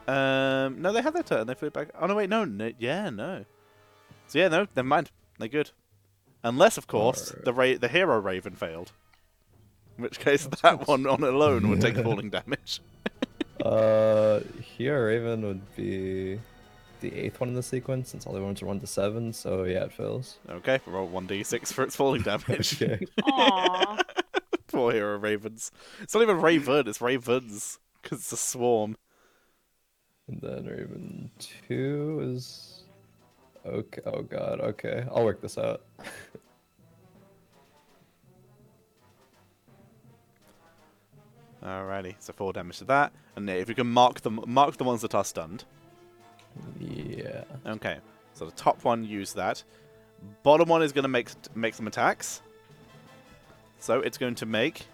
No, they had their turn. They flew back. Oh no, wait, no, yeah, no. So yeah, no, never mind. They're good, unless of course the hero Raven failed, in which case that one on alone would take falling damage. Here Raven would be the 8th one in the sequence, since all the ones are 1 to 7. So yeah, it fails. Okay, roll 1d6 for its falling damage. Okay. Aww. Poor hero Ravens. It's not even Raven, it's Ravens because it's a swarm. And then Raven 2 is okay. Oh god. Okay, I'll work this out. Alrighty, so 4 damage to that, and if you can mark the ones that are stunned. Yeah. Okay, so the top one use that. Bottom one is going to make some attacks. So it's going to make.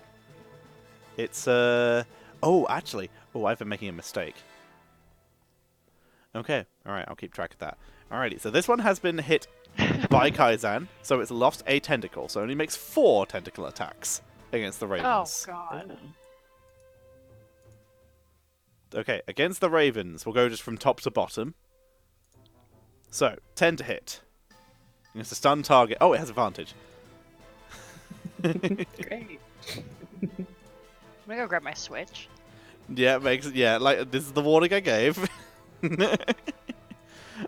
It's oh, actually, I've been making a mistake. Okay, all right, I'll keep track of that. Alrighty, so this one has been hit by Kaizan, so it's lost a tentacle, so it only makes 4 tentacle attacks against the Oh ravens. god. Okay, against the Ravens, we'll go just from top to bottom. So, 10 to hit. It's a stun target. Oh, it has advantage. Great. I'm gonna go grab my Switch. Yeah, like this is the warning I gave.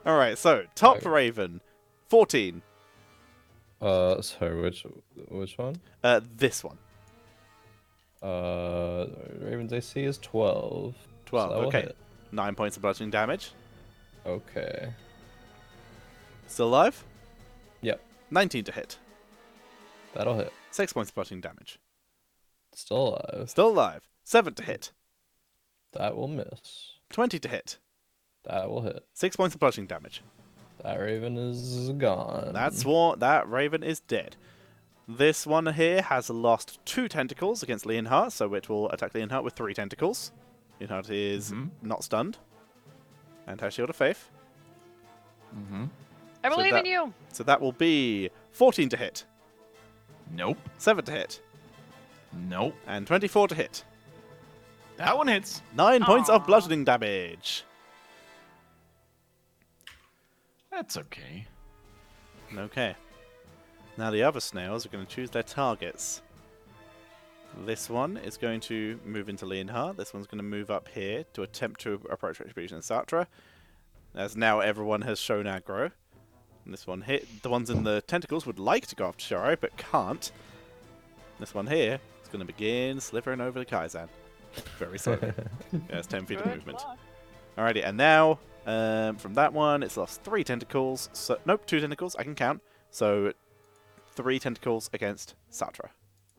All right, so top Okay. Raven, 14. Sorry, which one? This one, Raven's AC is 12. 12. So that will Okay, hit. 9 points of bludgeoning damage. Okay. Still alive. Yep, 19 to hit. that'll hit. 6 points of bludgeoning damage. Still alive. Still alive. 7 to hit. That will miss. 20 to hit. That will hit. 6 points of bludgeoning damage. That Raven is gone. That Raven is dead. This one here has lost 2 tentacles against Leonhardt, so it will attack Leonhardt with 3 tentacles. Leonhardt is not stunned. And has Shield of Faith. I believe that- in you. So that will be 14 to hit, Nope. 7 to hit, Nope. and 24 to hit. That one hits. 9 points of Aw. bludgeoning damage. That's okay. Okay. Now the other snails are going to choose their targets. This one is going to move into Leonhardt. This one's going to move up here to attempt to approach Retribution and Satra. As now everyone has shown aggro. And this one hit. The ones in the tentacles would like to go after Shiro, but can't. This one here is going to begin slithering over the Kaizan. Very slowly. Yeah, it's 10 feet of Good movement. luck. Alrighty, and now from that one, it's lost 3 tentacles. So, nope, 2 tentacles. I can count. So 3 tentacles against Satra.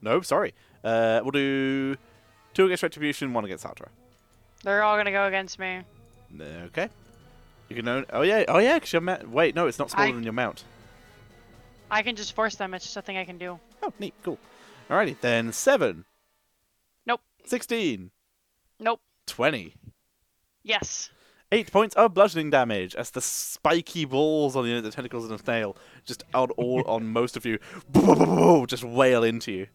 No, sorry. We'll do 2 against Retribution, 1 against Satra. They're all gonna go against me. Okay. You can own. Oh yeah, because your mount. Wait, no, it's not smaller than your mount. I can just force them. It's just a thing I can do. Oh, neat, cool. Alrighty, then 7. Nope. 16. Nope. 20. Yes. 8 points of bludgeoning damage as the spiky balls on the end of the tentacles of the snail just out all on most of you, just wail into you.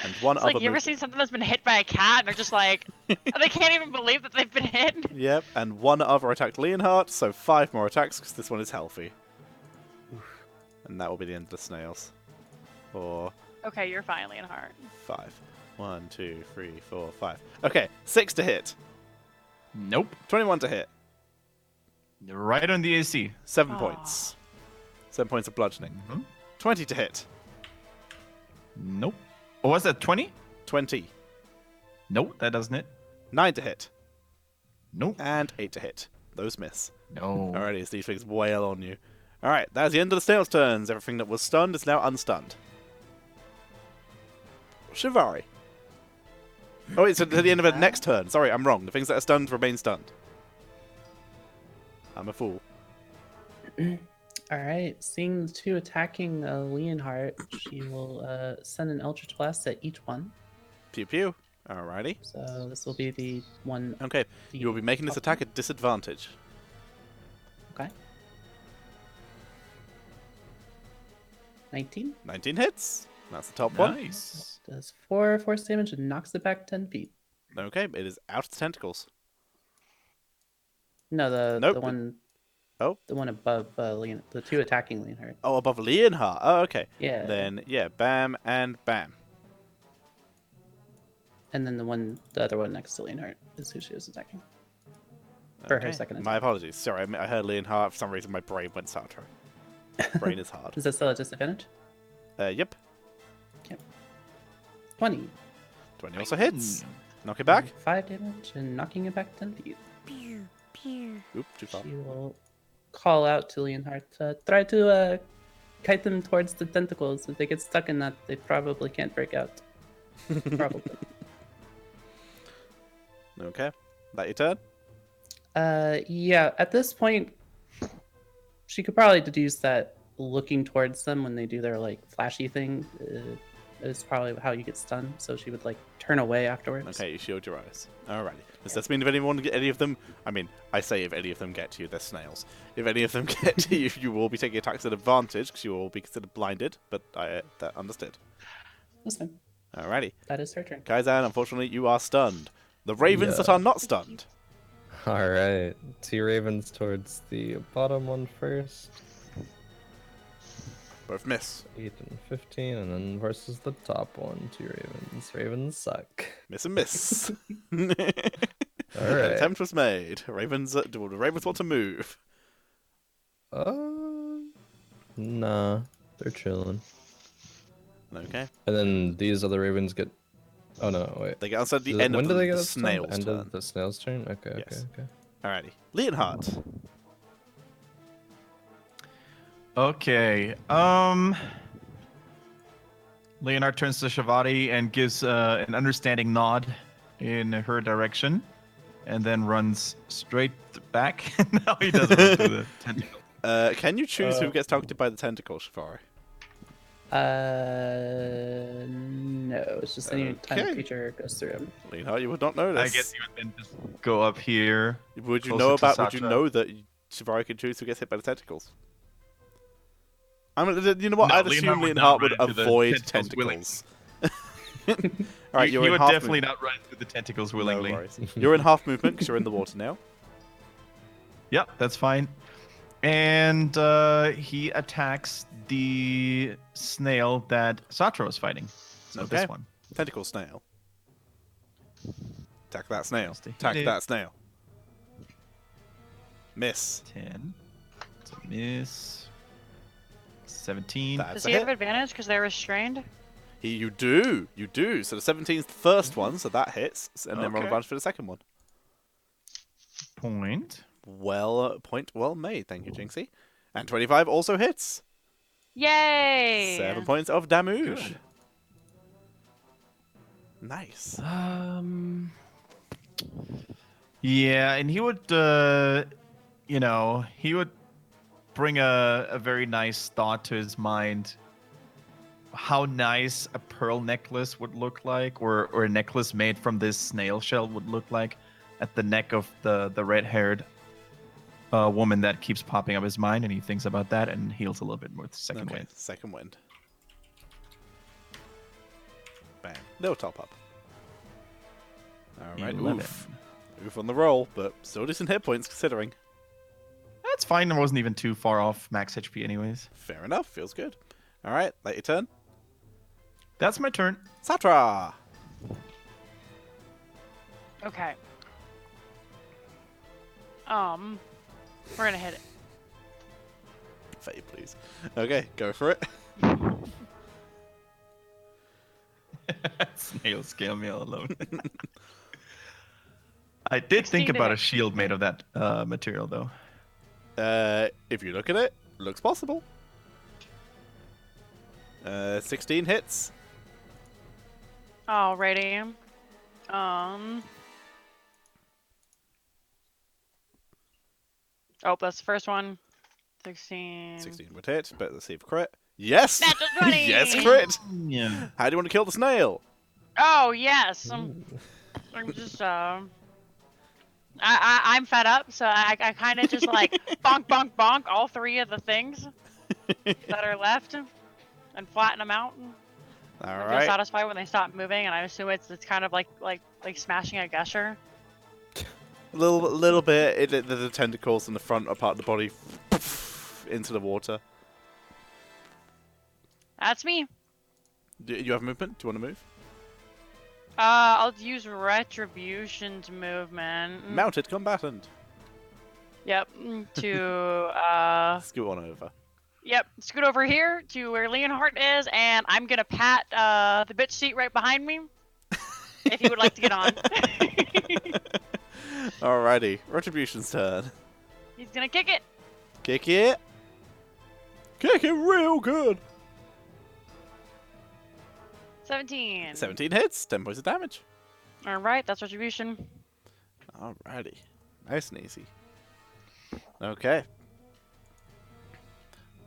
And one It's other. like you ever seen something that's been hit by a cat and they're just like, they can't even believe that they've been hit. Yep, and one other attacked Leonhardt, so 5 more attacks because this one is healthy. And that will be the end of the snails. Or Okay, you're fine, Leonhardt. 5. 1, 2, 3, 4, 5. Okay, 6 to hit. Nope. 21 to hit. You're right on the AC. 7 Aw. points. 7 points of bludgeoning. Mhm. 20 to hit. Nope. Oh, was that 20? 20. Nope, that doesn't hit. 9 to hit. Nope. And 8 to hit. Those miss. No. Alrighty, as these things wail on you. Alright, that's the end of the snail's turns. Everything that was stunned is now unstunned. Shivari. Oh, it's at the end of the next turn. Sorry, I'm wrong. The things that are stunned remain stunned. I'm a fool. Alright, seeing the 2 attacking Leonhardt, she will send an Eldritch Blast at each one. Pew pew. Alrighty. So this will be the one. Okay, the you will be making this top attack at disadvantage. one. Okay. 19. 19 hits. That's the top one. Nice. Does 4 force damage and knocks it back 10 feet. Okay, it is out of the tentacles. No, the Nope. one. Oh. The one above the 2 attacking Leonhardt. Oh, above Leonhardt. Oh, okay. Yeah. Then, yeah, bam and bam. And then the other one next to Leonhardt is who she was attacking. For her Okay. second My attack. apologies. Sorry, I heard Leonhardt. For some reason, my brain went Sartre. Brain is hard. Is that still a disadvantage? Yep. 20. 20 also hits. Knock it back. 5 damage and knocking it back 10 feet. Oop, too far. She will call out to Leonhardt to try to kite them towards the tentacles. If they get stuck in that, they probably can't break out. Probably. Okay. That your turn? Yeah, at this point, she could probably deduce that looking towards them when they do their like flashy thing is probably how you get stunned. So she would like turn away afterwards. Okay, you shield your eyes. Alrighty. Does this mean if any of them... I mean, I say if any of them get to you, they're snails. If any of them get to you, you will be taking attacks at advantage because you will be considered blinded. But that understood. That's fine. Alrighty. That is her turn. Kaizan, unfortunately, you are stunned. The ravens that are not stunned. Alright, 2 ravens towards the bottom one first. Both miss. 8 and 15, and then versus the top one, 2 ravens. Ravens suck. Miss and miss. An Alright. attempt was made. Ravens, do the ravens want to move? Nah, they're chilling. Okay. And then these other ravens get. Oh no, wait. They get outside the Does- end when of do they the get outside? snail's End turn. of the snail's turn? Okay, Yes. okay. Alrighty. Leonhardt. Okay. Leonard turns to Shavati and gives an understanding nod in her direction, and then runs straight back. No, he doesn't run through the tentacle. Can you choose who gets targeted by the tentacle, Shafari? No, it's just any time Okay. a creature goes through him. Leonhardt, you would not know this. I guess you would then just go up here. Would you closer know to about? Would you Satra. know that Shafari can choose who gets hit by the tentacles? You know what? No, I'd assume Leonhardt would not Leonhardt would run into the avoid tentacles tentacles. All right, he you're in would half definitely movement. not run through the tentacles No willingly. worries. You're in half movement because you're in the water now. Yep, that's fine. And he attacks the snail that Satra was fighting. So Okay. this one. Tentacle snail. Attack that snail. Just to hit Attack it. that snail. Miss. 10. It's a miss. 17. That's Does a he hit. have advantage because they're restrained? You do. You do. So the 17's the first one, so that hits, and then roll Okay. advantage for the second one. Point. Point well made. Thank you, Jinxie. And 25 also hits. Yay! 7 points of damage. Good. Nice. Yeah, and he would, he would bring a very nice thought to his mind. How nice a pearl necklace would look like, or a necklace made from this snail shell would look like at the neck of the red-haired woman that keeps popping up his mind, and he thinks about that and heals a little bit more with the second Okay, wind. second wind. Bang. No top up. Alright, 11. Oof on the roll, but still decent hit points considering. That's fine. I wasn't even too far off max HP anyways. Fair enough, feels good. Alright, late your turn. That's my turn. Satra! Okay. We're gonna hit it. Faye, please. Okay, go for it. Snail scale me all alone. I did 16 think to about hit. a shield made of that material, though. If you look at it, looks possible. 16 hits. Alrighty. Oh, that's the first one. 16. 16 would hit, but let's see if crit. Yes! Natural 20! Yes, crit! Yeah. How do you want to kill the snail? Oh yes. I'm just I'm fed up, so I kind of just like bonk bonk bonk all 3 of the things that are left and flatten them out. I feel Alright. satisfied when they stop moving, and I assume it's kind of like smashing a gusher. A little bit. The tentacles in the front part of the body into the water. That's me. Do you have movement? Do you want to move? I'll use Retribution's movement. Mounted combatant. Yep. To Scoot on over. Yep. Scoot over here to where Leonhardt is, and I'm gonna pat the bitch seat right behind me. If you would like to get on. Alrighty. Retribution's turn. He's gonna kick it. Kick it. Kick it real good. 17. 17 hits. 10 points of damage. All right, that's Retribution. Alrighty. Nice and easy. Okay.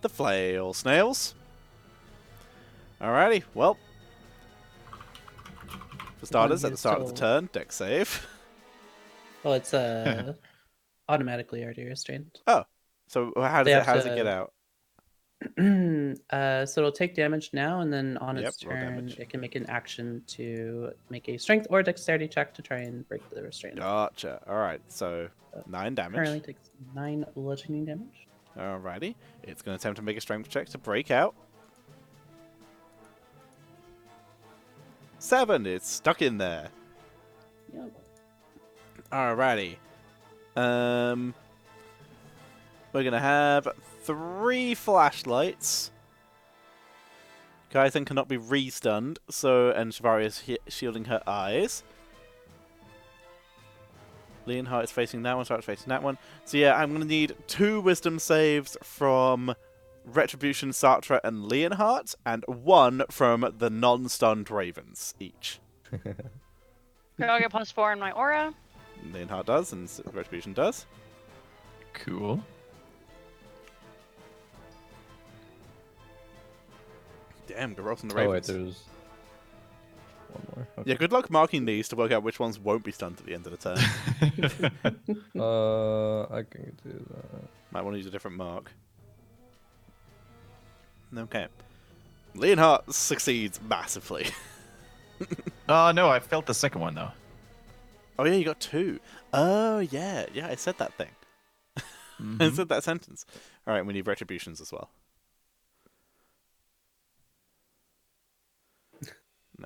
The flail snails. Alrighty, well. For starters, at the is start of the still- turn, deck save. Well, it's automatically already restrained. So how They does have it get to- out? So it'll take damage now, and then on Yep, its roll turn, damage. it can make an action to make a strength or dexterity check to try and break the restraint. Gotcha. Alright, so 9 Currently damage. takes 9 bludgeoning damage. Alrighty. It's going to attempt to make a strength check to break out. 7. It's stuck in there. Yep. Alrighty. We're gonna have 3 flashlights. Kaizen cannot be re-stunned, so and Shivari is shielding her eyes. Leonhardt is facing that one, Sartre's facing that one. So yeah, I'm gonna need 2 wisdom saves from Retribution, Sartre, and Leonhardt, and 1 from the non-stunned ravens each. I'll get +4 in my aura. Leonhardt does, and Retribution does. Cool. Damn, good rolls on the Oh wait, ravens. there's one more. Okay. Yeah, good luck marking these to work out which ones won't be stunned at the end of the turn. I can do that. Might want to use a different mark. Okay. Leonhardt succeeds massively. No, I felt the second one though. Oh yeah, you got 2. Oh yeah, yeah, I said that thing. I said that sentence. Alright, we need retributions as well.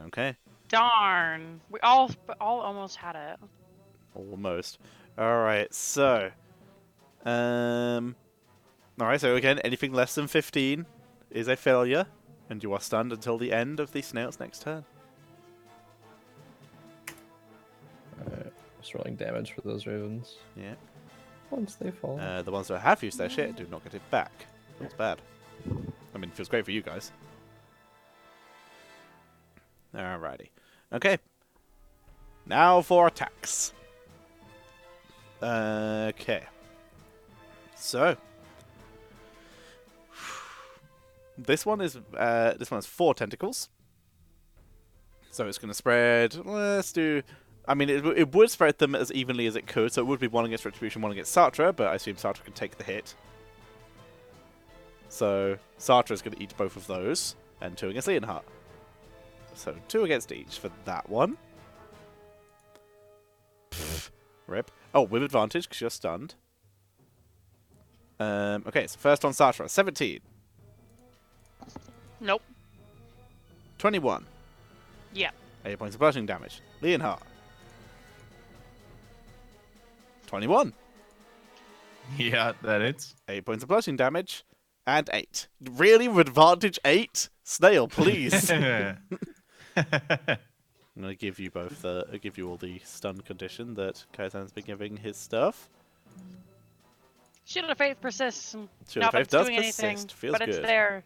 Okay. Darn. We all almost had it. Almost. Alright, so. Alright, so again, anything less than 15 is a failure, and you are stunned until the end of the snail's next turn. Alright, just rolling damage for those ravens. Yeah. Once they fall. The ones that have used their shit do not get it back. Feels bad. I mean, it feels great for you guys. Alrighty. Okay. Now for attacks. Okay. So. This one has 4 tentacles. So it's going to spread. Let's do. I mean, it would spread them as evenly as it could, so it would be 1 against Retribution, 1 against Sartre, but I assume Sartre can take the hit. So Sartre is going to eat both of those, and 2 against Leonhardt. So 2 against each for that one. Pfft, rip. Oh, with advantage, because you're stunned. Okay, so first on Sartre, 17. Nope. 21. Yeah. 8 points of bludgeoning damage. Leonhardt. 21. Yeah, that is. 8 points of bludgeoning damage. And 8. Really? With advantage 8? Snail, please. I'm going to give you both give you all the stun condition that Kaizan's been giving his stuff. Shield of Faith persists. Shield Not of that Faith it's does doing persist. anything, Feels but good. it's there.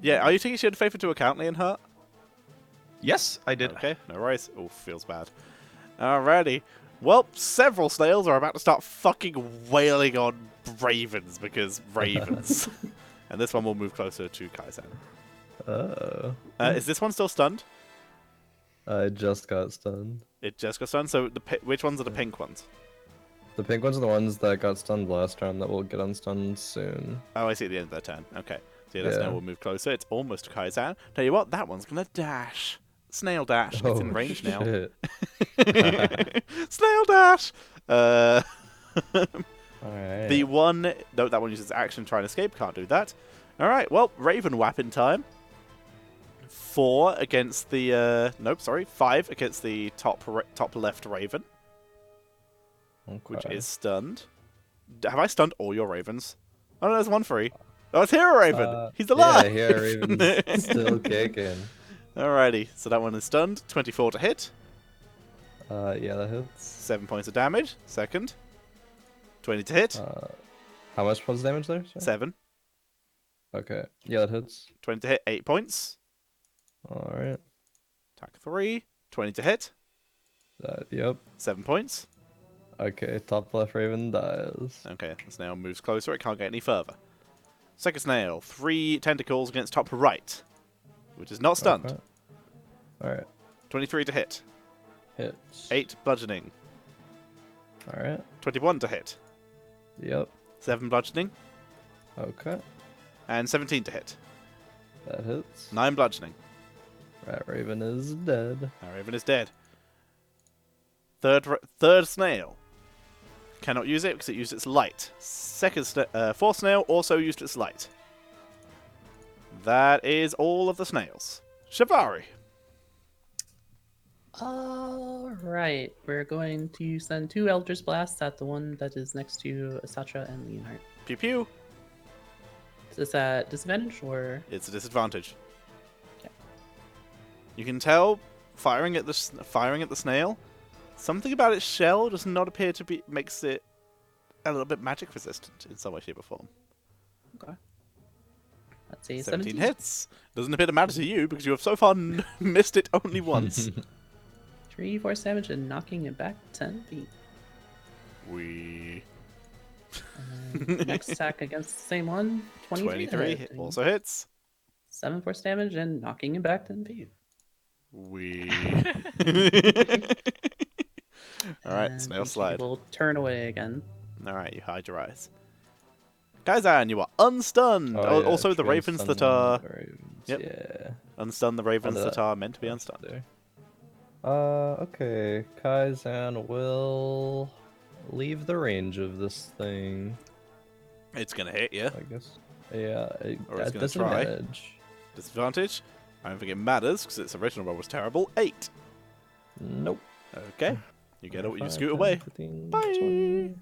Yeah, are you taking Shield of Faith into account, Leonhardt? Yes, I did. Okay, no worries. Oh, feels bad. Alrighty. Well, several snails are about to start fucking wailing on ravens because ravens. And this one will move closer to Kaizan. Oh. Is this one still stunned? I just got stunned. It just got stunned. So which ones are the pink ones? The pink ones are the ones that got stunned last time that will get unstunned soon. Oh, I see at the end of their turn. Okay. So yeah, that snail Yeah. will move closer. It's almost to Kaizan. Tell you what, that one's gonna dash. Snail dash. It's in range now. shit. Snail dash. Alright. The one. No, that one uses action. Try and escape. Can't do that. All right. Well, Raven Whapping time. 4 against the. Nope. Sorry. 5 against the top left Raven, which Okay. is stunned. Have I stunned all your ravens? Oh no, there's one free. Oh, it's Hero Raven. He's alive. Yeah, Hero Raven's still kicking. Alrighty. So that one is stunned. 24 to hit. Yeah, that hits. 7 points of damage. Second. 20 to hit. How much was damage there? Sorry? 7. Okay. Yeah, that hits. 20 to hit. 8 points. Alright. Attack 3. 20 to hit. Yep. 7 points. Okay, top left Raven dies. Okay, the snail moves closer. It can't get any further. Second snail. 3 tentacles against top right, which is not stunned. Okay. Alright. 23 to hit. Hits. 8 bludgeoning. Alright. 21 to hit. Yep. 7 bludgeoning. Okay. And 17 to hit. That hits. 9 bludgeoning. Rat Raven is dead. Our Raven is dead. Third snail. Cannot use it because it used its light. Fourth snail also used its light. That is all of the snails. Shivari. Alright, we're going to send 2 Eldritch Blasts at the one that is next to Asatra and Leonhardt. Pew pew. Is this at disadvantage or? It's a disadvantage. Okay. You can tell, firing at the snail, something about its shell does not appear to be makes it a little bit magic resistant in some way, shape, or form. Okay. That's a 17 17 hits. Doesn't appear to matter to you because you have so far missed it only once. 3 force damage and knocking it back 10 feet. We And then next attack against the same one, 23. 23 also hits. 7 force damage and knocking it back 10 feet. We. All right, And snail he slide. will turn away again. All right, you hide your eyes. Kaizan, you are unstunned. Oh, yeah, Also, the true, ravens stun that are the ravens, Yep. Yeah. unstun the ravens Under that that. are meant to be unstunned. There. Okay. Kaizan will leave the range of this thing, It's gonna hit you. I guess. Yeah, Or it's at gonna try. disadvantage. Disadvantage. I don't think it matters because its original roll was terrible. 8. Nope. Okay. You get it. You 5, scoot 10, away. 15, Bye. 20.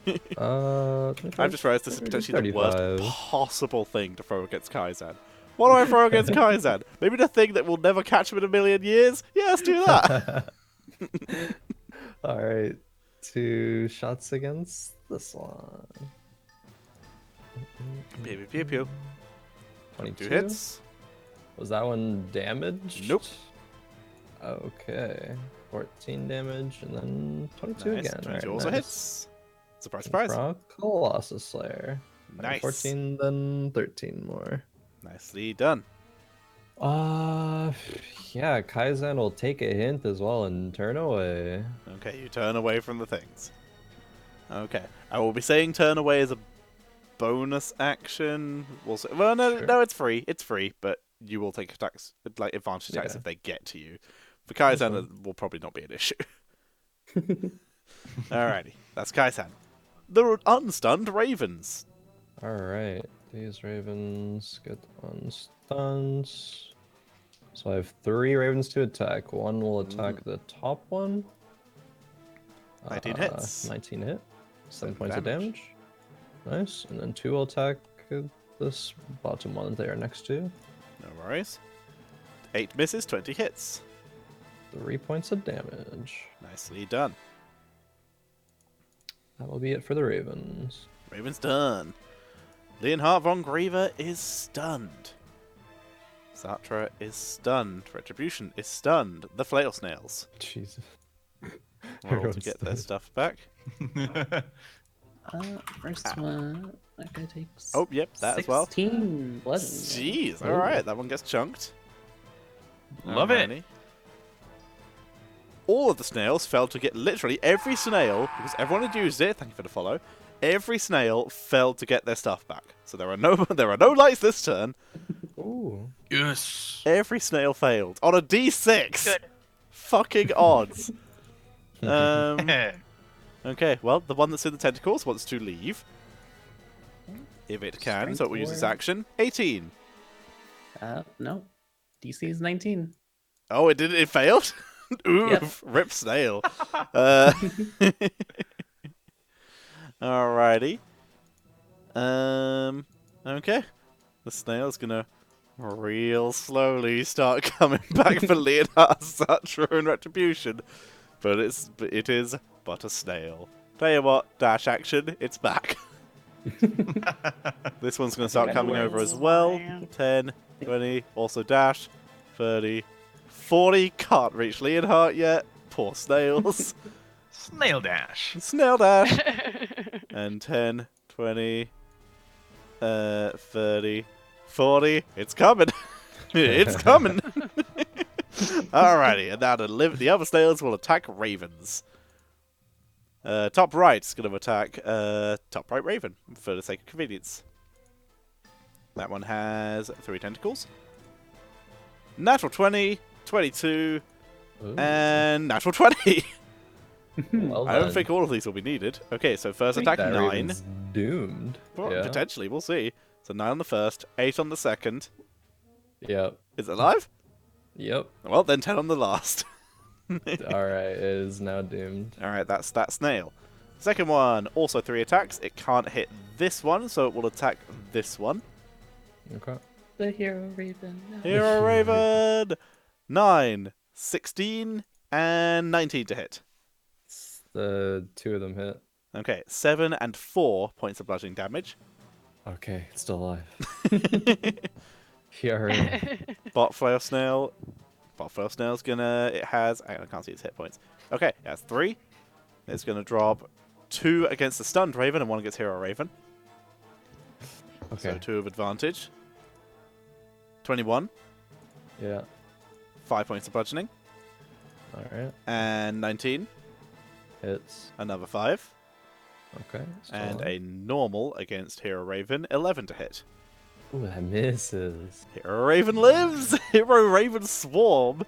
25, I've just realized this is potentially the worst 35. possible thing to throw against Kaizan. What do I throw against Kaizan? Maybe the thing that will never catch him in a million years? Yeah, let's do that. All right, 2 shots against this one. Pew, pew, pew, pew. 22 2 hits. Was that one damaged? Nope. Okay, 14 damage and then 22 Nice. again. 22 Alright, also nice. hits. Surprise, surprise. From Colossus Slayer. Nice. 14, then 13 more. Nicely done. Yeah, Kaizan will take a hint as well and turn away. Okay, you turn away from the things. Okay. I will be saying turn away as a bonus action. Well, no, Sure. no, it's free. It's free, but you will take attacks, like advantage attacks Yeah. if they get to you. For Kaizan, fine. it will probably not be an issue. Alrighty, that's Kaizan. The unstunned ravens. Alright, these ravens get unstunned. So I have 3 ravens to attack. One will attack the top one. 19 hits. 19 hit. 7 7 points of damage. Nice. And then 2 will attack this bottom one that they are next to. No worries. 8 misses, 20 hits. 3 points of damage. Nicely done. That will be it for the ravens. Raven's done. Leonhard von Griever is stunned. Zatra is stunned. Retribution is stunned. The flail snails Jesus. roll to Everyone's get their stunned. stuff back. First one, that guy takes Oh, yep, that as well. 16 bludgeoning. Jeez, Ooh. alright, that one gets chunked. Love it. Alrighty. All of the snails fell to get literally every snail, because everyone had used it, thank you for the follow, every snail failed to get their stuff back. So there are no lights this turn. Ooh. Yes. Every snail failed. On a D6! Good. Fucking odds. Okay, well, the one that's in the tentacles wants to leave. If it can, so it will use its Strength action. 18. No. DC is 19. Oh, it did. It failed. Oof! Yep. Rip snail. Alrighty. Okay. The snail's gonna real slowly start coming back for Leonhard, Zatra, and Retribution, but it is but a snail. Tell you what, dash action, it's back. This one's gonna start coming over as well. 10, 20, also dash, 30, 40. Can't reach Leonhard yet. Poor snails. Snail dash. Snail dash. And 10, 20, 30, 40. It's coming. It's coming. Alrighty, and now the other snails will attack ravens. Top right's going to attack top right raven for the sake of convenience. That one has 3 tentacles. Natural 20, 22, Ooh. and natural 20. Well I don't then. think all of these will be needed. Okay, so first I think attack that 9. Raven's doomed. Well, Yeah. potentially, we'll see. So 9 on the first, 8 on the second. Yep. Is it alive? Yep. Well, then 10 on the last. Alright, it is now doomed. Alright, that's that snail. Second one, also 3 attacks. It can't hit this one, so it will attack this one. Okay. The hero raven. No. Hero Raven! 9, 16, and 19 to hit. The 2 of them hit. Okay, 7 and 4 points of bludgeoning damage. Okay, it's still alive. Yeah. Bot flail snail. Bot flail snail's gonna. It has. I can't see its hit points. Okay, it has 3. It's gonna drop 2 against the stunned Raven and 1 against Hero Raven. So Okay. 2 of advantage. 21. Yeah. 5 points of bludgeoning. Alright. And 19. Hits. Another 5. Okay. still And alive. a normal against Hero Raven. 11 to hit. Ooh, that misses. Hero Raven lives! Hero Raven swarm!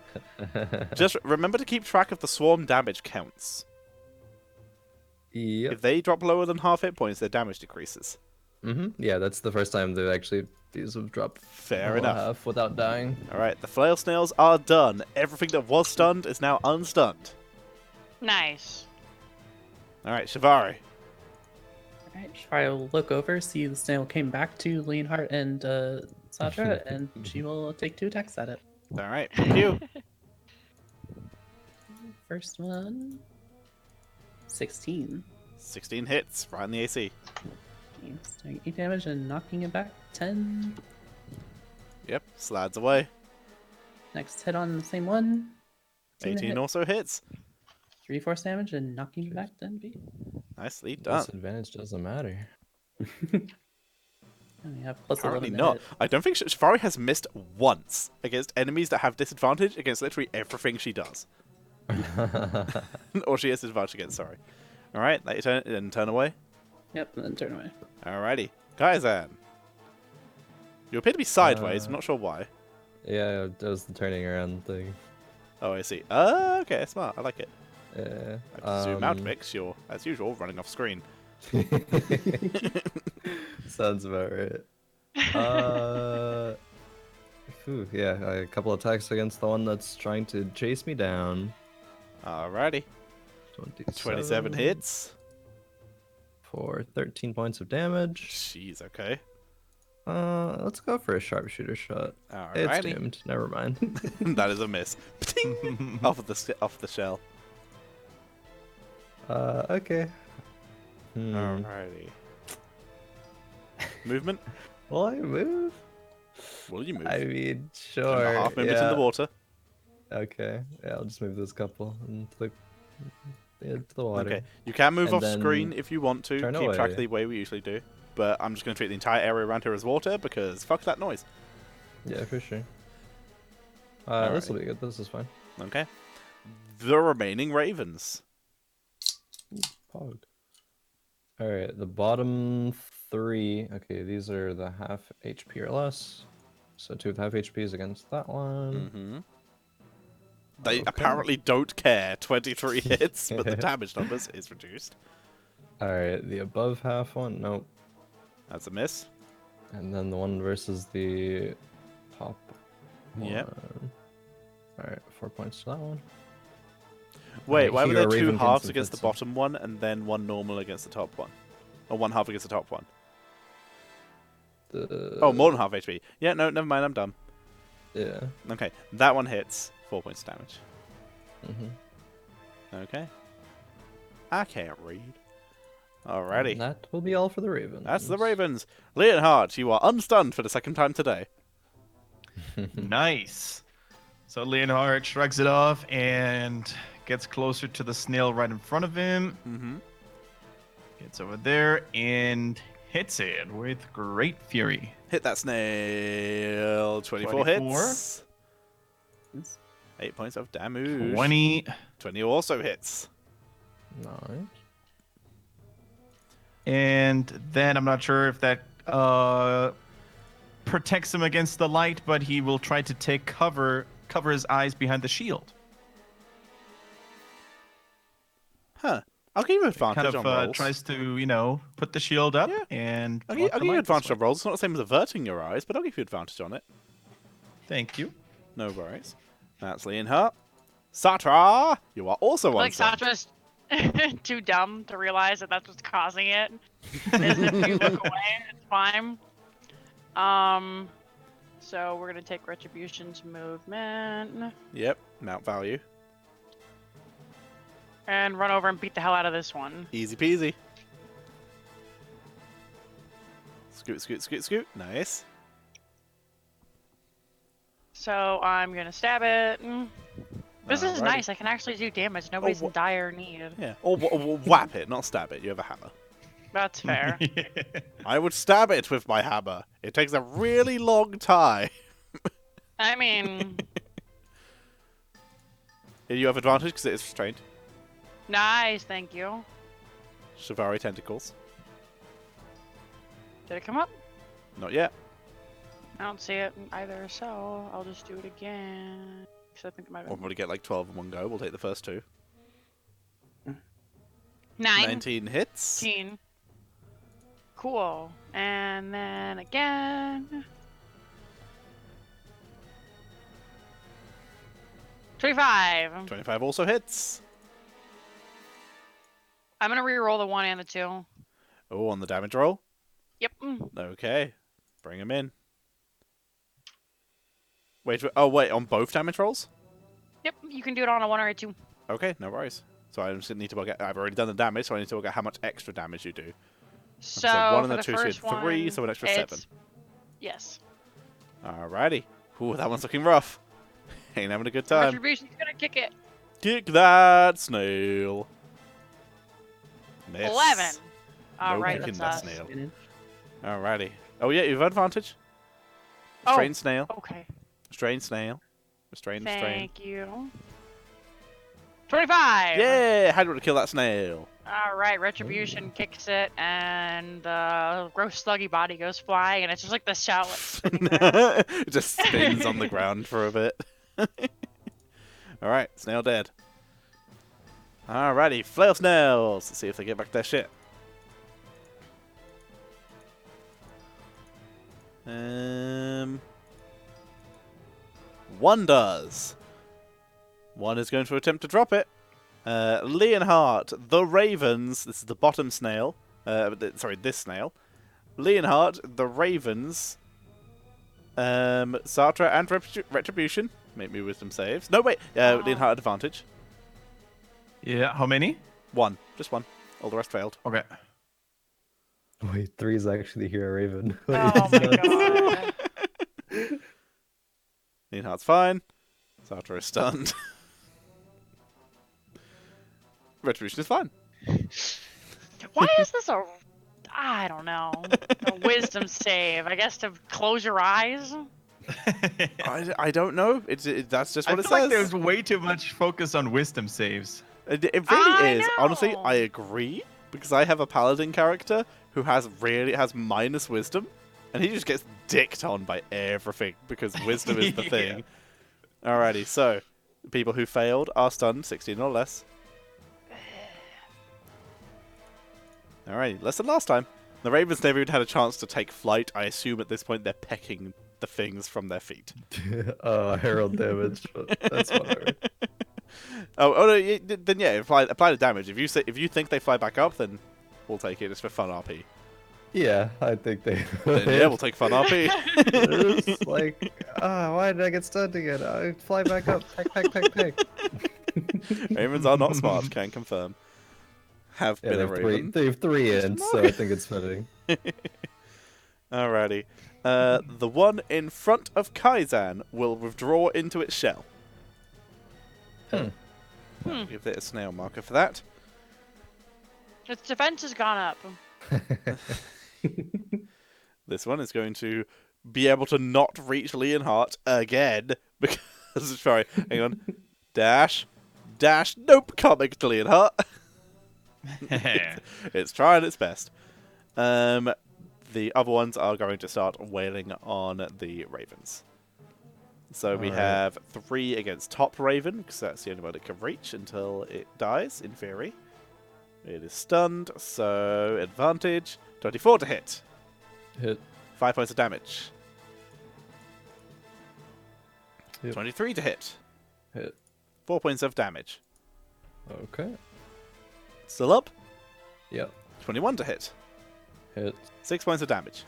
Just remember to keep track of the swarm damage counts. Yep. If they drop lower than half hit points, their damage decreases. Yeah, that's the first time that actually these have dropped Fair below enough. half without dying. Alright, the flail snails are done. Everything that was stunned is now unstunned. Nice. Alright, Shivari. Alright, Shari will look over, see the snail came back to Leonhart and Sadra, and she will take 2 attacks at it. Alright, thank you. First one, 16. 16 hits, right in the AC. It's doing 8 damage and knocking it back 10. Yep, slides away. Next hit on the same one. 18 also hits. 3 force damage and knocking it back 10 feet. Nicely done. Disadvantage doesn't matter. And we have plus Apparently 11 to not. hit. I don't think Shivari has missed once against enemies that have disadvantage against literally everything she does. Or she has disadvantage against, sorry. Alright, let you turn, then turn away. Yep, and then turn away. Alrighty. Kaizan. You appear to be sideways, I'm not sure why. Yeah, that was the turning around thing. Oh, I see. Okay, smart. I like it. Yeah. I have to zoom out, Mix. You're, as usual, running off screen. Sounds about right. Yeah, a couple attacks against the one that's trying to chase me down. Alrighty. 27 hits. For 13 points of damage. Jeez, okay. Let's go for a sharpshooter shot. It's Alrighty. doomed. Never mind. That is a miss. off the shell. Okay. Alrighty. Movement? Will I move? Will you move? I mean, 10 sure. and a half movements in the water. Okay. Yeah, I'll just move this couple into the water. Okay. You can move And off screen then if you want to. turn Keep track away. the way we usually do. But I'm just going to treat the entire area around here as water because fuck that noise. Yeah, for sure. Alright. This will be good. This is fine. Okay. The remaining ravens. Pog. Alright, the bottom 3. Okay, these are the half HP or less. So 2 with half HPs against that one. Mm-hmm. They Okay. apparently don't care. 23 hits, but the damage numbers is reduced. Alright, the above half one. Nope. That's a miss. And then the one versus the top one. Yep. Alright, 4 points to that one. Wait, Alright, why were Hero there 2 Raven halves can against the fit some- bottom one and then 1 normal against the top one? Or 1 half against the top one? Oh, more than half HP. Yeah, no, never mind, I'm done. Yeah. Okay, that one hits. 4 points of damage. Mm-hmm. Okay. I can't read. Alrighty. That will be all for the Ravens. That's the Ravens. Leonhard, you are unstunned for the second time today. Nice. So Leonhard shrugs it off and gets closer to the snail right in front of him. Mm-hmm. Gets over there and hits it with great fury. Hit that snail. 24 24. hits. 8 points of damage. 20. 20 also hits. Nice. And then I'm not sure if that protects him against the light, but he will try to take cover his eyes behind the shield. Huh. I'll give you advantage Kind on of rolls. tries to, put the shield up Yeah. and. I'll block give the you light advantage this on way. rolls. It's not the same as averting your eyes, but I'll give you advantage on it. Thank you. No worries. That's Leonhardt. Satra, you are also I feel on like side. Satra's too dumb to realize that that's what's causing it. Is if you look away, it's fine. So we're gonna take Retribution's movement Yep, mount value. and run over and beat the hell out of this one. Easy peasy. Scoot, scoot, scoot, scoot. Nice. So I'm gonna stab it. This is Alrighty. nice. I can actually do damage. Nobody's in wha- dire need. Yeah. Or whap it, not stab it. You have a hammer. That's fair. I would stab it with my hammer. It takes a really long time. I mean, You have advantage because it is restrained. nice. Thank you. Shivari tentacles. Did it come up? Not yet. I don't see it either, so I'll just do it again. Because I think it might We'll be probably get like 12 in one go. We'll take the first two. 19. hits. Cool. And then again. 25. 25 also hits. I'm gonna re-roll the 1 and the 2. Oh, on the damage roll. Yep. Okay. Bring him in. Wait, oh wait, on both damage rolls? Yep. You can do it on a 1 or a 2. Okay, no worries. So I just need to work out, I've already done the damage, so I need to work out how much extra damage you do. So, one and for the the two, so you first had 3, one, so an extra it's- 7. Yes. Alrighty. Ooh, that one's looking rough. Ain't having a good time. Retribution's gonna kick it. Kick that snail. Miss. 11. No Alright, kicking that's that us. snail. Alrighty. Oh yeah, you have advantage. Oh. Restrained snail. Okay. Restrained snail. Restrained, restrained. Thank you. 25. Yeah! How do you want to kill that snail? Alright, Retribution kicks it, and the gross sluggy body goes flying, and it's just like the shell like, spinning around. It just spins on the ground for a bit. Alright, snail dead. Alrighty, flail snails. Let's see if they get back their shit. One does. One is going to attempt to drop it. Leonhardt, the Ravens. This is the bottom snail. Sorry, this snail. Leonhardt, the Ravens. Sartre and Retribution. Make me wisdom saves. No, wait. Leonhardt advantage. Yeah, how many? One. Just one. All the rest failed. Okay. Wait, 3 is actually Hero Raven. Oh my god. Leonhardt's fine. Sartre is stunned. Retribution is fine. Why is this a... I don't know. A wisdom save. I guess to close your eyes? I don't know. That's just I what it feel like says. there's way too much focus on wisdom saves. It really I is. Honestly, know. I agree. Because I have a paladin character who has minus wisdom, and he just gets dicked on by everything because wisdom is the Yeah. thing. Alrighty, so people who failed are stunned, 16 or less. Alrighty, less than last time. The Ravens never even had a chance to take flight. I assume at this point they're pecking the things from their feet. Herald damage, but that's whatever. Oh no, then yeah, apply the damage. If you think they fly back up, then we'll take it. It's for fun RP. Yeah, I think they. Then yeah, we'll take fun RP. It's like, why did I get stunned again? I fly back up. Peck, peck, peck, peck. Ravens are not smart, can confirm. Have Yeah, been they a have Raven. they have 3 in, so I think it's fitting. Alrighty. The one in front of Kaizan will withdraw into its shell. Give it a snail marker for that. Its defense has gone up. This one is going to be able to not reach Leonhardt again because sorry, hang on. Dash. Nope, can't make it to Leonhardt. It's trying its best. the other ones are going to start wailing on the ravens. So we Alright. have 3 against top raven, because that's the only one it can reach until it dies, in theory. It is stunned, so advantage. 24 to hit. Hit. 5 points of damage. Yep. 23 to hit. Hit. 4 points of damage. Okay. Still up. Yep. 21 to hit. Hit. 6 points of damage.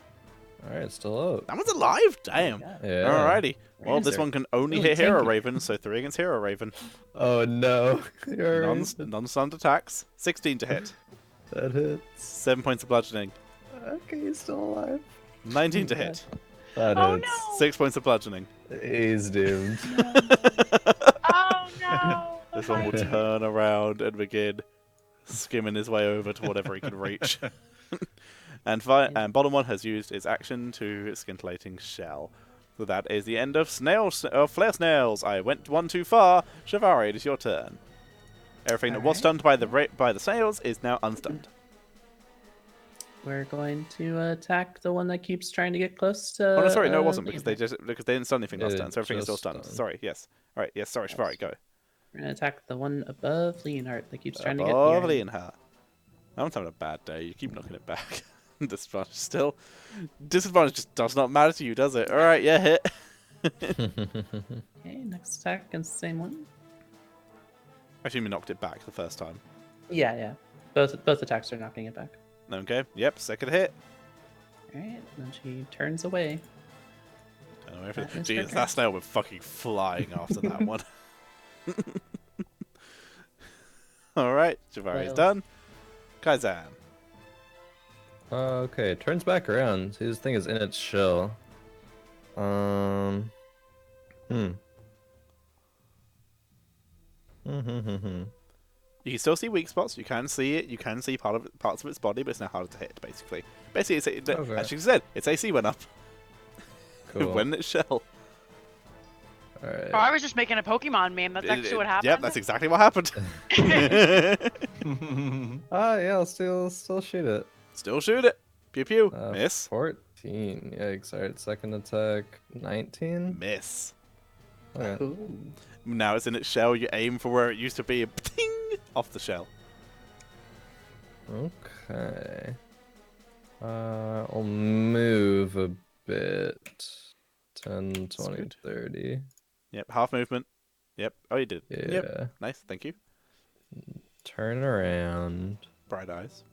Alright, still up. That one's alive! Damn. Yeah. Yeah. Alrighty. Well, Ravens this are one can only really hit Hero tanky. Raven, so 3 against Hero Raven. Oh no. You're right. Non-stunned attacks. 16 to hit. That hits. 7 points of bludgeoning. Okay, he's still alive. 19 to hit. That Oh hits. no! 6 points of bludgeoning. He's doomed. Oh no! This one will turn around and begin skimming his way over to whatever he can reach. And bottom one has used its action to scintillating shell. So that is the end of flare snails. I went one too far. Shivari, it is your turn. Everything that was stunned by the snails is now unstunned. We're going to attack the one that keeps trying to get close to. Oh no, sorry, no, it wasn't because Leonhard. they didn't stun anything last It turn, so everything is still just stunned. stunned. Sorry, yes. All right, yes, sorry, Shivari, go. We're gonna attack the one above Leonhard that keeps trying to get Above near. Leonhard. I'm having a bad day. You keep knocking it back. Disadvantage still. Disadvantage just does not matter to you, does it? All right, yeah, hit. Okay, next attack against the same one. I assume you knocked it back the first time. Yeah. Both attacks are knocking it back. Okay, yep, second hit. Alright, then she turns away. Oh, That is Jesus, her that turn. snail went fucking flying after that one. Alright, Javari's Well. done. Kaizan. Okay, turns back around. See, this thing is in its shell. Hmm. You can still see weak spots. You can see it. You can see parts of its body, but it's now harder to hit. Basically, Okay. as you said, its AC went up Cool. when its shell. Alright. Oh, I was just making a Pokemon meme. That's actually what happened. Yep, that's exactly what happened. Ah, yeah, I'll still shoot it. Still shoot it. Pew pew. Miss. 14. Yikes. Alright, second attack. 19. Miss. Okay. Ooh. Now it's in its shell. You aim for where it used to be, and ting off the shell. Okay. I'll move a bit. 10, 20, good. 30. Yep, half movement. Yep. Oh, you did. Yeah. Yep. Nice. Thank you. Turn around. Bright eyes.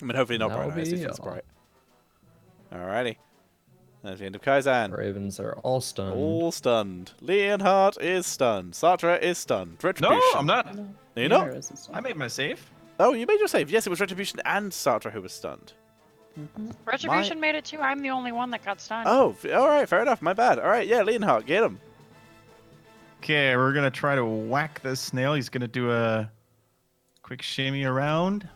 I mean, hopefully not That'll bright eyes. be If it's all. bright. Alrighty. That's the end of Kaizan. Ravens are all stunned. All stunned. Leonhardt is stunned. Sartre is stunned. Retribution. No, I'm not. No, No, you're not? Leonhard isn't stunned. I made my save. Oh, you made your save. Yes, it was Retribution and Sartre who was stunned. Mhm. Retribution made it too. I'm the only one that got stunned. Oh, alright, fair enough. My bad. Alright, yeah, Leonhardt, get him. Okay, we're gonna try to whack this snail. He's gonna do a quick shimmy around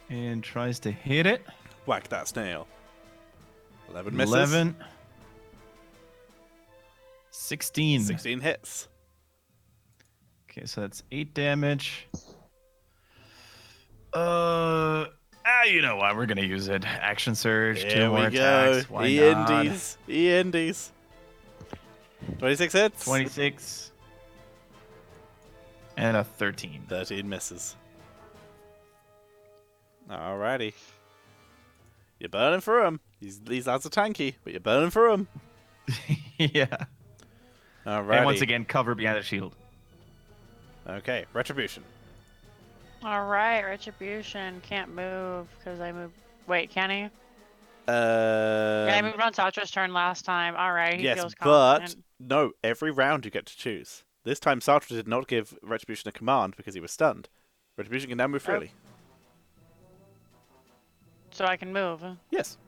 and tries to hit it. Whack that snail. 11 misses. 11. 16. 16 hits. Okay, so that's 8 damage. You know what? We're gonna use it. Action surge. Here 2 more we go. attacks. Why not? E-Indies. E-Indies. 26 hits. 26. And a 13. 13 misses. Alrighty. You're burning through him. These lads are tanky, but you're burning through him. Yeah. Alrighty. And once again, cover behind the shield. Okay, Retribution. All right, Retribution can't move because I moved. Wait, can he? Yeah, I moved on Satra's turn last time. All right, he yes, feels but confident. no, every round you get to choose. This time Sartre did not give Retribution a command because he was stunned. Retribution can now move freely. So I can move. Yes.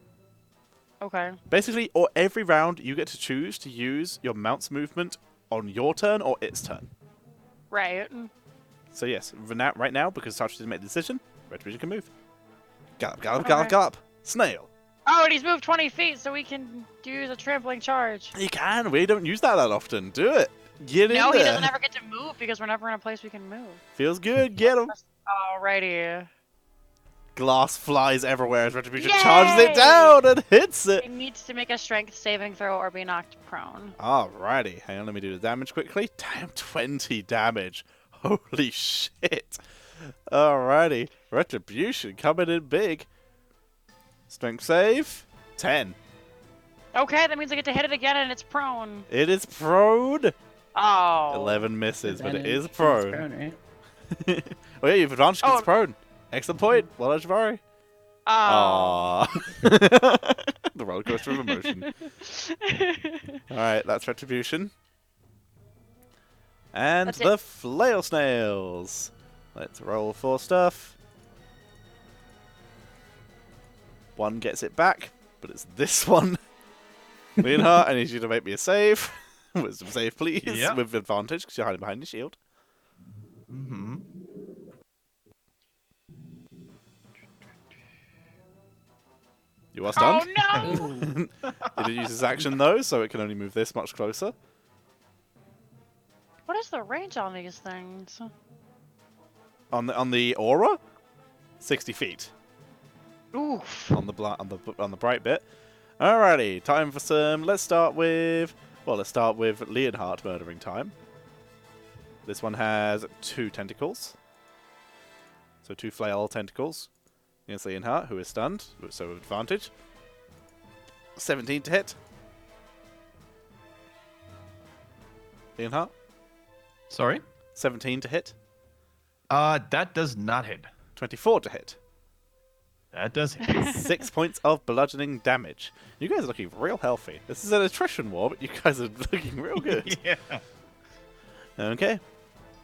Okay. Basically, or every round you get to choose to use your mount's movement on your turn or its turn. Right. So yes, right now, because Sartre didn't make the decision, Retribution can move. Gallop, gallop, Okay. gallop, gallop. Snail. Oh, and he's moved 20 feet, so we can use a trampling charge. You can. We don't use that often. Do it. Get in No, there. he doesn't ever get to move because we're never in a place we can move. Feels good. Get him. Alrighty. Glass flies everywhere as Retribution Yay! charges it down and hits it. It needs to make a strength saving throw or be knocked prone. Alrighty, hang on, let me do the damage quickly. Damn, 20 damage. Holy shit. Alrighty, Retribution coming in big. Strength save, 10. Okay, that means I get to hit it again and it's prone. It is prone. Oh. 11 misses, but it is Advantage, prone. right? Oh yeah, you've advantage because Oh. it's prone. Excellent point. Well done, Shivari. Oh. Aww. The roller coaster of emotion. Alright, that's Retribution. And That's it. the Flail Snails. Let's roll for stuff. One gets it back, but it's this one. Leonhard, I need you to make me a save. Wisdom save, please. Yep. With advantage, because you're hiding behind your shield. Mm-hmm. You are stunned. Oh no! Ooh. Did it use his action, though, so it can only move this much closer? What is the range on these things? On the aura? 60 feet. Oof. On the bright bit. Alrighty, time for some. Let's start with Leonhardt murdering time. This one has 2 tentacles, so 2 flail tentacles against Leonhardt, who is stunned, so advantage. 17 to hit. Leonhardt, Sorry. 17 to hit. That does not hit. 24 to hit. That does hit. 6 points of bludgeoning damage. You guys are looking real healthy. This is an attrition war, but you guys are looking real good. Yeah. Okay.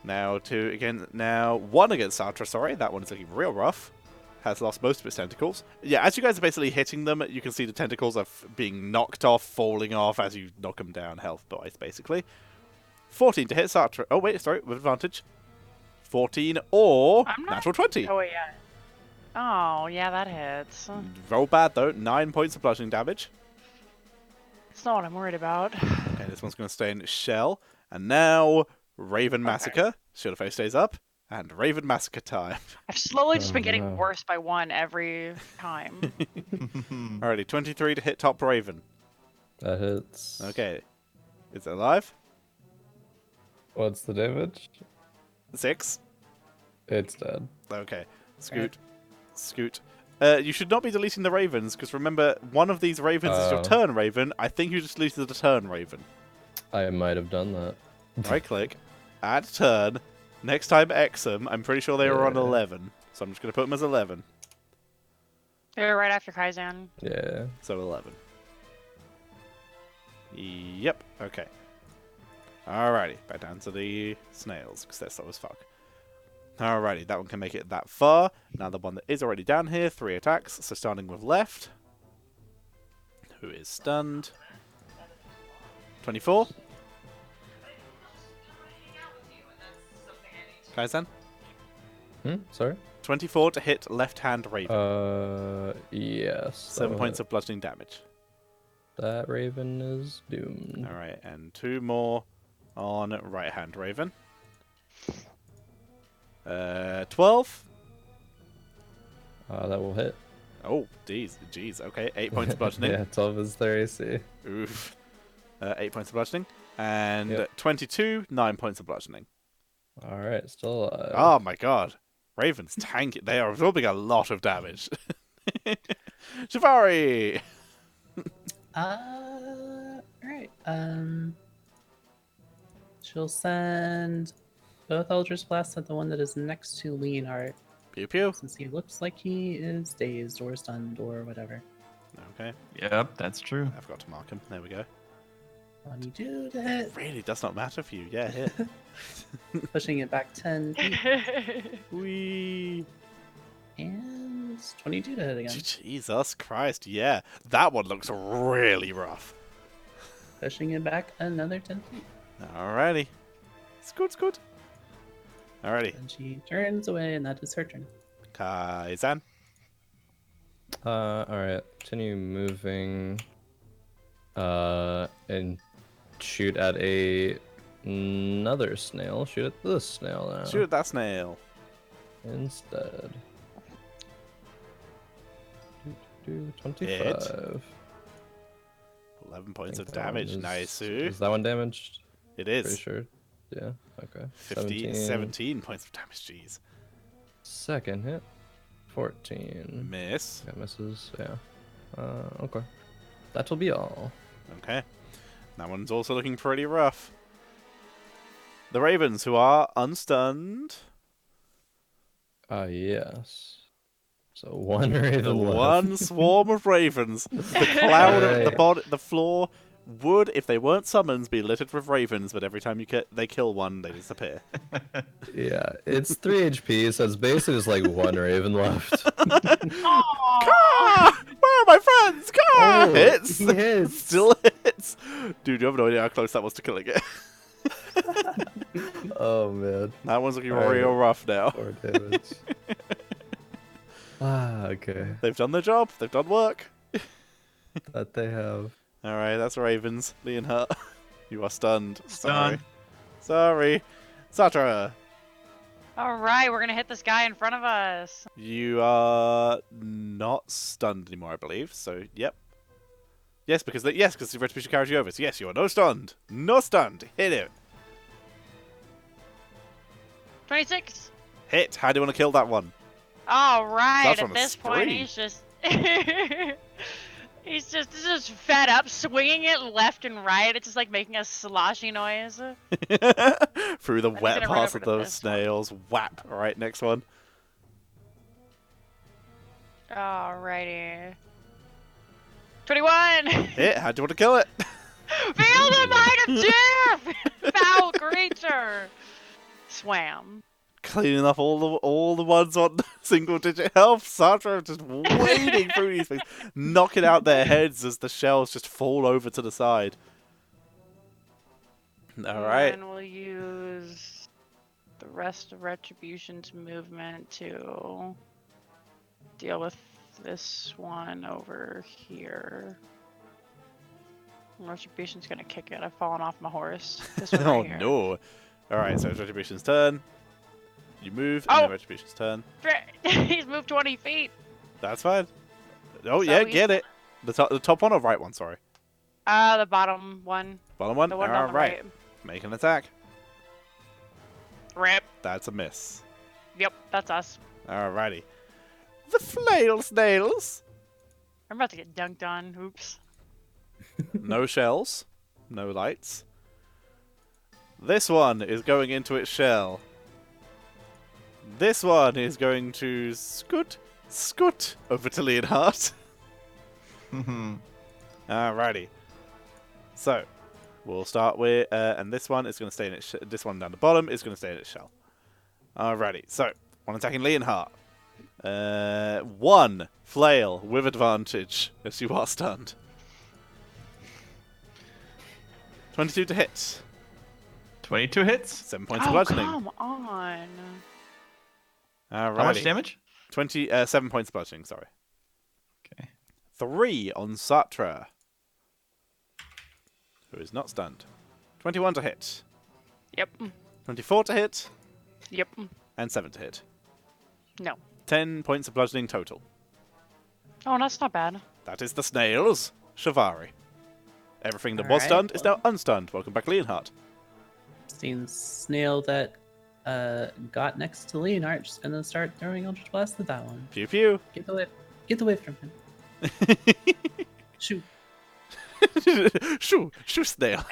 Now one against Sartre, sorry. That one is looking real rough. Has lost most of its tentacles. Yeah, as you guys are basically hitting them, you can see the tentacles are being knocked off, falling off as you knock them down health-wise, basically. 14 to hit Sartre. Oh, wait, sorry, with advantage. 14 or I'm not- natural 20. Oh yeah. Oh yeah, that hits. Roll bad, though. 9 points of bludgeoning damage. That's not what I'm worried about. Okay, this one's going to stay in its shell. And now, Raven Massacre. Shield of Faith stays up. And Raven Massacre time. I've slowly just Oh, been getting no. worse by 1 every time. Alrighty, 23 to hit top Raven. That hits. Okay. Is it alive? What's the damage? 6. It's dead. Okay. Scoot. Scoot. You should not be deleting the ravens, because remember, one of these ravens is your Oh. turn raven. I think you just deleted the turn raven. I might have done that. Right click. Add turn. Next time X them. I'm pretty sure they were on Yeah. 11. So I'm just going to put them as 11. They're right after Kaizen. Yeah. So 11. Yep. Okay. Alrighty. Back down to the snails, because they're slow as fuck. Alrighty. That one can make it that far. Now the one that is already down here. 3 attacks. So starting with left. Who is stunned. 24. Kaizen? Sorry? 24 to hit left-hand raven. Yes. 7 points of bludgeoning damage. That raven is doomed. Alright, and 2 more on right-hand raven. 12. That will hit. Oh, jeez. Okay, 8 points of bludgeoning. Yeah, 12 is their AC. Oof. 8 points of bludgeoning. And Yep. 22, 9 points of bludgeoning. Alright, still alive. Oh my god. Ravens tank. They are absorbing a lot of damage. Shivari! Alright. She'll send both Eldritch Blasts at the one that is next to Leonhardt, Pew pew. since he looks like he is dazed or stunned or whatever. Okay, Yep, that's true. I forgot to mark him. There we go. 22 to hit, Really does not matter for you. Yeah, hit. pushing it back 10 feet, Whee! and 22 to hit again, Jesus Christ, yeah. That one looks really rough. pushing it back another 10 feet. Alrighty. Scoot. Alrighty. And she turns away, and that is her turn. Kaizen. Alright. Continue moving. And shoot at another snail. Shoot at this snail now. Shoot at that snail. Instead. 25. 11 points of Think that one damage. is- Nice. Is that one damaged? It Pretty is. sure. Yeah. Okay. 17 points of damage. Jeez. Second hit. 14. Miss. That misses. Yeah. Okay. That'll be all. Okay. That one's also looking pretty rough. The Ravens, who are unstunned. Yes. So one raven The left. one swarm of ravens. The cloud of the Alright. body, the floor would, if they weren't summons, be littered with ravens. But every time they kill one, they disappear. Yeah, it's 3 HP, so it's basically just like one raven left. Ah! Where are my friends? Ah! Oh, Hits. he hits. Still hits. Dude, you have no idea how close that was to killing it. Oh man, That one's looking Alright. real rough now. 4 damage. Okay. They've done their job. They've done work. That they have. All right, that's Ravens. Leonhardt, you are stunned. Stunned. Sorry. Satra, All right, we're gonna hit this guy in front of us. you are not stunned anymore, I believe. So, yep. Yes, because the retribution carries you over. So, yes, you are no stunned. No stunned. Hit it. 26. Hit. How do you want to kill that one? All right, That's at on a this point, spree. he's just. He's just fed up, swinging it left and right. It's just like making a sloshy noise. Through the I'm wet gonna run parts over of to those this one. snails. Whap. All right, next one. Alrighty. 21! Hit. How do you want to kill it? Feel the might of death! Foul creature! Swam. Cleaning up all the ones on single digit health. Satra just wading through these things, knocking out their heads as the shells just fall over to the side. All right. And we'll use the rest of Retribution's movement to deal with this one over here. Retribution's gonna kick it. I've fallen off my horse. This one Oh right here. no. All right, so it's Retribution's turn. You move, and Oh! then Retribution's turn. He's moved 20 feet. That's fine. Oh So yeah, he's- get it. The top one or right one? Sorry. The bottom one. Bottom one. The one All on the right. right. Make an attack. Rip. That's a miss. Yep, that's us. Alrighty. The flail snails. I'm about to get dunked on. Oops. No shells. No lights. This one is going into its shell. This one is going to scoot over to Leonhardt. Alrighty. So, we'll start with, and this one is going to stay in its. This one down the bottom is going to stay in its shell. Alrighty. So, one attacking Leonhardt. 1 flail with advantage as you are stunned. 22 to hit. 22 hits. 7 points of Oh, bludgeoning. come on. Alrighty. How much damage? 7 points of bludgeoning, sorry. Okay. 3 on Satra, who is not stunned. 21 to hit. Yep. 24 to hit. Yep. And 7 to hit. No. 10 points of bludgeoning total. Oh, that's not bad. That is the snails. Shivari. Everything that was Alright, stunned is now well. unstunned. Welcome back, Leonhardt. Seeing the snail that got next to Leonhardt, just gonna start throwing Eldritch Blast at that one. Pew pew. Get away from him. Shoot. Shoo, snail.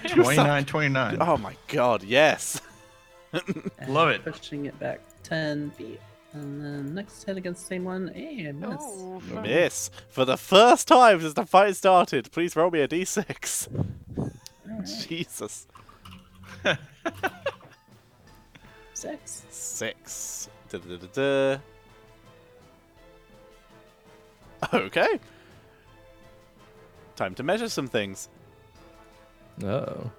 29, 29. Oh my god, yes. And Love it. Pushing it back 10 feet. And then next hit against the same one, and miss. Oh, Miss. For the first time since the fight started, please roll me a d6. Alright, Jesus. 6. 6. Da-da-da-da-da. Okay. Time to measure some things. Oh.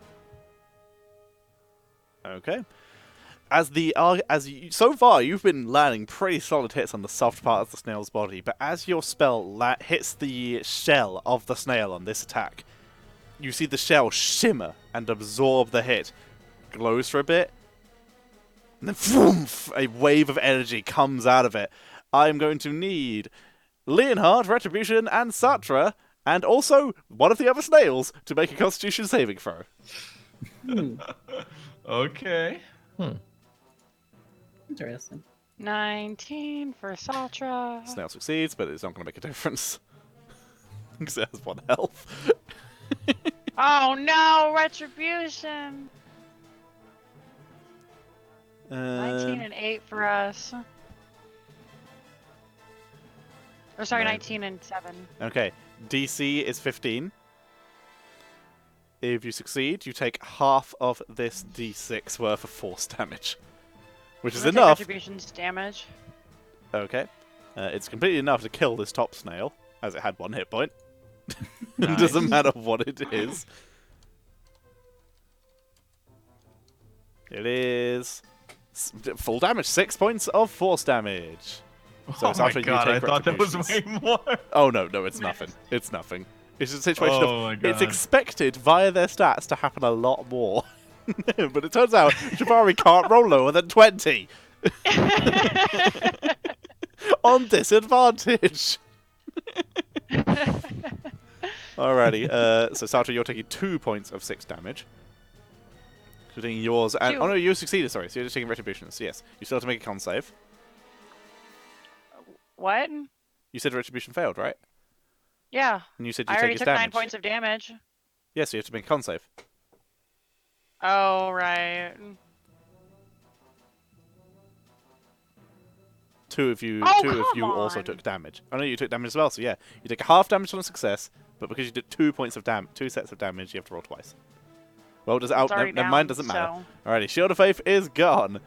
Okay. So far, you've been landing pretty solid hits on the soft part of the snail's body, but as your spell hits the shell of the snail on this attack, you see the shell shimmer and absorb the hit, glows for a bit, and then a wave of energy comes out of it. I'm going to need Leonhard, Retribution, and Satra, and also one of the other snails to make a Constitution saving throw. Okay. Interesting. 19 for Satra. Snail succeeds, but it's not going to make a difference. Because it has 1 health. Oh no, Retribution. 19 and 8 for us. Or sorry, Right. 19 and 7. Okay, DC is 15. If you succeed, you take half of this D6 worth of force damage. Which is I'm gonna take enough. Retribution's damage. Okay. It's completely enough to kill this top snail, as it had 1 hit point. Nice. Doesn't matter what it is. It is full damage, 6 points of force damage. So Oh it's my after you god, I take thought that was way retributions. more. Oh no, it's nothing. It's nothing. It's a situation Oh my of it's God. expected via their stats to happen a lot more. But it turns out Jabari can't roll lower than 20 on disadvantage. Alrighty, so Satra, you're taking 2 points of 6 damage. You're taking yours, and Two. oh no, you succeeded. Sorry, so you're just taking retributions. Yes, you still have to make a con save. What? You said retribution failed, right? Yeah, And you said you I take already his took damage. 9 points of damage. Yes, you have to make a con save. Oh, right. 2 of you, Oh, 2 of you come also on. took damage. I know you took damage as well, so yeah, you take half damage on a success, but because you did 2 points of 2 sets of damage, you have to roll twice. Well, does it It's out? already Never mind, down, doesn't matter. so- Alrighty, Shield of Faith is gone.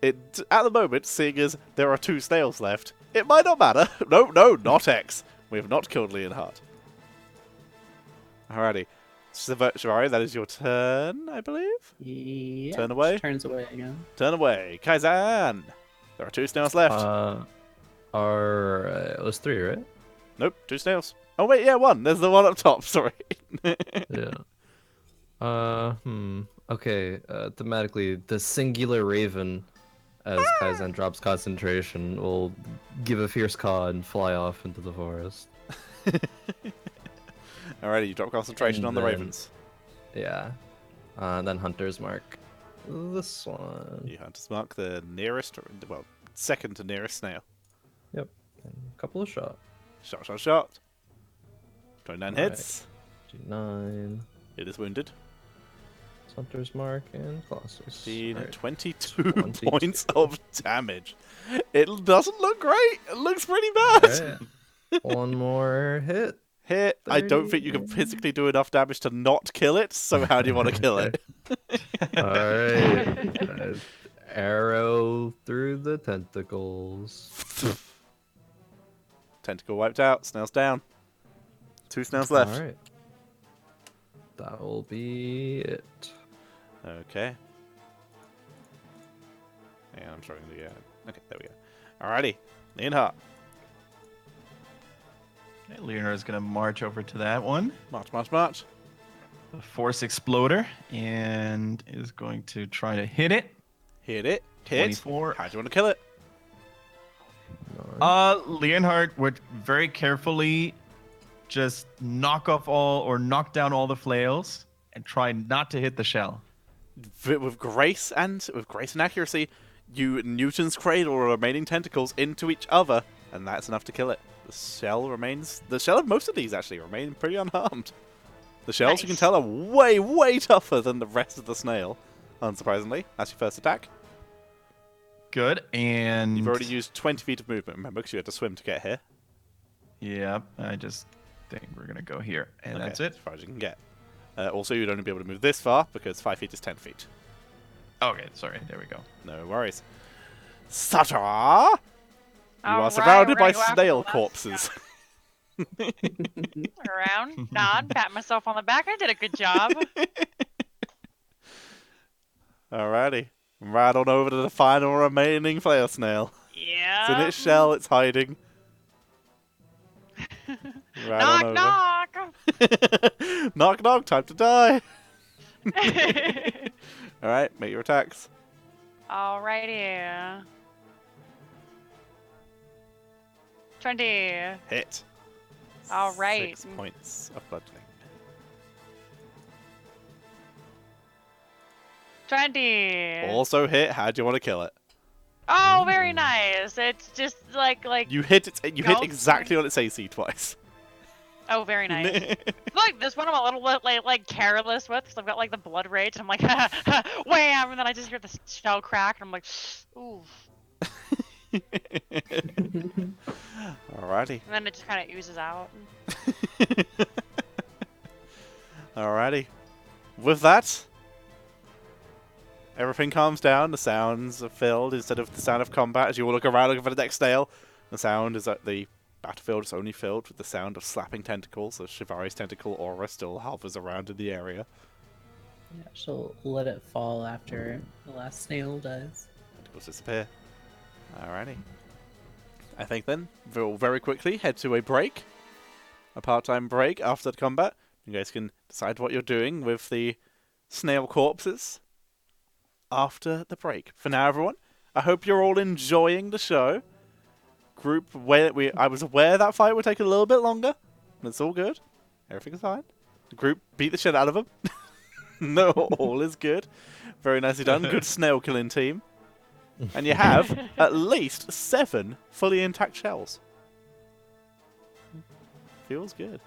It at the moment, seeing as there are 2 snails left, it might not matter. No, not X. We have not killed Leonhard. Alrighty, Shivari, that is your turn, I believe. Yeah. Turn away. she turns away again. Turn away, Kaizan. There are 2 snails left. It was 3, right? Nope, 2 snails. Oh wait, yeah, 1. There's the one up top. Sorry. Yeah. Okay, thematically, the singular raven, as Kaizen drops concentration, will give a fierce caw and fly off into the forest. Alrighty, you drop concentration And on the then- ravens. Yeah. And then Hunter's Mark. This one. You hunt to mark the nearest, well, second to nearest snail. Yep. And a couple of shots. Shot. 29 Alright. hits. 9. It is wounded. Hunter's Mark and Colossus. 15, Alright. 22 22. points of damage. It doesn't look great. It looks pretty bad. Alright. One more hit. Hit. I don't think you can 30. physically do enough damage to not kill it, so how do you want to kill it? Alright. Arrow through the tentacles. Tentacle wiped out. Snails down. 2 snails left. Alright. That will be it. Okay. Yeah, I'm struggling to get. Okay, there we go. Alrighty, Leonhard, Okay, Leonard's gonna march over to that one. march. The Force Exploder, and is going to try to hit it. Hit it. Hit. 24. How do you want to kill it? Leonhard would very carefully just knock down all the flails and try not to hit the shell. With grace and accuracy, you Newton's cradle remaining tentacles into each other, and that's enough to kill it. The shell of most of these actually remain pretty unharmed. The shells, you can Nice. tell, are way, way tougher than the rest of the snail. Unsurprisingly, that's your first attack. Good, and You've already used 20 feet of movement, remember, because you had to swim to get here. Yep, I just think we're gonna go here, and Okay, that's it. as far as you can get. Also, you'd only be able to move this far, because 5 feet is 10 feet. Okay, sorry, there we go. No worries. Satra! You are Alright, surrounded by ready to go after snail the last corpses. Around, nod, pat myself on the back. I did a good job. Alrighty. Right on over to the final remaining flail snail. Yeah. It's in its shell, it's hiding. Right on knock, over. knock. Knock knock, time to die. Alright, make your attacks. Alrighty. 20. Hit. All right. 6 points of bludgeoning. 20. Also hit. How do you want to kill it? Oh, very nice. It's just like You hit it. You hit Go exactly on its AC twice. oh, very nice. Like this one I'm a little bit like careless with because I've got like the blood rage and I'm like wham, and then I just hear the shell crack and I'm like ooh, Alrighty. and then it just kind of oozes out. Alrighty. With that, everything calms down. The sounds are filled instead of the sound of combat. As you all look around looking for the next snail, the sound is that the battlefield is only filled with the sound of slapping tentacles. So Shivari's tentacle aura still hovers around in the area. Yeah, she'll let it fall after the last snail does. Tentacles disappear. Alrighty. I think then we'll very quickly head to a break. A part-time break after the combat. You guys can decide what you're doing with the snail corpses after the break. For now, everyone, I hope you're all enjoying the show. I was aware that fight would take a little bit longer. It's all good. Everything's fine. The group beat the shit out of them. No, all is good. Very nicely done. Good snail killing team. And you have at least 7 fully intact shells. Feels good.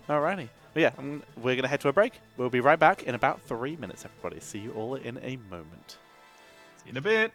Alrighty. But yeah, we're going to head to a break. We'll be right back in about 3 minutes, everybody. See you all in a moment. See you in a bit.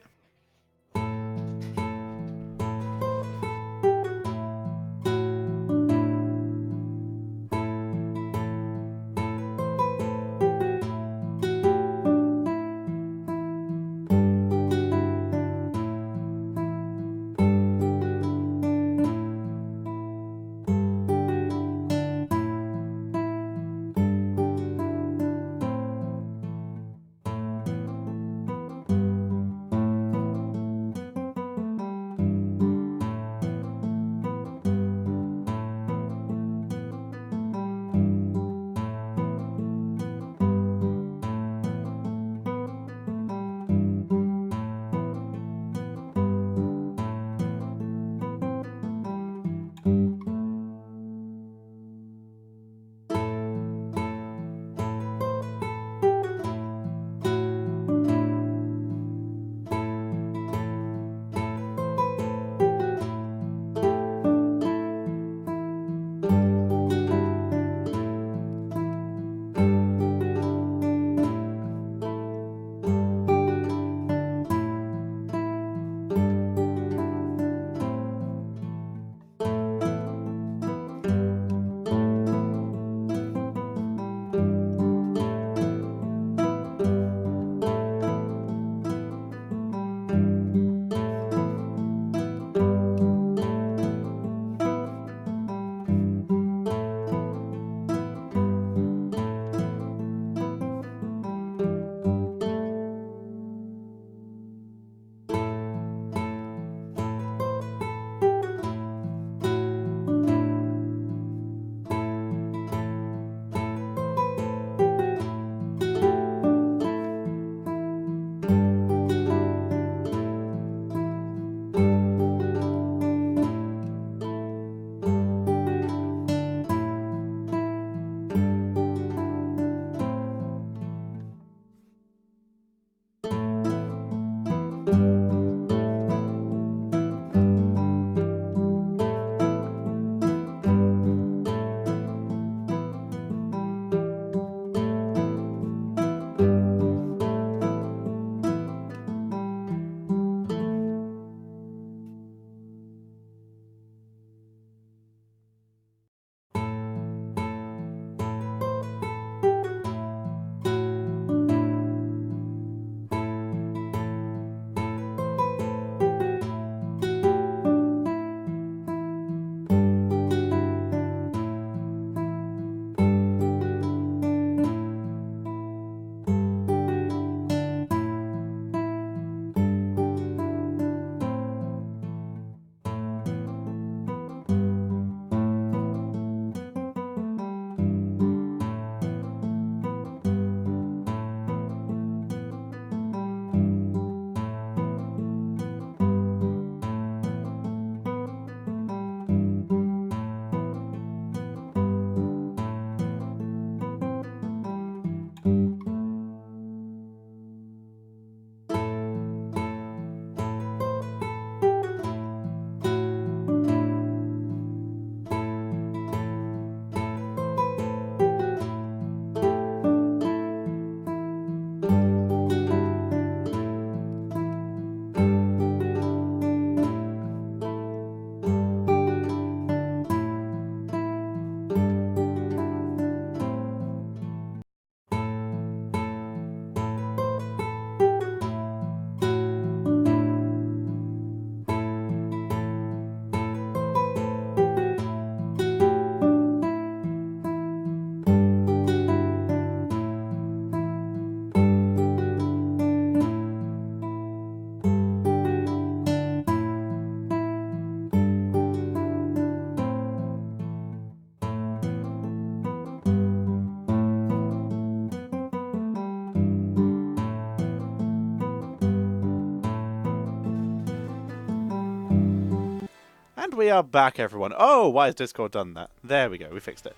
And we are back, everyone. Oh, why has Discord done that? There we go, we fixed it.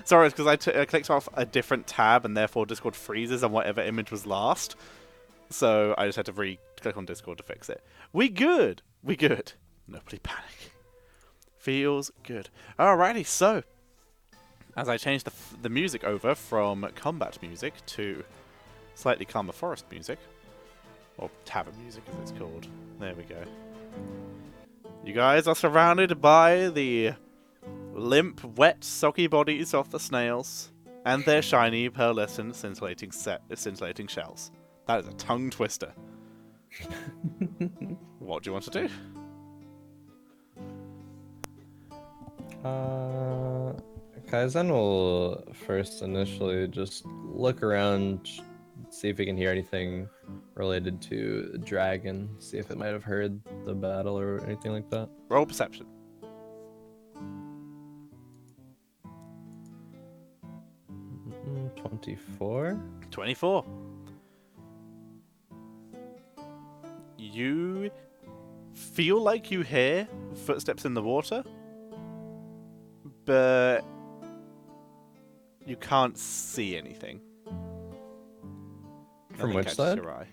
Sorry, it's because I clicked off a different tab, and therefore Discord freezes on whatever image was last. So I just had to re-click on Discord to fix it. We good. We good. Nobody panic. Feels good. Alrighty, so as I changed the music over from combat music to slightly calmer forest music, or tavern music as it's called. There we go. You guys are surrounded by the limp, wet, soggy bodies of the snails and their shiny, pearlescent, scintillating shells. That is a tongue twister. What do you want to do? Kaizen will first initially just look around, see if we can hear anything related to the dragon, see if it might have heard the battle or anything like that. Roll perception. Mm, 24? 24. You feel like you hear footsteps in the water, but you can't see anything. From Nothing which catches side? your eye.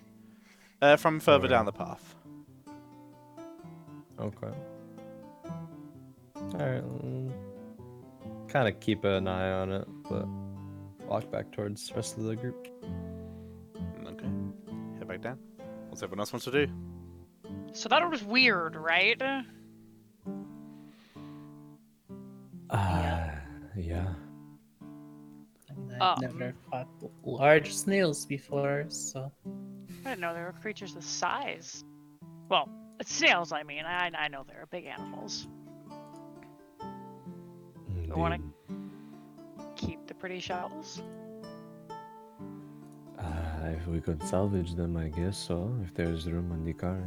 From further down the path. Okay. Alright. Kind of keep an eye on it, but walk back towards the rest of the group. Okay. Head back down. What's everyone else wants to do? So that was weird, right? Yeah. I mean, I've never fought large snails before, so. I didn't know there were creatures this size. Well, snails, I mean. I know they're big animals. I want to keep the pretty shells. If we could salvage them, I guess so, if there's room on the car.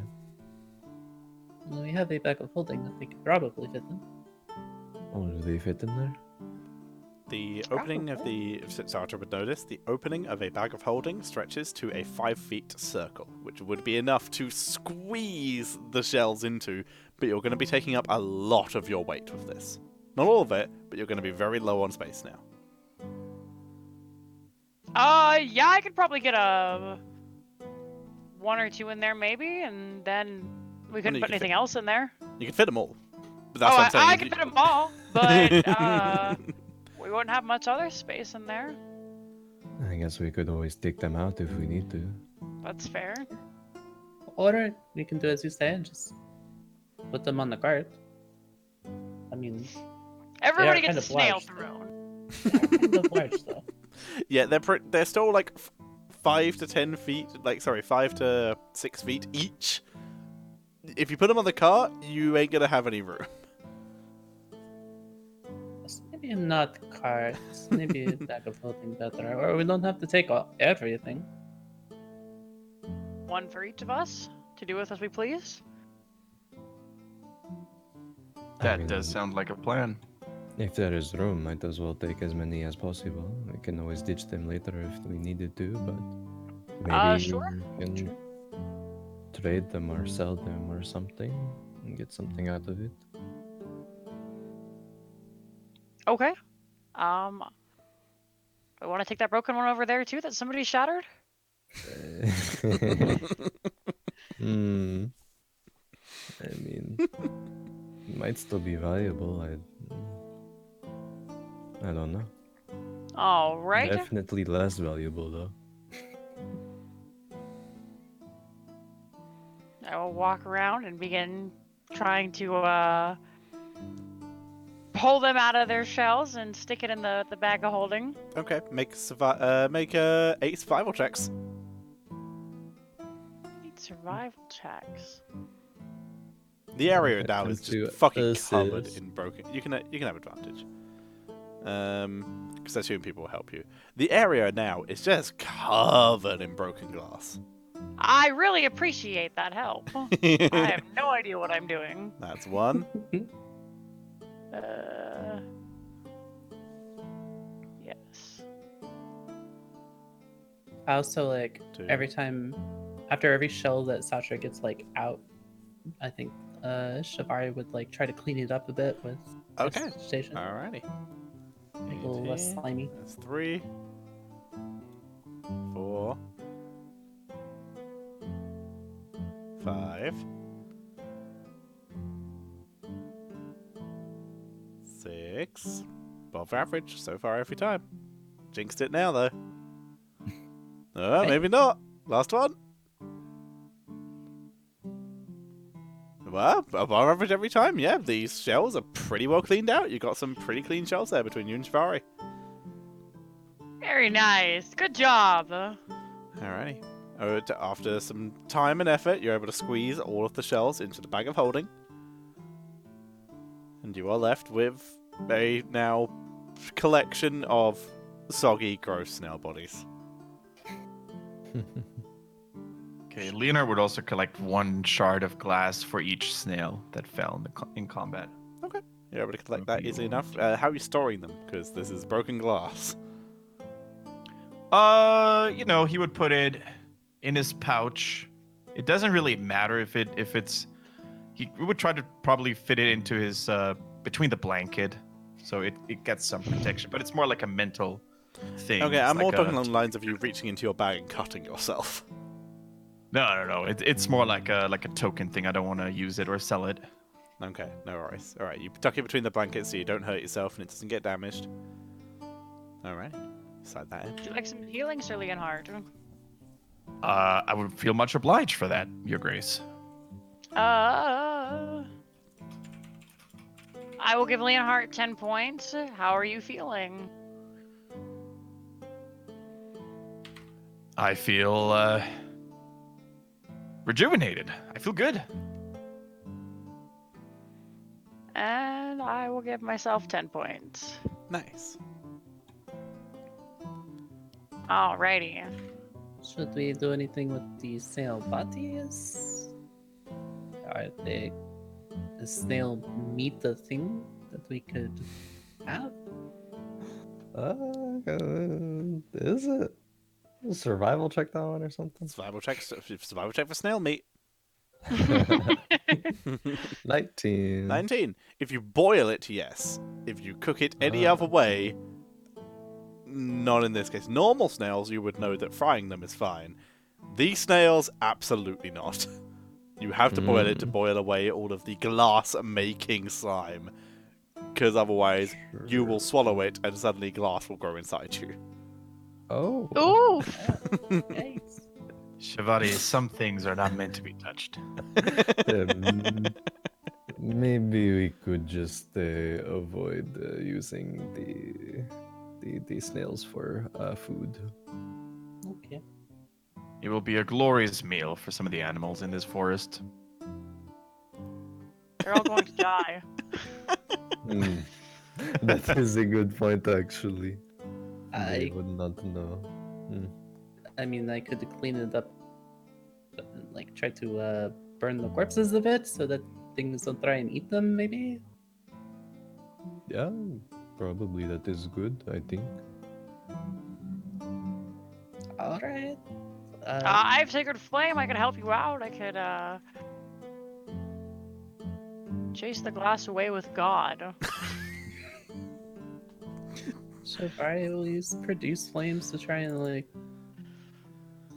Well, we have a bag of holding that we could probably fit them. Oh, do they fit in there? The opening of the... Sartre would notice, the opening of a bag of holding stretches to a 5-foot circle, which would be enough to squeeze the shells into, but you're going to be taking up a lot of your weight with this. Not all of it, but you're going to be very low on space now. Yeah, I could probably get a 1 or 2 in there maybe, and then we couldn't you put could anything else in there. You can fit them all. But that's what I'm saying. I could fit them all, but we wouldn't have much other space in there. I guess we could always take them out if we need to. That's fair. Or we can do as you say and just put them on the cart. I mean, Everybody kind gets a of snail large. thrown. they're kind of large though. Yeah, they're still like 5 to 10 feet, 5 to 6 feet each. If you put them on the cart, you ain't gonna have any room. Maybe not carts. Maybe a bag of holding better. Or we don't have to take everything. 1 for each of us to do with as we please. That does sound like a plan. If there is room, might as well take as many as possible. We can always ditch them later if we needed to, but maybe Sure. we can trade them or sell them or something and get something out of it. Okay. I want to take that broken one over there too that somebody shattered. Hmm. I mean, it might still be valuable. I don't know. All right. Definitely less valuable though. I will walk around and begin trying to pull them out of their shells and stick it in the bag of holding. Okay, make 8 survival checks. 8 survival checks. The area It now comes is to just fucking covered assist. in broken. You can have advantage. Because I assume people will help you. The area now is just covered in broken glass. I really appreciate that help. I have no idea what I'm doing. That's 1. Yes. I also like 2. every time, after every shell that Sasha gets like out, I think Shivari would like try to clean it up a bit with Okay. station. Alrighty. Make it a little less 18. slimy. That's 3, 4, 5, 6. Above average so far every time. Jinxed it now though. Oh, maybe not. Last one. Well, above average every time. Yeah, these shells are pretty well cleaned out. You got some pretty clean shells there between you and Shivari. Very nice. Good job. Alrighty. After some time and effort, you're able to squeeze all of the shells into the bag of holding. And you are left with a now collection of soggy, gross snail bodies. Okay, Leonard would also collect 1 shard of glass for each snail that fell in combat. You're able to collect that easily enough. How are you storing them? Because this is broken glass. He would put it in his pouch. It doesn't really matter if it's. He would try to probably fit it into his between the blanket, so it gets some protection. But it's more like a mental thing. Okay, It's I'm more like talking along the lines of you reaching into your bag and cutting yourself. No. It's more like a token thing. I don't want to use it or sell it. Okay, no worries. Alright, you tuck it between the blankets so you don't hurt yourself and it doesn't get damaged. Alright, slide that in. Would you like some healing, Sir Leonhard? I would feel much obliged for that, Your Grace. I will give Leonhard 10 points. How are you feeling? I feel rejuvenated. I feel good. And I will give myself 10 points. Nice. Alrighty. Should we do anything with the snail bodies? Are they the snail meat the thing that we could have? Is it? Survival check that one or something? Survival check for snail meat. 19. 19. If you boil it, yes. If you cook it any other way, not in this case. Normal snails, you would know that frying them is fine. These snails, absolutely not. You have to boil it to boil away all of the glass-making slime. Because otherwise, you will swallow it and suddenly glass will grow inside you. Oh. Ooh! Yikes. Shivari, some things are not meant to be touched. Maybe we could just avoid using the snails for food. Okay. It will be a glorious meal for some of the animals in this forest. They're all going to die. That is a good point, actually. I I would not know. I mean, I could clean it up, like try to burn the corpses a bit so that things don't try and eat them. Maybe. Yeah, probably that is good, I think. All right. I have Sacred Flame. I could help you out. I could chase the glass away with God. So I will use produce flames to try and like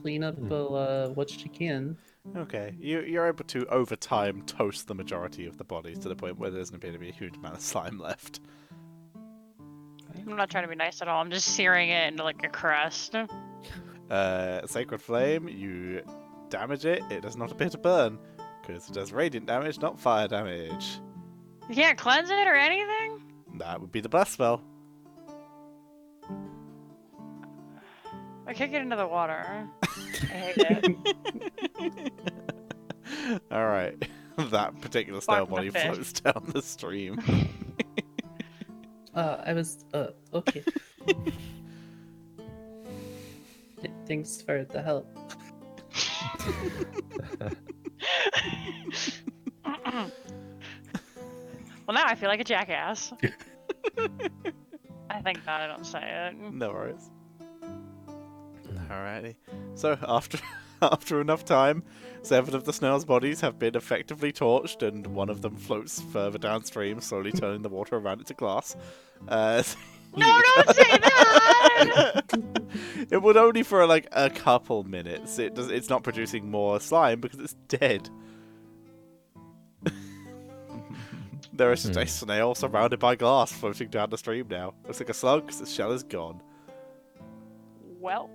clean up what she can. Okay, you're able to, over time, toast the majority of the bodies to the point where there doesn't appear to be a huge amount of slime left. I'm not trying to be nice at all. I'm just searing it into like a crust. Sacred Flame, you damage it, it does not appear to burn, because it does radiant damage, not fire damage. You can't cleanse it or anything? That would be the blast spell. I kick it into the water. I hate it. Alright, that particular snail Fuck the body fish. floats down the stream. I was okay. Thanks for the help. Well, now I feel like a jackass. I think that I don't say it. No worries. Alrighty. So after After enough time, 7 of the snail's bodies have been effectively torched, and one of them floats further downstream, slowly turning the water around it to glass. No, don't say that! It would only for like a couple minutes. It's not producing more slime because it's dead. There is just a snail surrounded by glass floating down the stream now. Looks like a slug because its shell is gone. Well,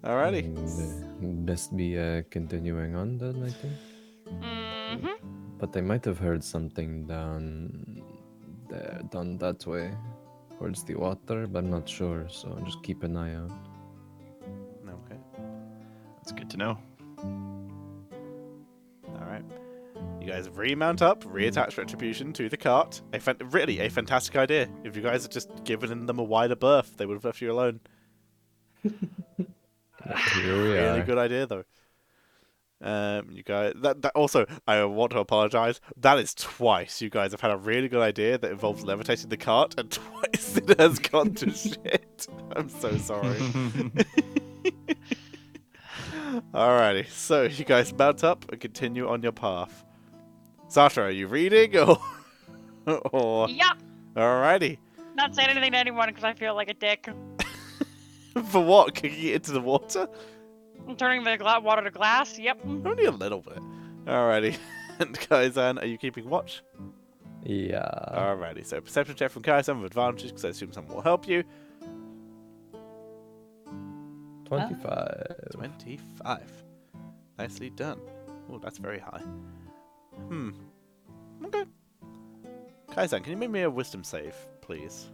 Alrighty. Best be continuing on then, I think. mm-hmm. But they might have heard something down there, down that way, towards the water, but I'm not sure, so just keep an eye out. Okay. That's good to know. Alright. You guys remount up, reattach Retribution to the cart. Really, a fantastic idea. If you guys had just given them a wider berth, they would have left you alone. Here we Really are. good idea, though. You guys. That also, I want to apologize. That is twice you guys have had a really good idea that involves levitating the cart, and twice it has gone to shit. I'm so sorry. Alrighty, so you guys mount up and continue on your path. Sasha, are you reading or? Yep. Alrighty. Not saying anything to anyone because I feel like a dick. For what? Kicking it into the water? I'm turning the water to glass. Yep. Only a little bit. Alrighty. And Kaizan, are you keeping watch? Yeah. Alrighty, so perception check from Kaizan with advantage because I assume someone will help you. 25. 25. Nicely done. Oh, that's very high. Okay. Kaizan, can you make me a wisdom save, please?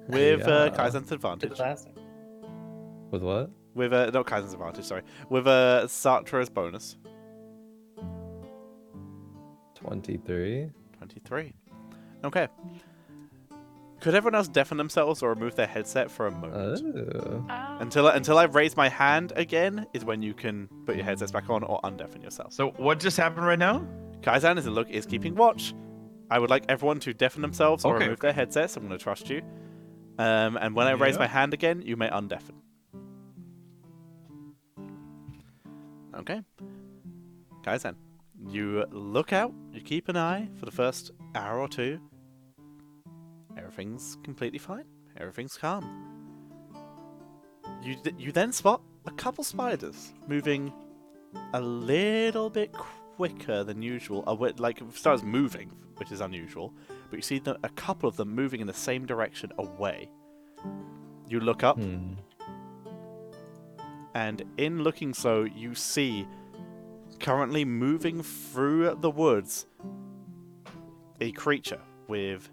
With Yeah. Kaizan's The advantage. classic. With what? With not Kaizen's advantage, sorry. With Satra's bonus. 23. 23. Okay. Could everyone else deafen themselves or remove their headset for a moment? Oh. Until I raise my hand again is when you can put your headsets back on or undeafen yourself. So what just happened right now? Kaizan is keeping watch. I would like everyone to deafen themselves or Okay. remove their headsets. I'm going to trust you. And when I raise Yeah. my hand again, you may undeafen. Okay. Kaizan, you look out, you keep an eye for the first hour or two. Everything's completely fine. Everything's calm. You then spot a couple spiders moving a little bit quicker than usual. Like, starts moving, which is unusual. But you see a couple of them moving in the same direction away. You look up, and in looking so, you see, currently moving through the woods, a creature with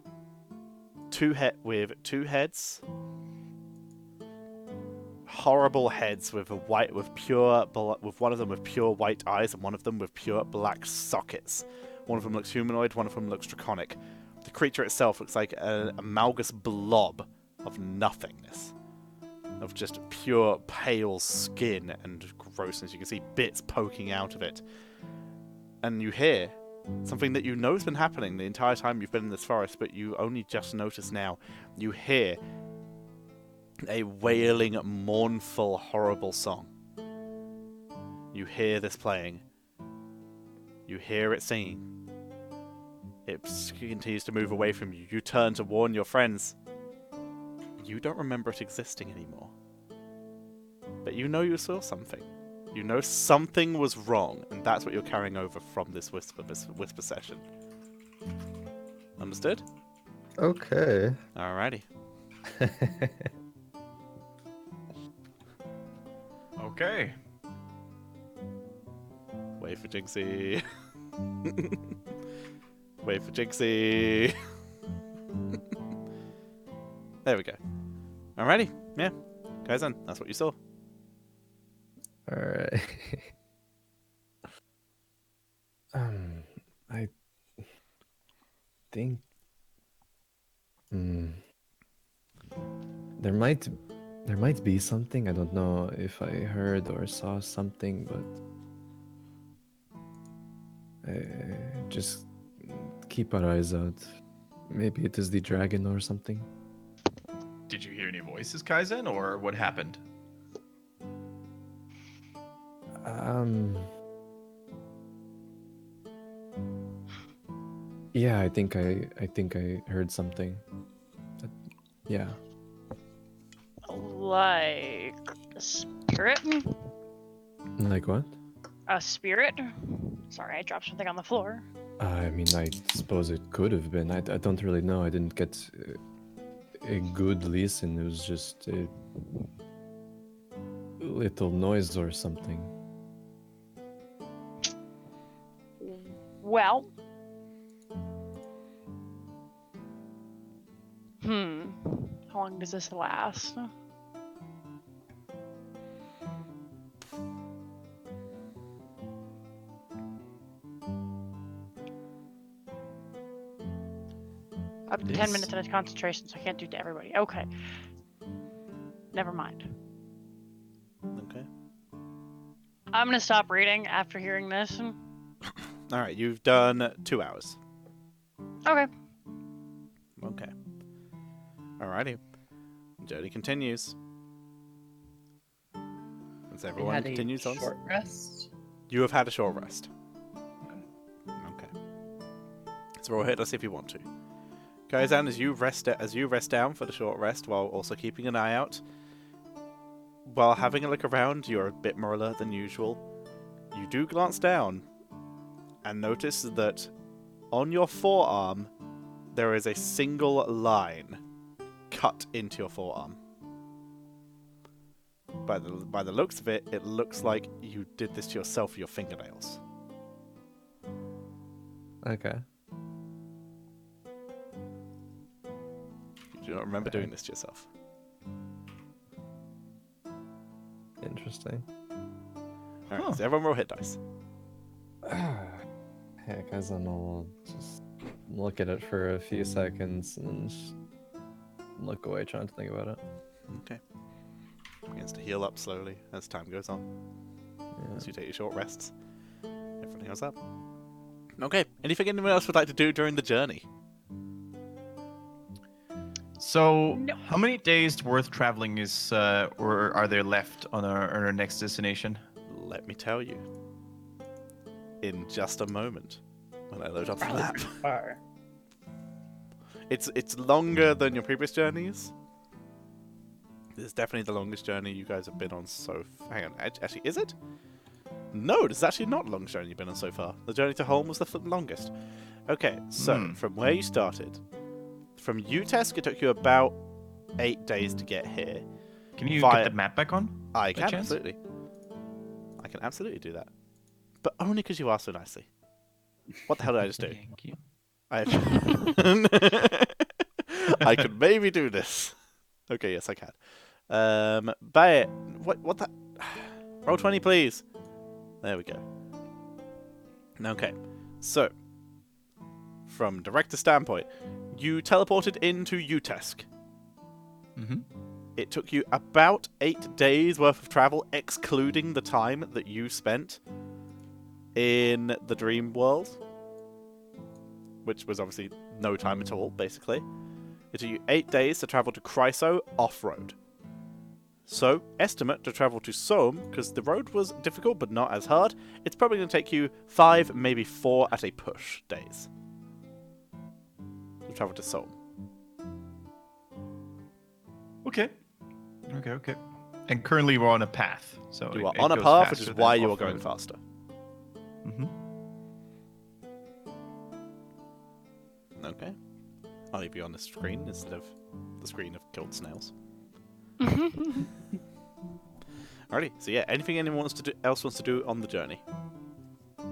two heads, horrible heads with one of them with pure white eyes and one of them with pure black sockets. One of them looks humanoid, one of them looks draconic. The creature itself looks like an amalgamous blob of nothingness, of just pure pale skin and grossness. You can see bits poking out of it. And you hear something that you know has been happening the entire time you've been in this forest, but you only just notice now. You hear a wailing, mournful, horrible song. You hear this playing. You hear it singing. It continues to move away from you. You turn to warn your friends. You don't remember it existing anymore. But you know you saw something. You know something was wrong, and that's what you're carrying over from this whisper session. Understood? Okay. Alrighty. Okay. Wait for Jinxie. Wait for Jinxie. There we go. Alrighty. Yeah. Kaizan, that's what you saw. Alright. I think there might be something. I don't know if I heard or saw something, but just keep our eyes out. Maybe it is the dragon or something. Did you hear any voices, Kaizen, or what happened? Yeah, I think I heard something. Yeah. Like a spirit? Like what? A spirit? Sorry, I dropped something on the floor. I mean, I suppose it could have been. I don't really know. I didn't get a good listen. It was just a little noise or something. Well. How long does this last? Up to 10 minutes in its concentration, so I can't do it to everybody. Okay. Never mind. Okay. I'm gonna stop reading after hearing this. All right, you've done 2 hours. Okay. Okay. Alrighty. Journey continues. As I everyone had continues a on. short rest. You have had a short rest. Okay. So roll ahead. Let's see if you want to. Kaizan, as you rest down for the short rest while also keeping an eye out, while having a look around, you're a bit more alert than usual. You do glance down and notice that on your forearm there is a single line cut into your forearm. By the looks of it, it looks like you did this to yourself with your fingernails. Okay. You do not remember doing this to yourself. Interesting. Alright, so everyone roll hit dice. Heck, I don't know. I'll just look at it for a few seconds and then just look away, trying to think about it. Okay. Begins to heal up slowly as time goes on. Yeah. As you take your short rests. Everything heals up. Okay. Anything anyone else would like to do during the journey? So, No. how many days worth traveling is, or are there left on our next destination? Let me tell you. In just a moment. When I load up the Probably map. pretty far. It's longer than your previous journeys. This is definitely the longest journey you guys have been on so far. Hang on, actually, is it? No, this is actually not the longest journey you've been on so far. The journey to Holm was the longest. Okay, so from where you started, from Utesk, it took you about 8 days to get here. Can you Via- get the map back on? I By can, chance? absolutely. I can absolutely do that. But only because you asked so nicely. What the hell did I just do? Thank you. I I could maybe do this. Okay, yes, I can. Buy it. What the? Roll 20, please. There we go. Okay, so from director standpoint, you teleported into Utesk. Mm-hmm. It took you about 8 days worth of travel, excluding the time that you spent in the dream world, which was obviously no time at all, basically. It took you 8 days to travel to Chryso off-road. So, estimate to travel to Somme, because the road was difficult but not as hard, it's probably going to take you 5, maybe 4 at a push days to travel to Somme. Okay. Okay. And currently we're on a path. So You are on a path, which is why you are going faster. Mm-hmm. Okay. I'll leave you on the screen instead of the screen of killed snails. Alrighty, so yeah, anything anyone else wants to do on the journey? No,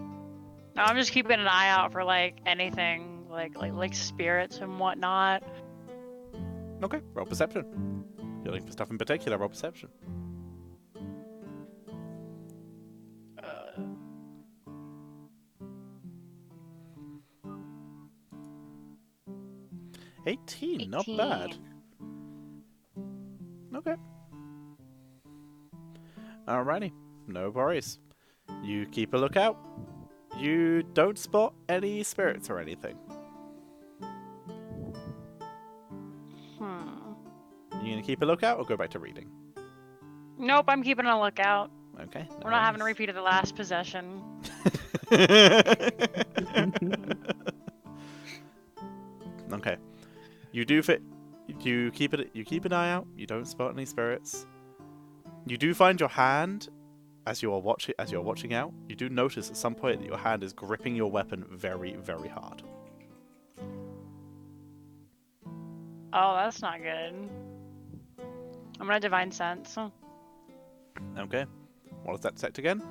I'm just keeping an eye out for like anything like spirits and whatnot. Okay, roll perception. If you're looking for stuff in particular, roll perception. Uh, 18, not bad. 18. Okay. Alrighty, no worries. You keep a lookout. You don't spot any spirits or anything. You gonna keep a lookout or go back to reading? Nope, I'm keeping a lookout. Okay. We're not having a nice. repeat of the last possession. Okay. You do fit. You keep it. You keep an eye out. You don't spot any spirits. You do find your hand as you're watching out. You do notice at some point that your hand is gripping your weapon very, very hard. Oh, that's not good. I'm gonna divine sense. Okay. What is that detect again?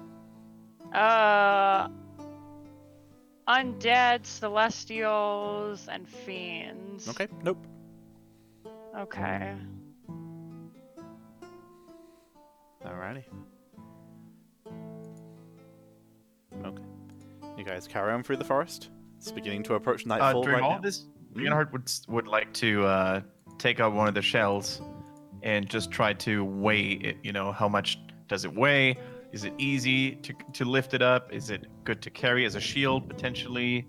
Undead, celestials, and fiends. Okay. Nope. Okay. Alrighty. Okay. You guys carry on through the forest. It's beginning to approach nightfall During right all now. this, Mm. Leonhard would like to take out one of the shells and just try to weigh it. You know, how much does it weigh? Is it easy to lift it up? Is it good to carry as a shield potentially?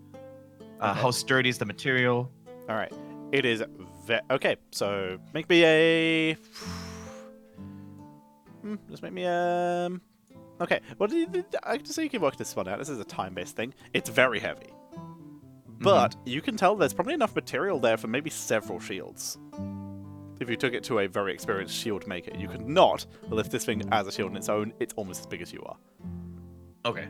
Okay. How sturdy is the material? All right. It is okay. So make me a. Just make me Okay. Well, I just so you can work this one out. This is a time-based thing. It's very heavy, but you can tell there's probably enough material there for maybe several shields. If you took it to a very experienced shield maker, you could not lift this thing as a shield on its own. It's almost as big as you are. Okay.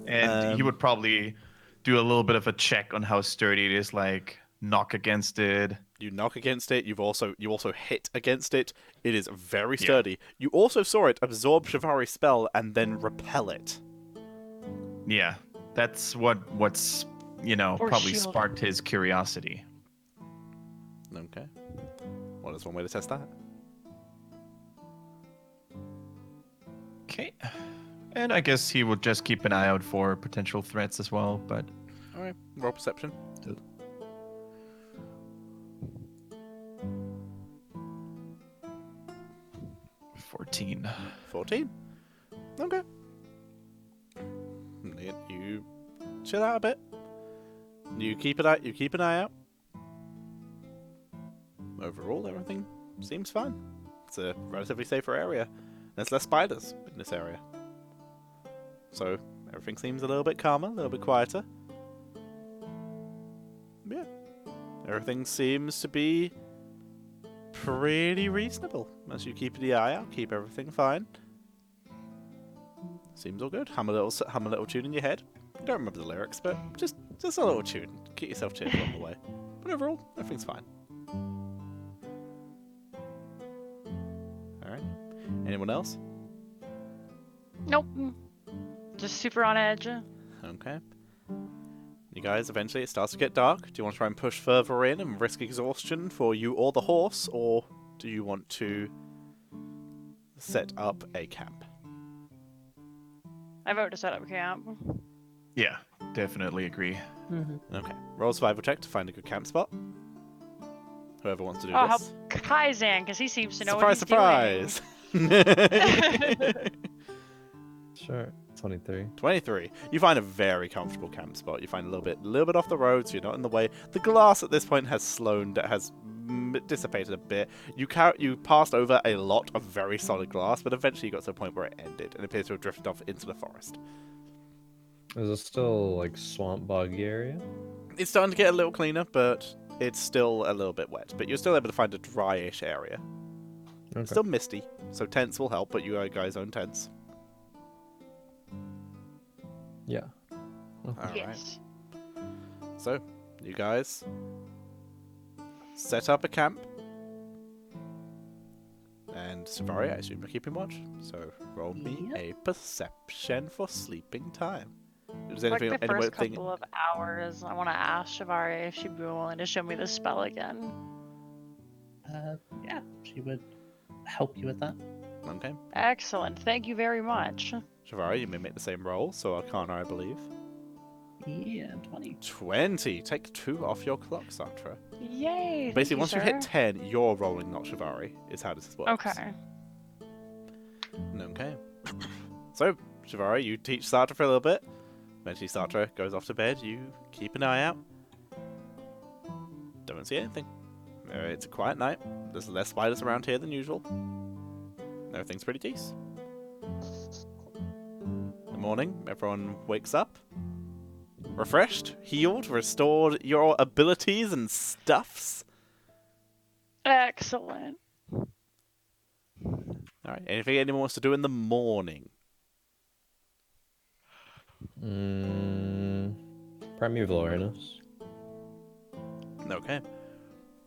And he would probably do a little bit of a check on how sturdy it is, like knock against it. You knock against it. You also hit against it. It is very sturdy. You also saw it absorb Shivari's spell and then repel it. Yeah, that's what's Or probably shield. sparked his curiosity. Okay. Well, there's one way to test that. Okay. And I guess he would just keep an eye out for potential threats as well, but All right. Roll perception. 14. 14. Okay. You chill out a bit. You keep an eye out. Overall, everything seems fine. It's a relatively safer area. There's less spiders in this area. So everything seems a little bit calmer, a little bit quieter. Yeah. Everything seems to be pretty reasonable. As you keep the eye out, keep everything fine. Seems all good. Hum a little tune in your head. You don't remember the lyrics, but just a little tune. Keep yourself cheerful on the way. But overall, everything's fine. Alright. Anyone else? Nope. Just super on edge. Okay. You guys, eventually it starts to get dark. Do you want to try and push further in and risk exhaustion for you or the horse, or do you want to set up a camp? I vote to set up camp. Yeah, definitely agree. Okay. Roll a survival check to find a good camp spot. Whoever wants to do I'll this. help Kaizen, because he seems to know Surprise, what he's surprise! Sure. 23. 23. You find a very comfortable camp spot. You find a little bit off the road, so you're not in the way. The glass at this point has dissipated a bit. You passed over a lot of very solid glass, but eventually you got to a point where it ended and appears to have drifted off into the forest. Is it still like swamp boggy area? It's starting to get a little cleaner, but it's still a little bit wet. But you're still able to find a dryish area. Okay. It's still misty, so tents will help, but you guys own tents. Yeah. Alright. Yes. So, you guys set up a camp. And Savari, I assume you're keeping watch. So roll me a perception for sleeping time. Is Like anything, the any first thing? couple of hours, I want to ask Shivari if she'd be willing to show me the spell again. Yeah, she would help you with that. Okay. Excellent. Thank you very much. Shivari, you may make the same roll, so Arcana, I believe. Yeah, 20. 20. Take 2 off your clock, Satra. Yay! thank Basically, you, once you sir. hit 10, you're rolling, not Shivari, is how this works. Okay. Okay. So, Shivari, you teach Satra for a little bit. Eventually, Satra goes off to bed. You keep an eye out. Don't see anything. It's a quiet night. There's less spiders around here than usual. Everything's pretty decent. morning. Everyone wakes up. Refreshed, healed, restored your abilities and stuffs. Excellent. Alright, anything anyone wants to do in the morning? Primeval awareness. Okay.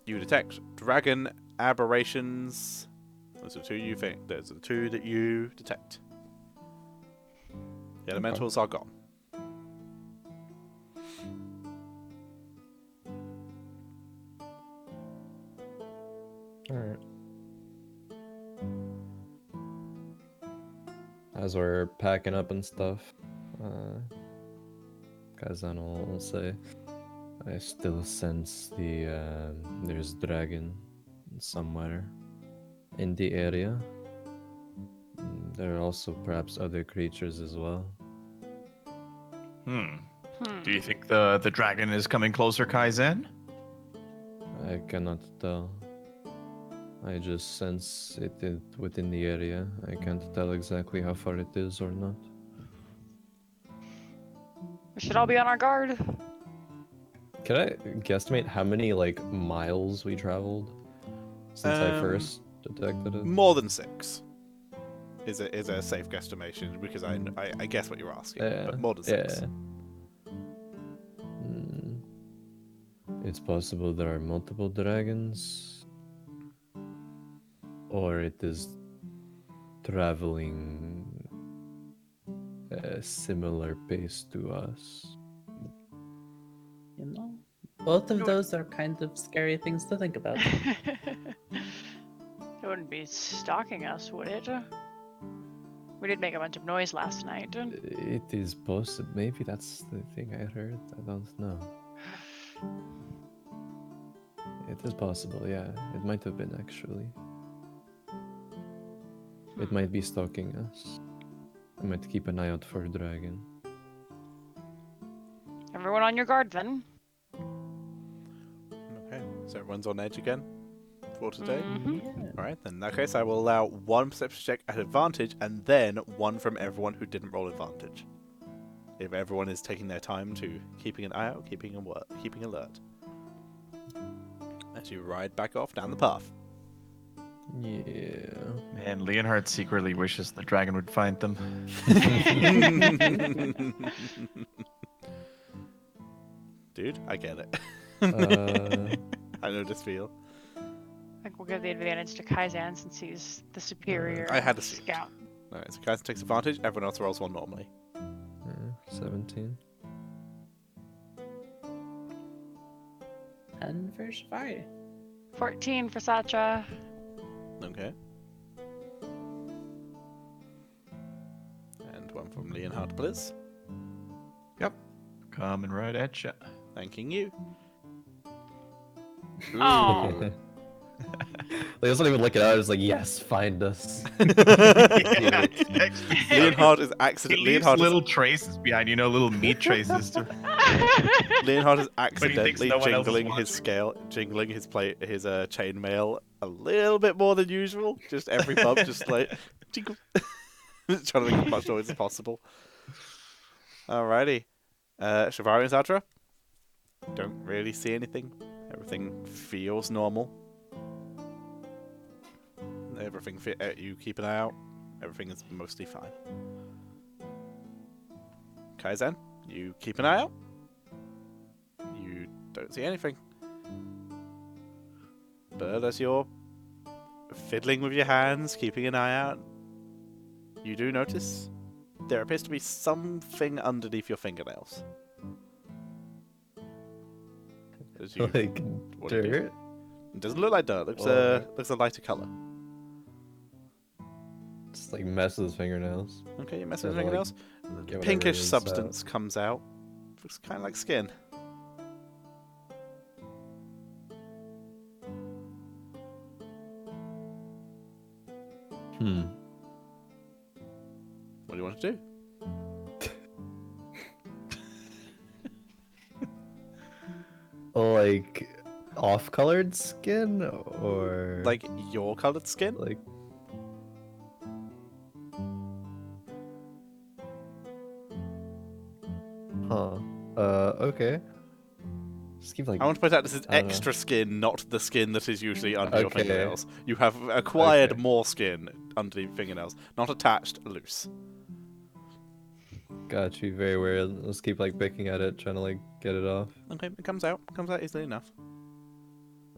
You detect dragon aberrations. Those are two you think. Those are the two that you detect. The elementals are gone. Alright. As we're packing up and stuff, Kazan will say, I still sense there's dragon somewhere in the area. There are also perhaps other creatures as well. Do you think the dragon is coming closer, Kaizen? I cannot tell. I just sense it within the area. I can't tell exactly how far it is or not. We should all be on our guard. Can I guesstimate how many miles we traveled since I first detected it? More than 6 is a safe guesstimation because I guess what you're asking. But more than 6. Yeah. It's possible there are multiple dragons, or it is traveling a similar pace to us. You know, both of those are kind of scary things to think about. It wouldn't be stalking us, would it? We did make a bunch of noise last night. It is possible. Maybe that's the thing I heard. I don't know. It is possible, yeah. It might have been actually. It might be stalking us. I might keep an eye out for a dragon. Everyone on your guard then. Okay, so everyone's on edge again for today. Mhm. Alright, then in that case I will allow one perception check at advantage and then one from everyone who didn't roll advantage. If everyone is taking their time to keeping an eye out, keeping alert. As you ride back off down the path. Yeah. Man, Leonhard secretly wishes the dragon would find them. Dude, I get it. Uh, I know this feel. I think we'll give the advantage to Kaizan since he's the superior I had to see it. scout. Alright, so Kaizen takes advantage, everyone else rolls one normally. 17. And for Shafari. 14 for Satra. Okay. And one from Leonhard Blizz. Coming right at ya. Thanking you. Oh. I wasn't even looking at it. I was like, yes, find us. Leonhard is He accidentally. leaves little traces behind, little meat traces. Leonhard is But he thinks accidentally no one else is jingling his watching. scale, jingling his chainmail a little bit more than usual. Just every bump, just like jingle, just trying to make as much noise as possible. Alrighty, Shivari and Zadra don't really see anything. Everything feels normal. Everything you keep an eye out. Everything is mostly fine. Kaizen, you keep an eye out. You don't see anything. But as you're fiddling with your hands, keeping an eye out, you do notice there appears to be something underneath your fingernails. As you, Like what do you do? dirt. It doesn't look like dirt. It looks a lighter color. Just like mess with his fingernails. Okay, you mess with Doesn't, like, fingernails. get whatever Pinkish it is substance comes out. Looks kind of like skin. What do you want to do? Like off-colored skin, or Like your colored skin? like Okay. Just keep like. I want to point out this is I don't know. extra skin, not the skin that is usually under your Okay. fingernails. You have acquired Okay. more skin under the fingernails, not attached, loose. Got you. Very weird. Let's keep like picking at it, trying to like get it off. Okay, it comes out easily enough.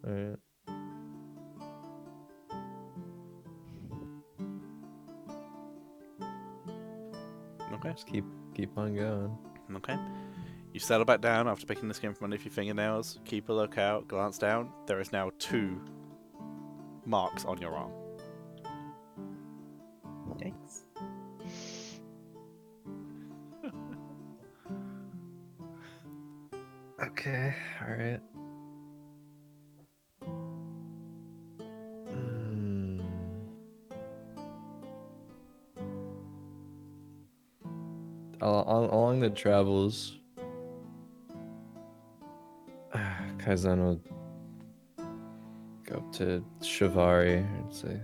Alright. Okay, Just keep on going. okay. You settle back down after picking the skin from underneath your fingernails. Keep a lookout. Glance down. There is now 2 marks on your arm. Yikes. Okay. Alright. Hmm. Along the travels, Kaizen would go up to Shivari and say,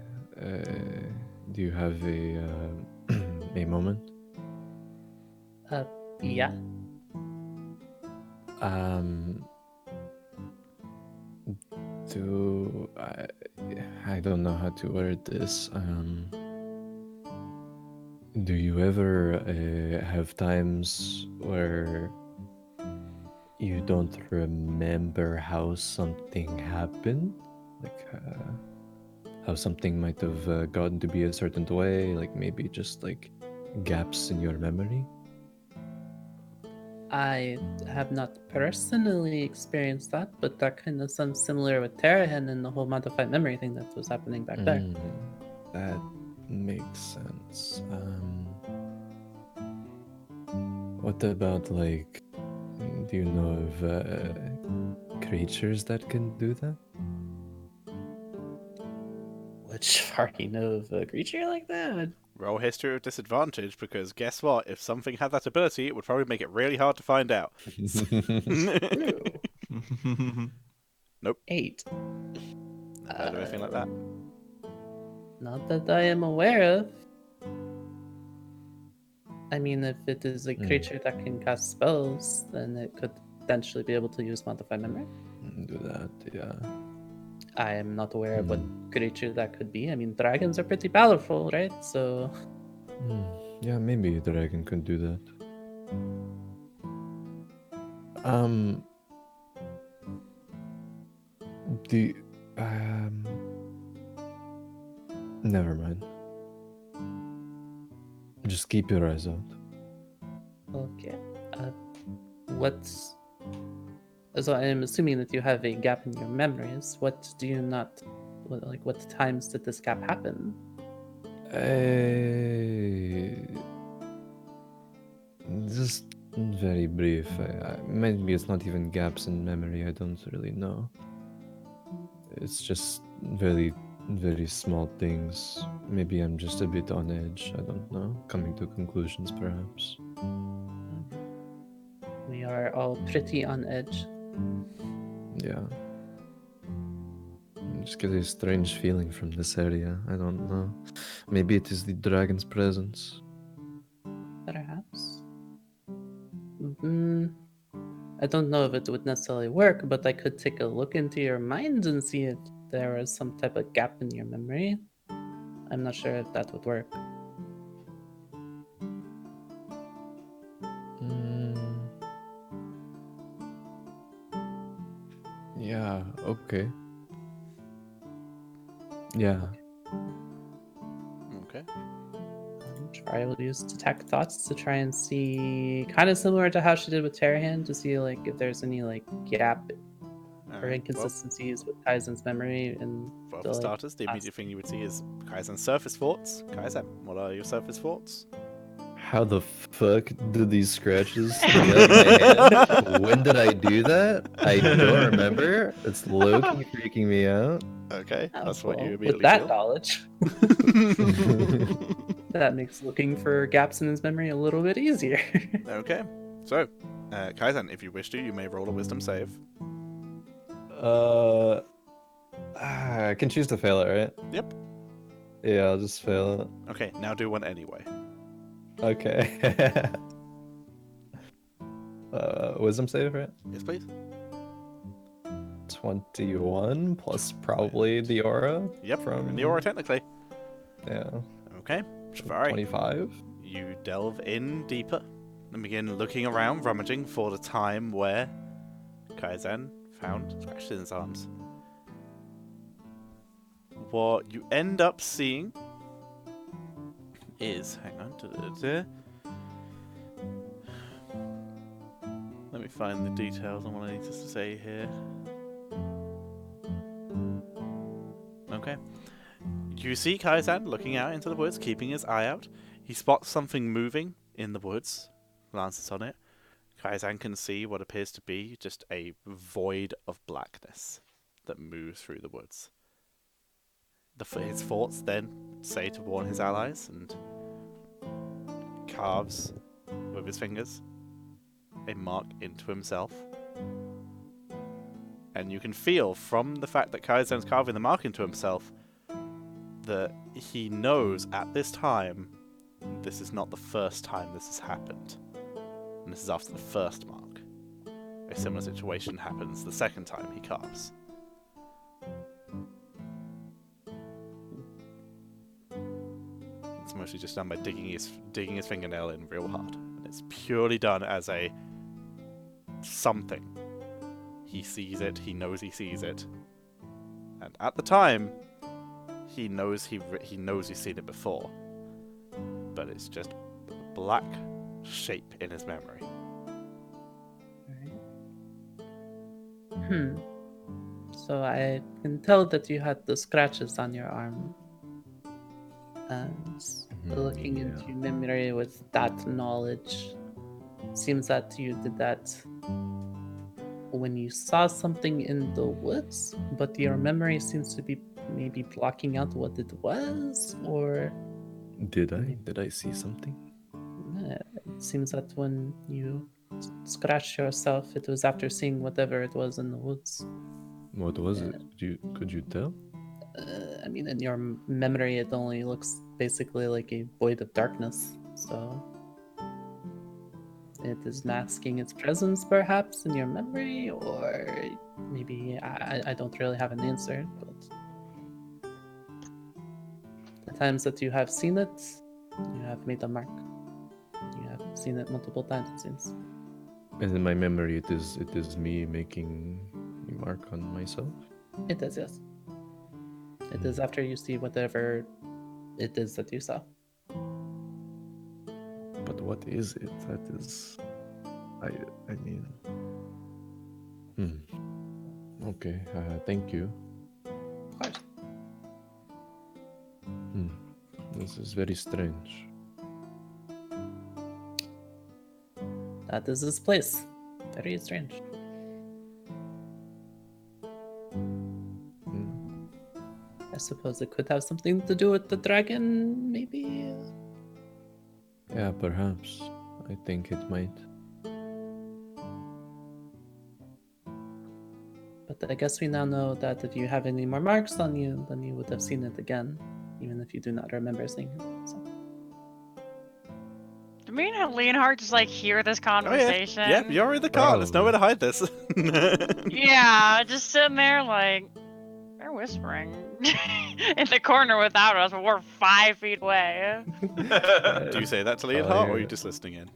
"Do you have a moment?" Yeah. Do I don't know how to word this. Do you ever have times where you don't remember how something happened? Like how something might have gotten to be a certain way, like maybe just like gaps in your memory? I have not personally experienced that, but that kind of sounds similar with Terrahen and the whole modified memory thing that was happening back there. That makes sense. What about like, do you know of creatures that can do that? Which party know of a creature like that? Roll history with disadvantage, because guess what? If something had that ability, it would probably make it really hard to find out. True. Nope. 8. Heard of anything like that? Not that I am aware of. I mean, if it is a creature that can cast spells, then it could potentially be able to use modified memory. Do that, yeah. I am not aware of what creature that could be. I mean, dragons are pretty powerful, right? So, Yeah, maybe a dragon could do that. Do never mind. Just keep your eyes out. okay. What's... So I'm assuming that you have a gap in your memories. What do you not... what times did this gap happen? Just very brief. Maybe it's not even gaps in memory. I don't really know. It's just very, very small things. Maybe I'm just a bit on edge. I don't know. Coming to conclusions, perhaps. We are all pretty on edge. Yeah. I just get a strange feeling from this area. I don't know. Maybe it is the dragon's presence. Perhaps. I don't know if it would necessarily work, but I could take a look into your mind and see if there was some type of gap in your memory. I'm not sure if that would work. Yeah, okay. Yeah. Okay. I will use Detect Thoughts to try and see, kind of similar to how she did with Terrahan, to see like if there's any like gap or Alright, inconsistencies with Kaizen's memory and well, the, for like, starters, the immediate thing you would see is Kaizen's surface thoughts. Kaizen, what are your surface thoughts? How the fuck did these scratches get out of my hand? When did I do that? I don't remember. It's low-key freaking me out. Okay, Oh, that's what well, you immediately with that feel. knowledge, that makes looking for gaps in his memory a little bit easier. Okay, so, Kaizen, if you wish to, you may roll a wisdom save. I can choose to fail it, right? Yep. Yeah, I'll just fail it. Okay, now do one anyway. Okay. wisdom save, right? Yes, please. 21 plus probably the aura. Yep, From in the aura technically. Yeah. Okay, Shafari. 25. You delve in deeper and begin looking around, rummaging for the time where Kaizen found scratches in his arms. What you end up seeing is, hang on, let me find the details on what I need to say here. Okay. You see Kaizen looking out into the woods, keeping his eye out. He spots something moving in the woods, glances on it. Kaizen can see what appears to be just a void of blackness that moves through the woods. His thoughts then say to warn his allies and carves with his fingers a mark into himself. And you can feel from the fact that Kaizen's carving the mark into himself that he knows at this time this is not the first time this has happened. And this is after the first mark. A similar situation happens the second time he carves. It's mostly just done by digging his fingernail in real hard. And it's purely done as a something. He sees it, he knows he sees it. And at the time, he knows he's seen it before. But it's just a black shape in his memory. So I can tell that you had the scratches on your arm. And looking into your memory with that knowledge, seems that you did that when you saw something in the woods, but your memory seems to be maybe blocking out what it was, or Did I see something? it seems that when you scratched yourself, it was after seeing whatever it was in the woods. What was it? Could you tell? I mean, in your memory, it only looks basically like a void of darkness, so it is masking its presence, perhaps, in your memory, or maybe I don't really have an answer, but the times that you have seen it, you have made a mark. You have seen it multiple times, it seems. And in my memory, it is me making a mark on myself. It is, yes. It is after you see whatever it is that you saw. But what is it? That is, I mean. Okay. Thank you. Of course. This is very strange. That is this place. Very strange. I suppose it could have something to do with the dragon, maybe? Yeah, perhaps. I think it might. But I guess we now know that if you have any more marks on you, then you would have seen it again, even if you do not remember seeing it. So. Do me and Leonhard just like hear this conversation? Oh, yeah. Yep, you're in the car. There's nowhere to hide this. Yeah, just sitting there like they're whispering in the corner without us, but we're 5 feet away. Do you say that to Leonhard, or are you just listening in?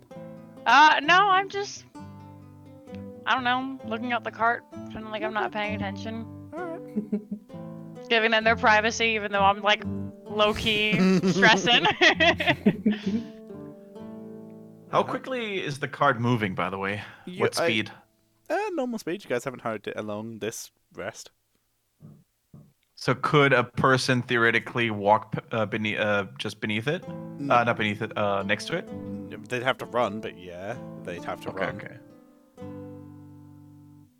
No, I'm just, I don't know, looking at the cart, pretending like I'm not paying attention. Alright. Giving them their privacy, even though I'm like low-key stressing. How quickly is the card moving, by the way? What speed? Normal speed. You guys haven't heard it along this rest. So could a person theoretically walk beneath, just beneath it? Not beneath it, next to it? They'd have to run, but yeah, they'd have to run. Okay.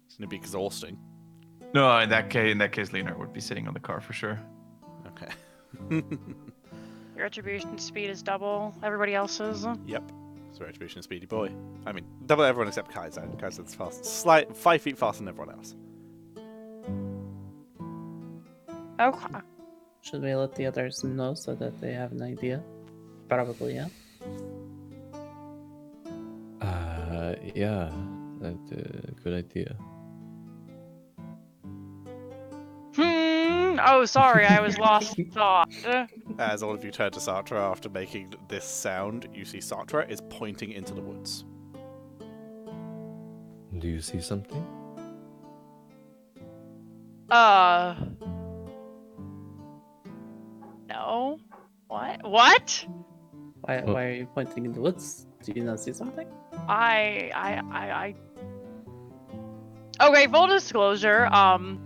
It's gonna be exhausting. No, in that case, Leonard would be sitting on the car for sure. Okay. Your retribution speed is double everybody else's. Yep. So retribution speedy boy. I mean, double everyone except Kaizen. Kaizen's fast, 5 feet faster than everyone else. Okay. Should we let the others know so that they have an idea? Probably, yeah. Yeah. Good idea. Oh, sorry, I was lost in thought. As all of you turn to Sartre after making this sound, you see Sartre is pointing into the woods. Do you see something? No. What? What? Why are you pointing in the woods? Do you not see something? I. Okay, full disclosure,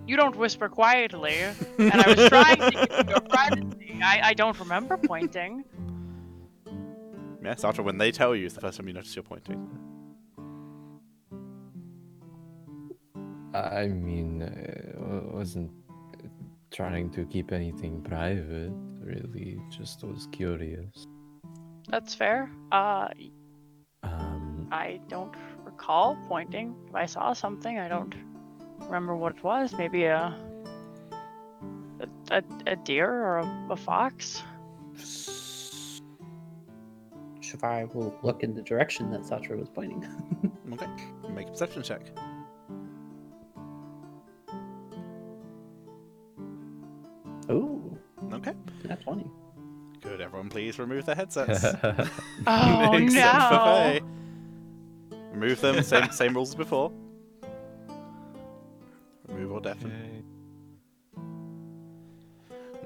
you don't whisper quietly, and I was trying to give you your privacy. I don't remember pointing. Yeah, Sartre, when they tell you, it's the first time you notice you're pointing. I mean, I wasn't trying to keep anything private, really. Just was curious. That's fair. I don't recall pointing. If I saw something, I don't remember what it was. Maybe a deer or a fox. Shivari will look in the direction that Satra was pointing. Okay, make a perception check. Ooh, Okay, not 20. good. Everyone, please remove their headsets. Oh Except for no! Faye. Remove them. Same rules as before. Remove or deafen.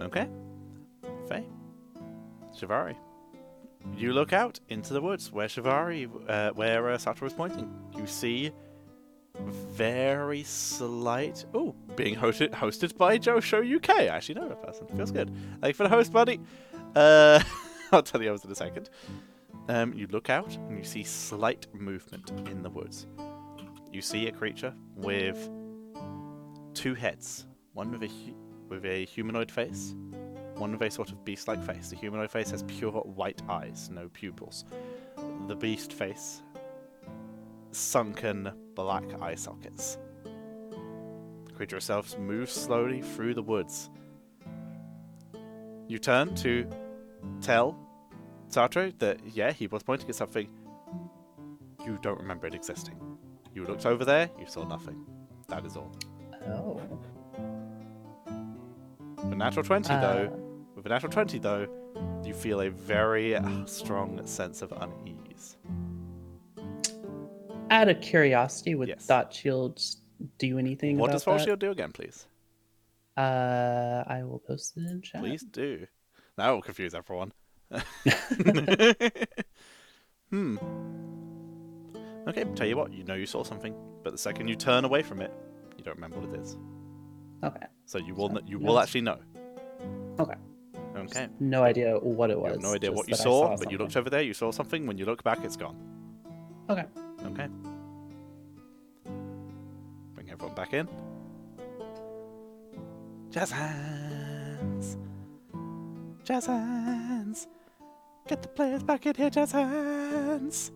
Okay. Faye. Shivari. You look out into the woods where Sartre was pointing. You see very slight. Oh, being hosted by Josho UK. I actually know that person. Feels good. Thank you for the host, buddy. I'll tell you others in a second. You look out and you see slight movement in the woods. You see a creature with two heads. One with a humanoid face. One with a sort of beast-like face. The humanoid face has pure white eyes, no pupils. The beast face, sunken black eye sockets. The creature itself moves slowly through the woods. You turn to tell Sartre that, yeah, he was pointing at something. You don't remember it existing. You looked over there, you saw nothing. That is all. Oh. With a natural 20 though, you feel a very strong sense of unease. Out of curiosity, would Yes. Thought Shields do anything What about does False that? Shield do again, please? I will post it in chat. Please do. That will confuse everyone. Okay, tell you what, you know you saw something, but the second you turn away from it, you don't remember what it is. Okay. So you will So, you no, will it's- actually know. Okay. Okay. No idea what it You was. have no idea just what you that I saw, but you something. looked over there, you saw something. When you look back, it's gone. Okay. Okay. Bring everyone back in. Jazz hands. Jazz hands. Get the players back in here, jazz hands.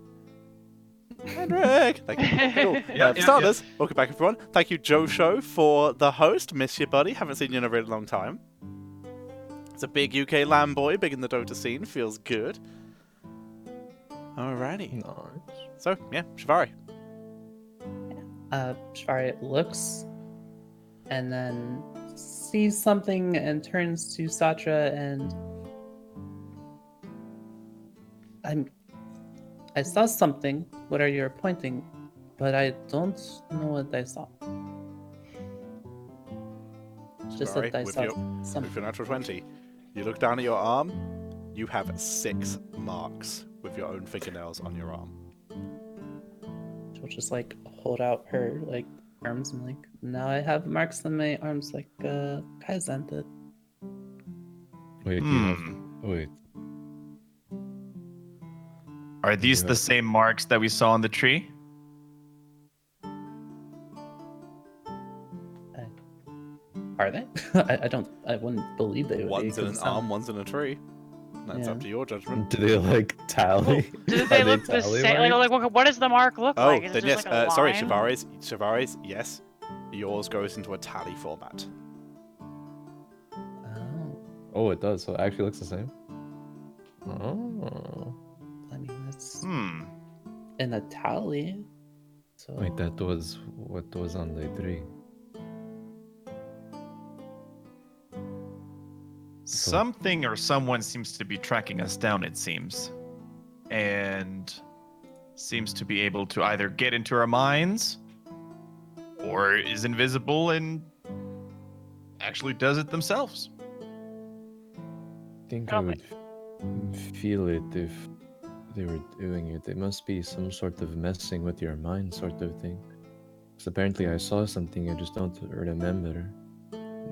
Henrik! Thank you. Cool. For starters, welcome back, everyone. Thank you, Josho, for the host. Miss you, buddy. Haven't seen you in a really long time. It's a big UK land boy, big in the Dota scene. Feels good. Alrighty. Nice. So, yeah, Shivari. Shivari looks and then sees something and turns to Satra and I saw something. What are you pointing? But I don't know what I saw. Just Shivari, that I with saw your- With something. your natural 20, you look down at your arm, you have 6 marks with your own fingernails on your arm. She'll just like hold out her like arms and like now I have marks on my arms like Kaizen did. Wait, wait. Are these Yeah. the same marks that we saw on the tree? Are they? I wouldn't believe they would be. One's in 'cause an it sound- arm, one's in a tree. That's Yeah. up to your judgment. Do they like tally? Do Are they look the tally same? marks? Like, what does the mark look Oh, like? Is then it yes. just like a Sorry, line? Shivari's, yes. Yours goes into a tally format. Oh, Oh, it does. So it actually looks the same. Oh. I mean that's Hmm. in a tally. So Wait, that was what was on day 3. Something or someone seems to be tracking us down, it seems. And seems to be able to either get into our minds or is invisible and actually does it themselves. I think Oh I my- would feel it if they were doing it. It must be some sort of messing with your mind sort of thing. Because apparently I saw something I just don't remember.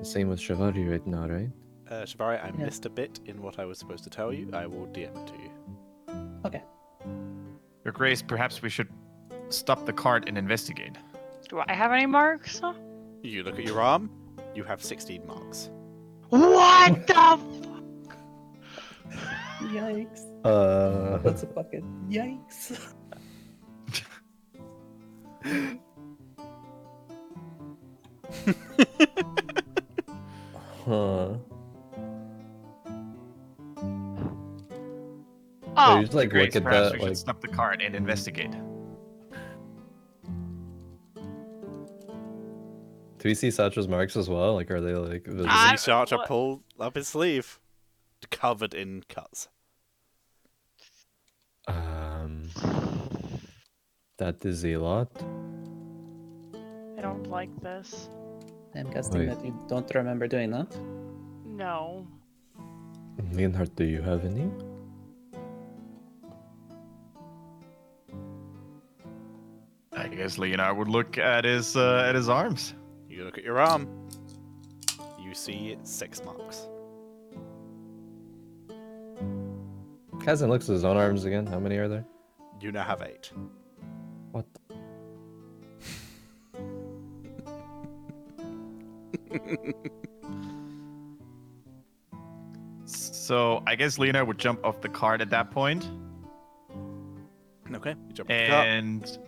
Same with Shivari right now, right? Shivari, I Yeah. missed a bit in what I was supposed to tell you. I will DM it to you. okay. Your Grace, perhaps we should stop the cart and investigate. Do I have any marks? You look at your arm, you have 16 marks. What the? Yikes. Uh, That's a fucking yikes. huh. Oh, you just like Grace, look at perhaps that we should like stop the cart and investigate. do we see Satra's marks as well? Like are they like visible? I- You see Archer what- pull up his sleeve, covered in cuts. That is a lot. I don't like this. I'm guessing Wait. that you don't remember doing that. No. Leonhard, do you have any? I guess Leonard would look at his arms. You look at your arm, you see 6 marks. Kazan looks at his own arms again. How many are there? You now have 8. What? So I guess Leonard would jump off the cart at that point. Okay, you jump off the cart. And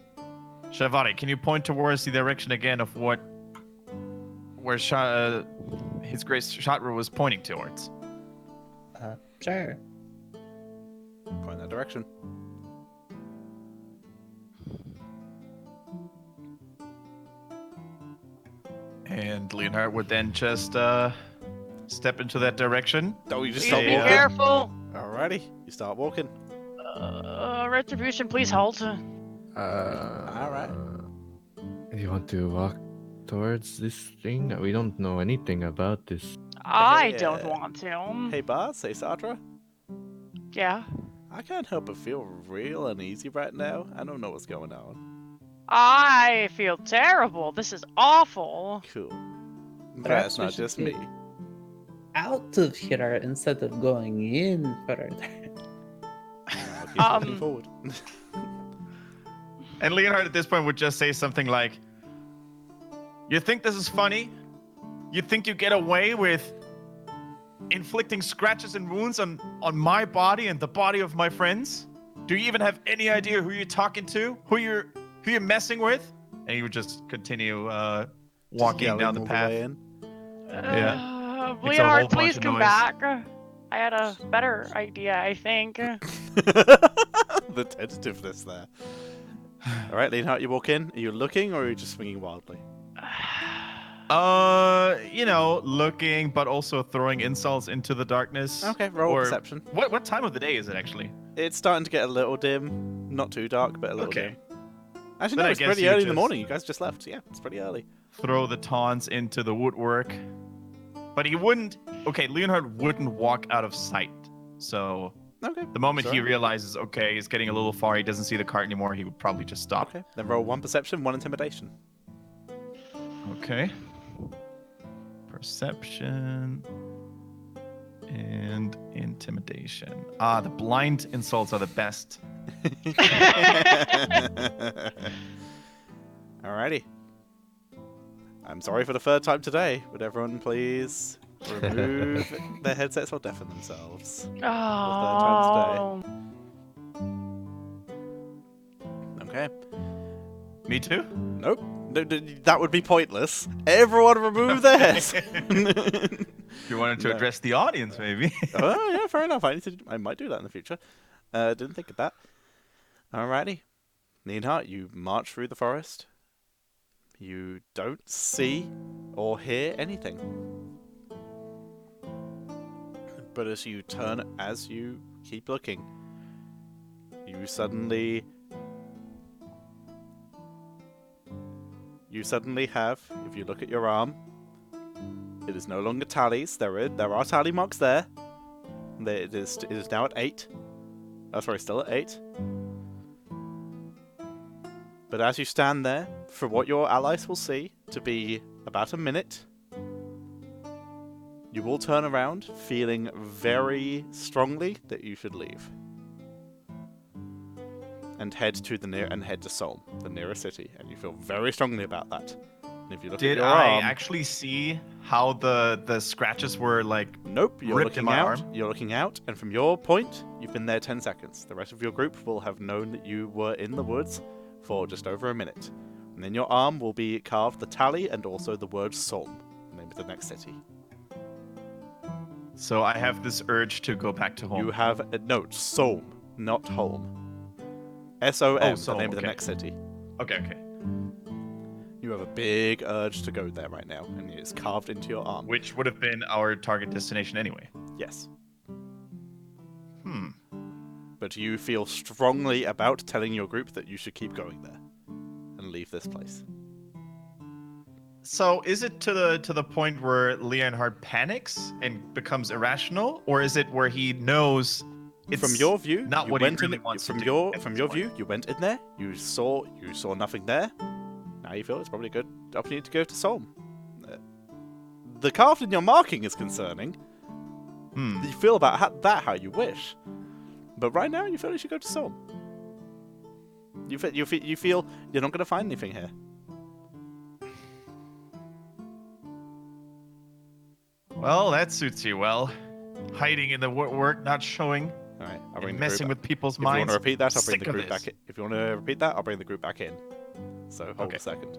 Shivari, can you point towards the direction again of where His Grace Shatra was pointing towards? Sure. Point in that direction. And Leonard would then just step into that direction. Oh, you just Please start be Yeah. walking. careful. Alrighty, you start walking. Retribution, please halt. Alright. You want to walk towards this thing? We don't know anything about this. I Hey, don't want to. Hey, boss, say Satra. Yeah. I can't help but feel real uneasy right now. I don't know what's going on. I feel terrible. This is awful. Cool. Perhaps That's we not should just be- me. Out of here instead of going in further. I'll keep looking forward. And Leonard at this point would just say something like, "You think this is funny? You think you get away with inflicting scratches and wounds on my body and the body of my friends? Do you even have any idea who you're talking to? Who you're messing with?" And he would just continue walking Yelling the all path. way in. Yeah. It's a whole Leonard, bunch please of come noise. back. I had a better idea, I think. The tentativeness there. Alright, Leonhard, you walk in. Are you looking or are you just swinging wildly? Looking, but also throwing insults into the darkness. Okay, roll Or- perception. What time of the day is it actually? It's starting to get a little dim. Not too dark, but a little Okay. dim. Actually, Then no, I it's guess pretty you early in the just- morning. You guys just left. Yeah, it's pretty early. Throw the taunts into the woodwork. But he wouldn't. Okay, Leonhard wouldn't walk out of sight. So Okay. the moment he Sure. realizes, okay, he's getting a little far, he doesn't see the cart anymore, he would probably just stop. Okay. Then roll 1 perception, 1 intimidation. Okay. Perception and intimidation. Ah, the blind insults are the best. Alrighty. I'm sorry for the 3rd time today. Would everyone please remove their headsets or deafen themselves? Oh. Okay. Me too? Nope. No, that would be pointless. Everyone remove their heads. If you wanted to No. address the audience, maybe. Oh yeah, fair enough. I might do that in the future. Didn't think of that. Alrighty. Leonhard, you march through the forest. You don't see or hear anything. But as you keep looking, you suddenly have, if you look at your arm, it is no longer tallies. There are tally marks there. It is now at 8. Oh, sorry, still at 8. But as you stand there, for what your allies will see to be about a minute, you will turn around, feeling very strongly that you should leave, and head to Solm, the nearest city. And you feel very strongly about that. And if you look at Did your I arm, actually see how the scratches were like? nope, you're ripped in looking my out. arm? You're looking out, and from your point, you've been there 10 seconds. The rest of your group will have known that you were in the woods for just over a minute. And in your arm will be carved the tally and also the word Solm, the name of the next city. So I have this urge to go back to home. You have a note, Solm, not home. S-O-M, the Solm, name of the okay. next city. Okay. You have a big urge to go there right now, and it's carved into your arm. Which would have been our target destination anyway. Yes. Hmm. But you feel strongly about telling your group that you should keep going there and leave this place. So is it to the point where Leonhard panics and becomes irrational, or is it where he knows it's From your view, not you what he went really in, wants from to your do at from this your point? view, you went in there. You saw nothing there. Now you feel it's probably a good opportunity to go to Solm. The carved in your marking is concerning. Hmm. You feel about that how you wish, but right now you feel you should go to Solm. You feel you're not going to find anything here. Well, that suits you well. Hiding in the work, not showing, All right, I'll bring and the messing group with people's If you want minds. to repeat that, I'll bring Sick the of group this. back in. If you want to repeat that, I'll bring the group back in. So hold Okay. a second.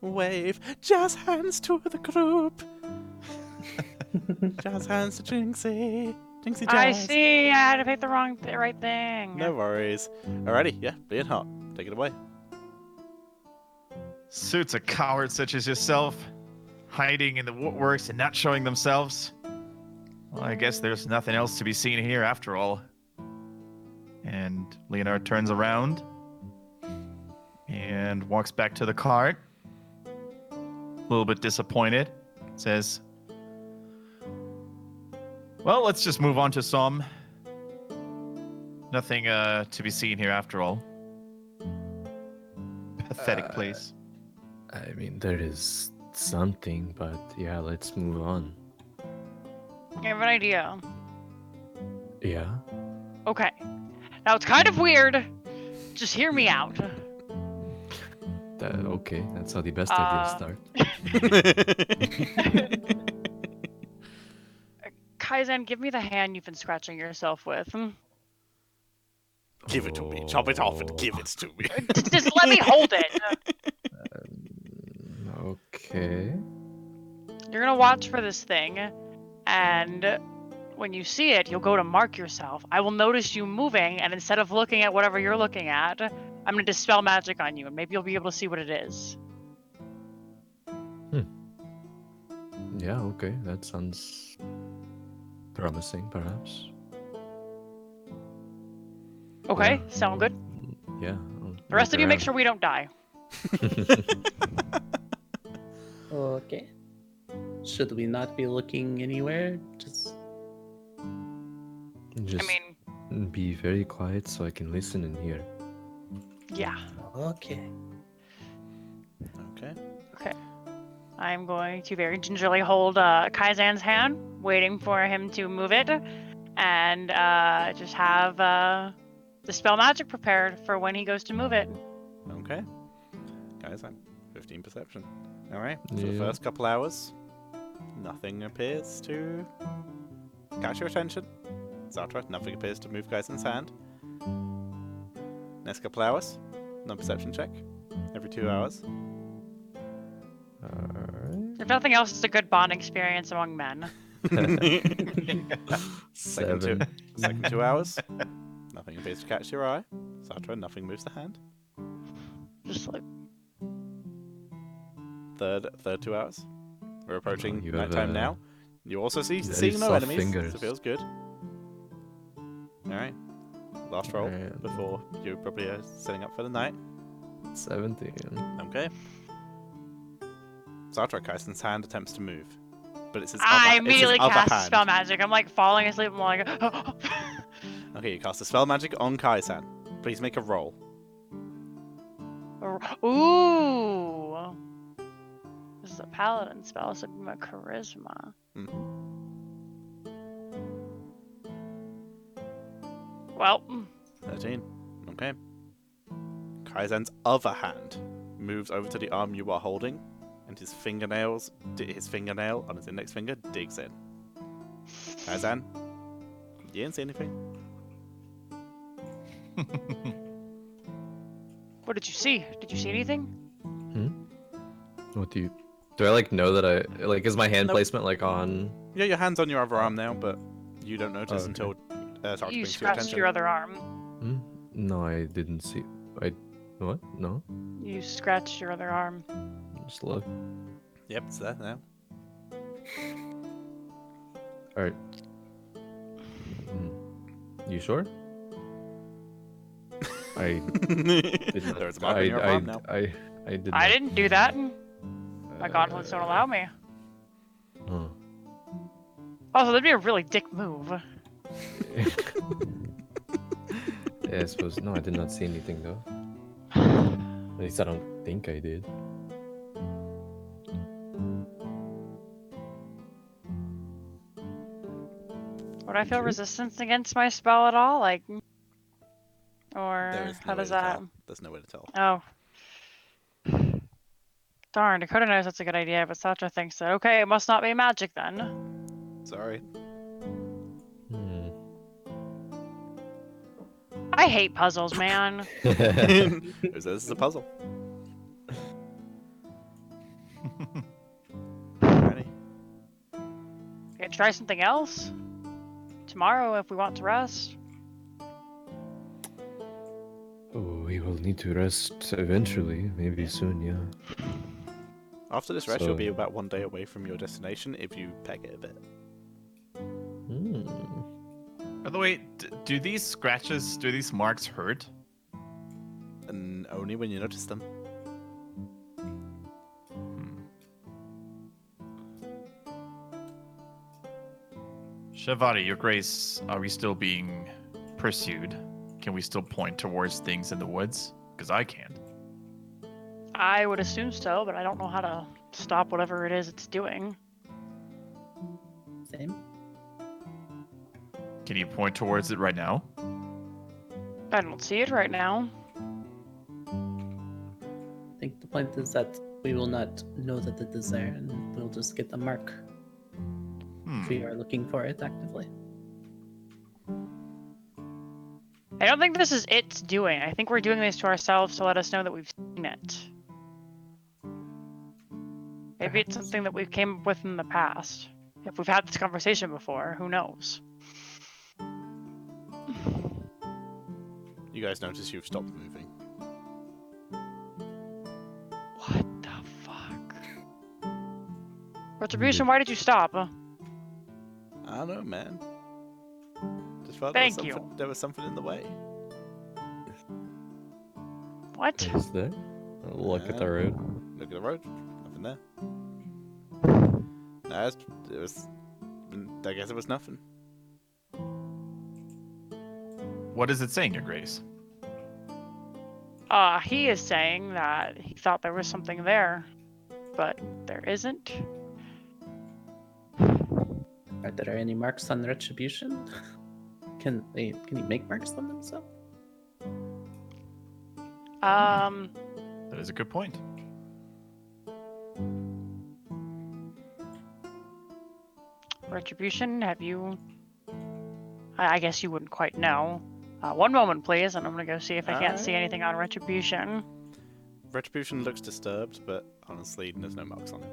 Wave jazz hands to the group. Jazz hands to Jinxie. Jinxie jazz. I see. I had to pick the right thing. No worries. Alrighty, yeah, Leonhard, take it away. Suits a coward such as yourself, hiding in the woodworks and not showing themselves. Well, I guess there's nothing else to be seen here after all. And Leonhard turns around and walks back to the cart. A little bit disappointed. Says, well, let's just move on to Somme. Nothing to be seen here after all. Pathetic place. I mean, there is something, but yeah, let's move on. I have an idea. Yeah? Okay. Now it's kind of weird. Just hear me out. Okay, that's how the best Uh, ideas start. Kaizen, give me the hand you've been scratching yourself with. Give it to me. Chop it off and give it to me. Just let me hold it. Okay. You're gonna watch for this thing, and when you see it, you'll go to mark yourself. I will notice you moving, and instead of looking at whatever you're looking at, I'm gonna dispel magic on you, and maybe you'll be able to see what it is. Yeah, okay, that sounds promising, perhaps. Okay, Yeah. sound good? Yeah. The rest of you make sure we don't die. Okay. Should we not be looking anywhere? Just Just I mean, be very quiet so I can listen and hear. yeah. okay. Okay. Okay. I'm going to very gingerly hold Kaizen's hand, waiting for him to move it, and just have the spell magic prepared for when he goes to move it. Okay. Guys, I'm 15 perception. Alright, for the Yeah. first couple hours, nothing appears to catch your attention. Zatra, nothing appears to move Kaizen's hand. Next couple hours, non-perception check. Every 2 hours. Alright. If nothing else, it's a good bond experience among men. Second 2 hours, Nothing appears to catch your eye. Satra, nothing moves the hand. Just like, Third 2 hours. We're approaching you have, nighttime now. You also see very no soft enemies, fingers. so it feels good. Alright. Last roll Alright. before you probably are setting up for the night. 17. Okay. Satra Kaisen's hand attempts to move. But it's his I other, immediately it's his other cast hand. spell magic. I'm like falling asleep. I'm like, Okay, you cast a spell magic on Kaisan. Please make a roll. ooh. This is a paladin spell, so give me my charisma. Well, 13. Okay. Kaizen's other hand moves over to the arm you are holding, and his fingernail on his index finger digs in. Kaizen, you didn't see anything. what did you see? Did you see anything? What do you... Do I, like, know that I... Like, is my hand Nope. placement, like, on... Yeah, your hand's on your other arm now, but you don't notice okay. until Satra You brings to your scratched attention. your other arm. Hmm? No, I didn't see... I... What? No? You scratched your other arm. Just look. Yep, it's there now. Alright. You sure? I... did There's a mark on your arm now. I did I not... didn't do that. My gauntlets don't allow me. Huh. Also, that'd be a really dick move. Yeah, I suppose... No, I did not see anything, though. At least I don't think I did. Would I feel Sure. resistance against my spell at all? Like, There or is how no way does to that? tell. There's no way to tell. Oh. Darn, Dakota knows that's a good idea, but Satra thinks so. Okay, it must not be magic then. Sorry. Hmm. I hate puzzles, man. This is a puzzle. Ready? Okay, try something else. Tomorrow, if we want to rest. Oh, we will need to rest eventually. Maybe soon, yeah. After this rest, you'll So- be about 1 day away from your destination if you peg it a bit. Hmm. By the way, do these marks hurt? And only when you notice them. Shavari, Your Grace, are we still being pursued? Can we still point towards things in the woods? Because I can't. I would assume so, but I don't know how to stop whatever it is it's doing. Same. Can you point towards it right now? I don't see it right now. I think the point is that we will not know that it is there, and we'll just get the mark if we are looking for it actively. I don't think this is it's doing. I think we're doing this to ourselves to let us know that we've seen it. Maybe it's Perhaps. something that we've came up with in the past. If we've had this conversation before, who knows? You guys notice you've stopped moving. What the fuck? Retribution, why did you stop? I don't know, man. Just felt Thank there was something in the way. What? Is there? Look at the road. Look at the road. Nothing there. No, it was. I guess it was nothing. What is it saying, Your Grace? He is saying that he thought there was something there, but there isn't. Are there any marks on retribution? Can you make marks on themselves? That is a good point. Retribution, have you... I guess you wouldn't quite know. One moment, please, and I'm gonna go see if I can't see anything on Retribution. Retribution looks disturbed, but honestly, there's no marks on it.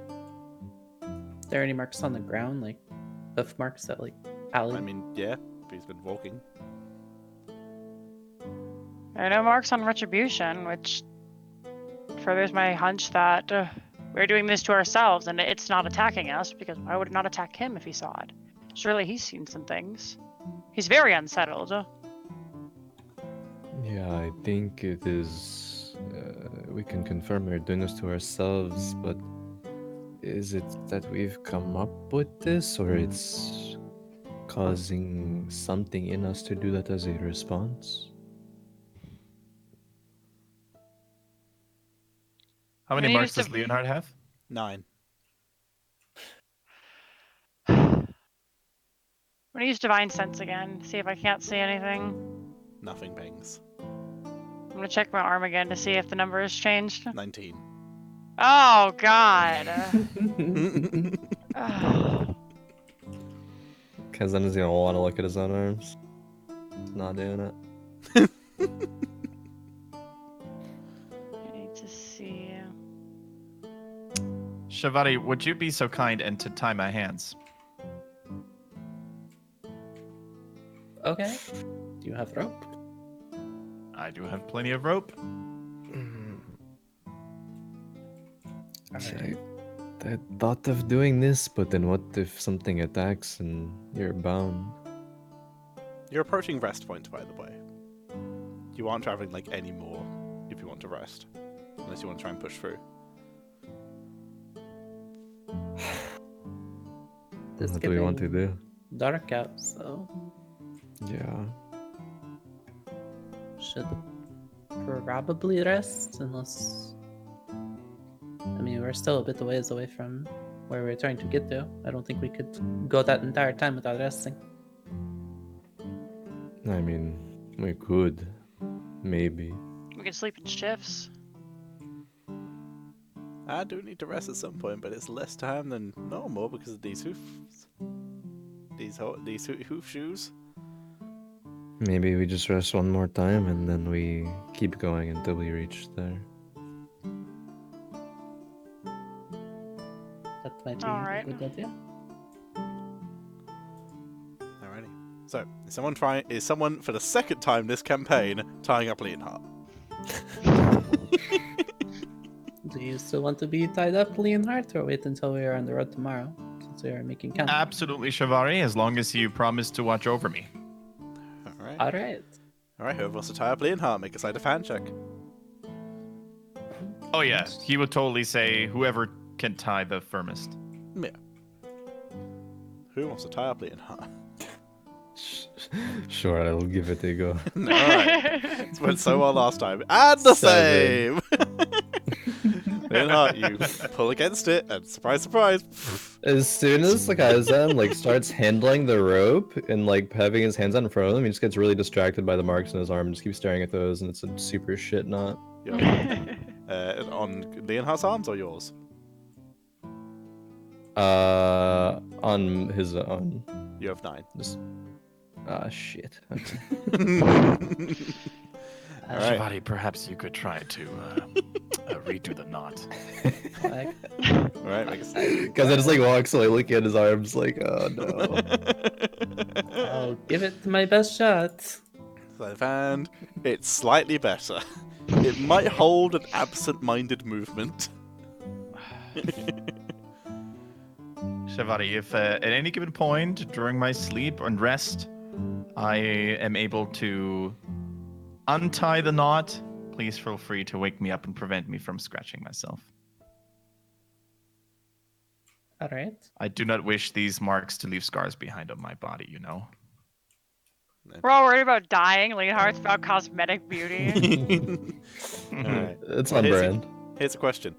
Are there any marks on the ground, like hoof marks that like alley? I mean, yeah, he's been walking. There are no marks on retribution, which furthers my hunch that we're doing this to ourselves and it's not attacking us, because why would it not attack him if he saw it? Surely he's seen some things. He's very unsettled. Yeah, I think it is. We can confirm we're doing this to ourselves, but is it that we've come up with this, or it's causing something in us to do that as a response? How many Maybe marks just does Leonhard have? 9. I'm gonna use Divine Sense again, see if I can't see anything. Nothing pings. I'm gonna check my arm again to see if the number has changed. 19. Oh god. Ugh. Kazan is gonna want to look at his own arms. He's not doing it. I need to see. Shivari, would you be so kind and to tie my hands? Okay. Do you have rope? I do have plenty of rope. See, I thought of doing this, but then what if something attacks and you're bound? You're approaching rest point, by the way. You aren't traveling like any more if you want to rest, unless you want to try and push through. This What do we want to getting do? dark out, so Yeah. should probably rest, unless... I mean, we're still a bit ways away from where we're trying to get to. I don't think we could go that entire time without resting. I mean, we could. Maybe. We can sleep in shifts. I do need to rest at some point, but it's less time than normal because of these hoofs. These hoof shoes. Maybe we just rest one more time and then we keep going until we reach there. That might be Alright. a good idea. Alrighty. So, is someone for the second time this campaign tying up Leonhard? Do you still want to be tied up, Leonhard, or wait until we are on the road tomorrow, since we are making camp? Absolutely, Shivari, as long as you promise to watch over me. Alright. Alright. Alright, whoever wants to tie up Leonhard, make a sleight of hand check. Oh yeah, he would totally say whoever can tie the firmest. Yeah. Who wants to tie up Leonhard? Sure, I'll give it a go. Alright. It went so well last time. And the same! Leonhard, you pull against it, and surprise, surprise. As soon as the Kaizen starts handling the rope and having his hands out in front of him, he just gets really distracted by the marks in his arm and just keeps staring at those, and it's a super shit knot. On Leonhard's arms or yours? On his own. You have 9. Just... shit. Okay. Alright. Shivari, perhaps you could try to redo the knot. Like, Alright, make a Because I just walks away looking at his arms oh no. I'll give it my best shot. Sleight of hand. It's slightly better. It might hold an absent-minded movement. Shivari, if at any given point during my sleep and rest, I am able to untie the knot, please feel free to wake me up and prevent me from scratching myself. Alright. I do not wish these marks to leave scars behind on my body, you know. We're all worried about dying. Leonhard's about cosmetic beauty. Alright. It's on Here's a- brand. Here's a question.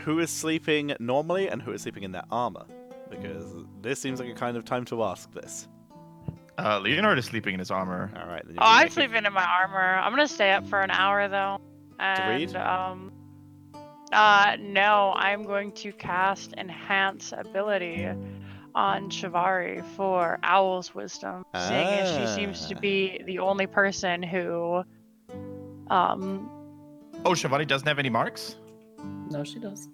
Who is sleeping normally and who is sleeping in their armor? Because this seems like a kind of time to ask this. Leonhard is sleeping in his armor. Alright. Oh, I'm sleeping in my armor. I'm gonna stay up for an hour though. And, read? no, I'm going to cast Enhance Ability on Shivari for Owl's Wisdom, seeing as she seems to be the only person who, Oh, Shivari doesn't have any marks? No, she does.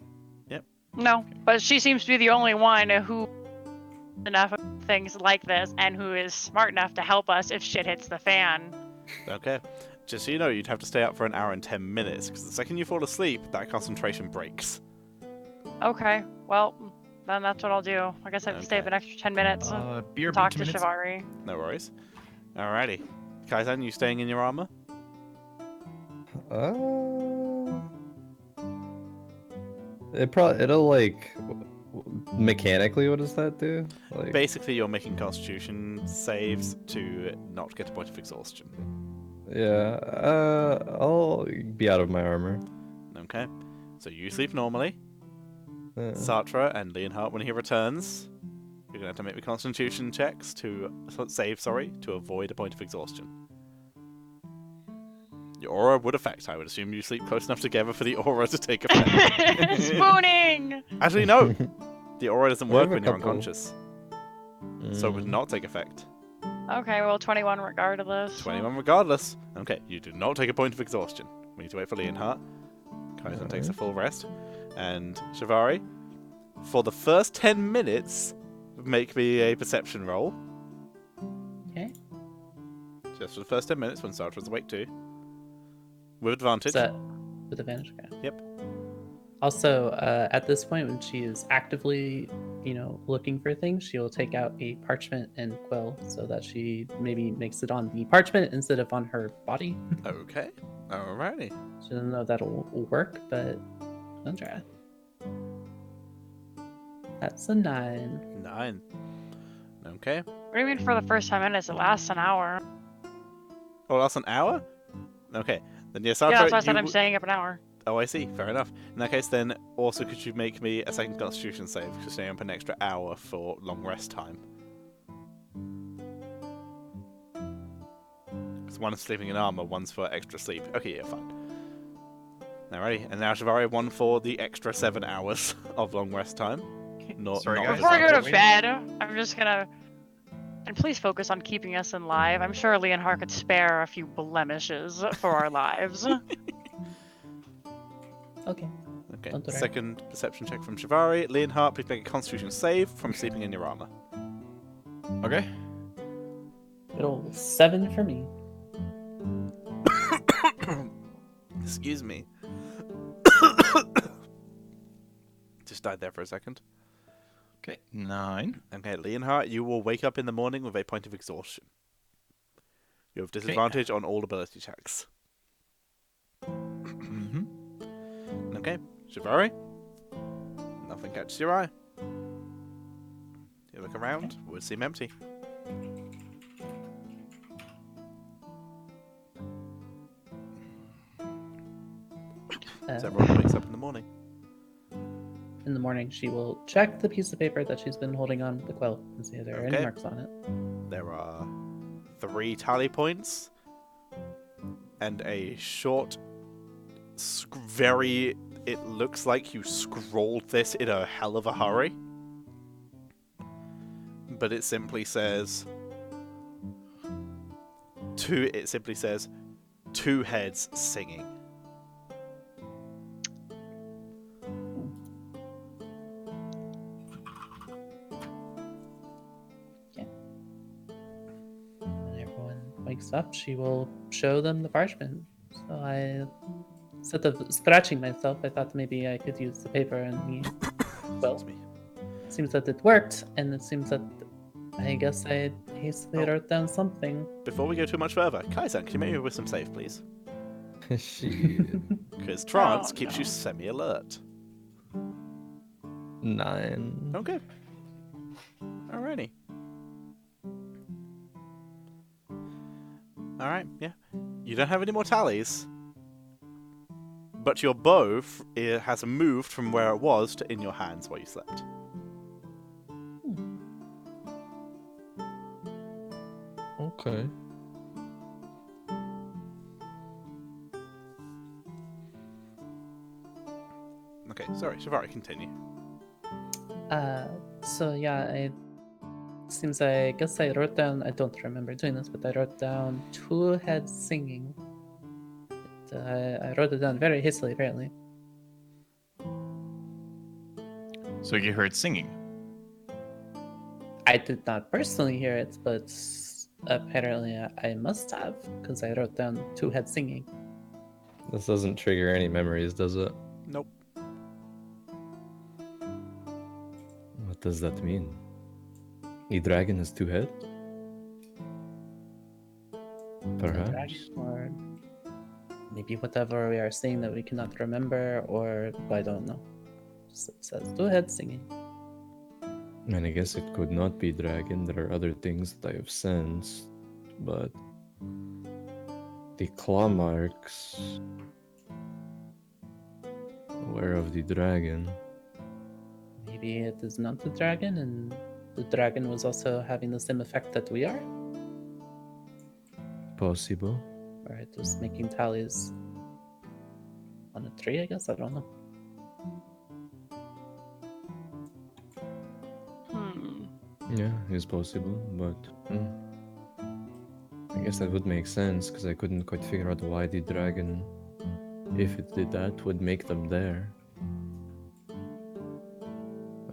no, but she seems to be the only one who enough of things like this and who is smart enough to help us if shit hits the fan. Okay. just so you know, you'd have to stay up for an hour and 10 minutes, because the second you fall asleep, that concentration breaks. Okay, well, then that's what I'll do. I guess I have to stay up Okay. an extra 10 minutes. BRB Talk 2 to minutes. Shivari. No worries. Alrighty. Kaizen, you staying in your armor? It'll like mechanically. What does that do? Like, Basically, you're making constitution saves to not get a point of exhaustion. yeah. I'll be out of my armor. Okay. So you sleep normally. Sartre and Leonhardt, when he returns, you're going to have to make the constitution checks to to avoid a point of exhaustion. Your aura would affect. I would assume you sleep close enough together for the aura to take effect. Spooning! Actually, no. The aura doesn't We work have a when you're couple. unconscious, so it would not take effect. Okay, well, 21 regardless. 21 regardless. Okay, you do not take a point of exhaustion. We need to wait for Leonhardt. Kaizen takes a full rest. And Shivari, for the first 10 minutes, make me a perception roll. Okay. Just for the first 10 minutes when Sartre is awake too. With advantage. Set with advantage. Okay. Yep. Also, at this point, when she is actively, looking for things, she'll take out a parchment and quill so that she maybe makes it on the parchment instead of on her body. Okay. Alrighty. She doesn't know if that'll work, but I'll try. That's a 9. 9. Okay. What do you mean for the first 10 minutes? It lasts an hour. Oh, that's an hour? Okay. Then yes, Yeah, Sartre, that's why I said you I'm staying up an hour. Oh, I see. Fair enough. In that case, then, also could you make me a second constitution save to stay up an extra hour for long rest time? Because one is sleeping in armor, one's for extra sleep. Okay, yeah, fine. Alrighty, and now Shivari, one for the extra 7 hours of long rest time. Sorry, not guys. Before I go to Wait. bed, I'm just gonna... And please focus on keeping us in live. I'm sure Leonhardt could spare a few blemishes for our lives. Okay. Okay, Don't worry. second perception check from Shivari. Leonhardt, please make a constitution save from sleeping in your armor. Okay. Good old 7 for me. Excuse me. Just died there for a second. Okay. 9. Okay, Leonhardt, you will wake up in the morning with a point of exhaustion. You have disadvantage on all ability checks. Mm-hmm. Okay, Shivari. Nothing catches your eye. You look around, would seem empty. So everyone wakes up in the morning. In the morning, she will check the piece of paper that she's been holding on the quill and see if there are any Okay. marks on it. There are 3 tally points and a short, it looks like you scrawled this in a hell of a hurry. But it simply says, two heads singing. When everyone wakes up, she will show them the parchment. So I, instead of scratching myself, I thought maybe I could use the paper and the quill. Excuse me. It seems that it worked, and it seems that I guess I hastily wrote down something. Before we go too much further, Kaizen, can you make me a wisdom save, please? Shit. Because trance Oh, keeps you no. semi-alert. 9. Okay. Alrighty. Alright, yeah. You don't have any more tallies. But your bow it has moved from where it was to in your hands while you slept. Okay. Okay, sorry, Shivari, continue. So yeah, seems I guess I wrote down. I don't remember doing this, but I wrote down 2 heads singing. I wrote it down very hastily, apparently. So you heard singing. I did not personally hear it, but Apparently, I must have, because I wrote down two head singing. This doesn't trigger any memories, does it? Nope. What does that mean? The dragon has two heads? The Perhaps. dragon, or maybe whatever we are saying that we cannot remember, or I don't know. Just it says two head singing. And I guess it could not be dragon. There are other things that I have sensed, but the claw marks were of the dragon. Maybe it is not the dragon, and the dragon was also having the same effect that we are, Possible. or it was making tallies on a tree. I guess I don't know. Yeah, it's possible, but I guess that would make sense because I couldn't quite figure out why the dragon, if it did that, would make them there.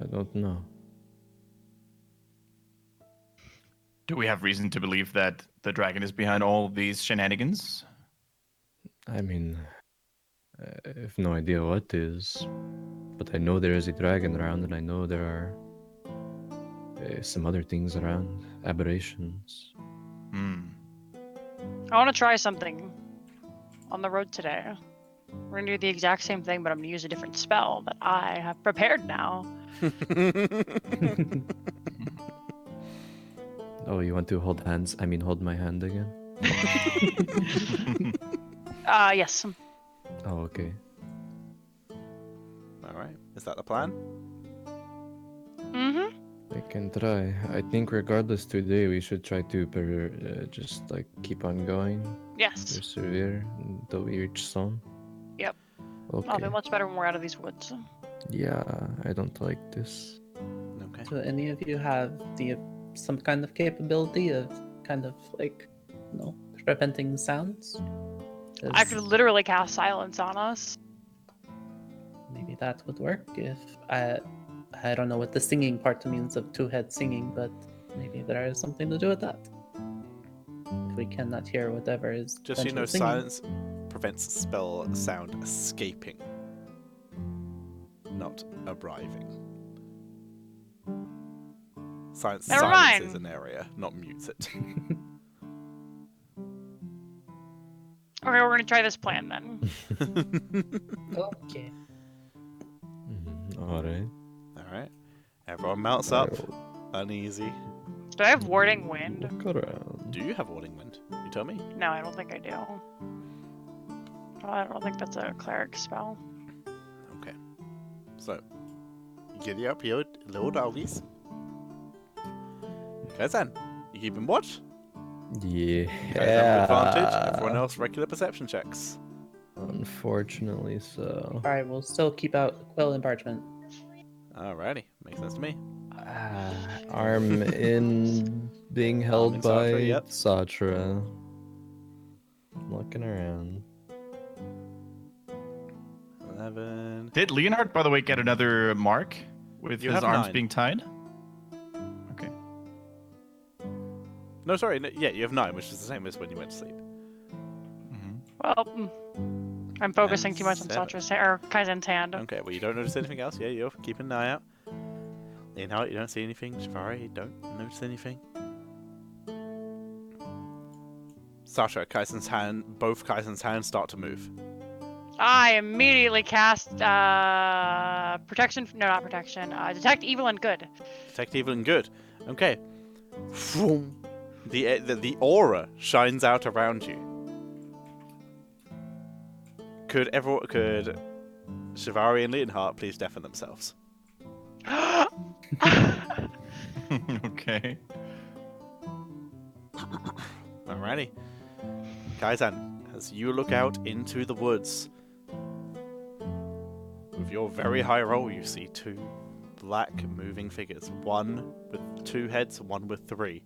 I don't know. Do we have reason to believe that the dragon is behind all these shenanigans? I mean, I have no idea what is, but I know there is a dragon around, and I know there are some other things around, aberrations. I want to try something on the road today. We're gonna do the exact same thing, but I'm gonna use a different spell that I have prepared now. Oh, you want to hold hands? I mean, hold my hand again? Yes. Oh, okay. Alright, is that the plan? Mm-hmm. I can try. I think regardless today, we should try to just like keep on going, Yes. persevere until we reach some. Yep. Okay. I'll be much better when we're out of these woods. Yeah, I don't like this. Okay. Do any of you have some kind of capability of kind of like, preventing sounds? I 'Cause could literally cast silence on us. maybe that would work if I don't know what the singing part means of two head singing, but maybe there is something to do with that. If we cannot hear whatever is Just so you know, potentially singing. silence prevents spell sound escaping, not arriving. Silence Never silences mind. an area, not mutes it. Okay, we're gonna try this plan then. Okay. Alright. Alright. Everyone mounts up, uneasy. Do I have warding wind? Look around. Do you have Warding Wind? You tell me. No, I don't think I do. I don't think that's a cleric spell. Okay. So, giddy up, you little doggies. Okay, then. You keeping watch? Yeah. You guys have advantage. Everyone else, regular perception checks. Unfortunately so. Alright, we'll still keep out quill and parchment. Alrighty. Makes sense to me. Arm in being Arm held in by Satra, yep. Satra. Looking around. 11. Did Leonhard, by the way, get another mark with You his have arms 9. being tied? Okay. No, sorry. No, yeah, you have 9, which is the same as when you went to sleep. Well, I'm focusing too much on 7. Satra's or Kaizen's hand. Okay, well, you don't notice anything else. Yeah, you're keeping an eye out. Leonhard, you don't see anything. Shivari, you don't notice anything. Sasha, Kaisen's hand, both Kaisen's hands start to move. I immediately cast protection. No, not protection. Detect evil and good. Detect evil and good. Okay. Vroom. The aura shines out around you. Could Shivari and Leonhard please deafen themselves? Okay. Alrighty. Kaizen, as you look out into the woods, with your very high roll, you see 2 black moving figures. One with 2 heads, one with 3.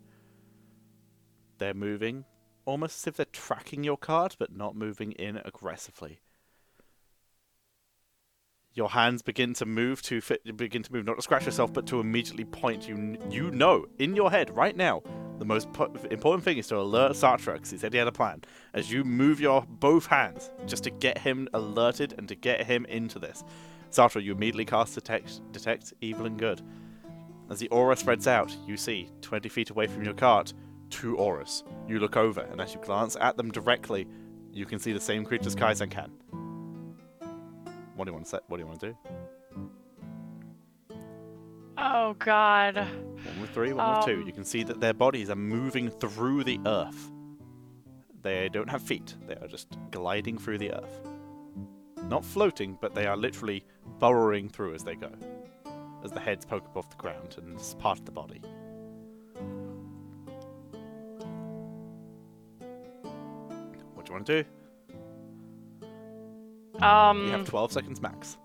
They're moving almost as if they're tracking your card, but not moving in aggressively. Your hands begin to move not to scratch yourself, but to immediately point. You know in your head right now The most important thing is to alert Sartre, because he said he had a plan. As you move your both hands, just to get him alerted and to get him into this. Sartre, you immediately cast detect evil and good. As the aura spreads out, you see, 20 feet away from your cart, 2 auras. You look over, and as you glance at them directly, you can see the same creatures Kaizen can. What do you want to say? What do you want to do? Oh God. 1 with 3, 1 with 2. You can see that their bodies are moving through the earth. They don't have feet. They are just gliding through the earth. Not floating, but they are literally burrowing through as they go. As the heads poke above the ground and it's part of the body. What do you want to do? You have 12 seconds max.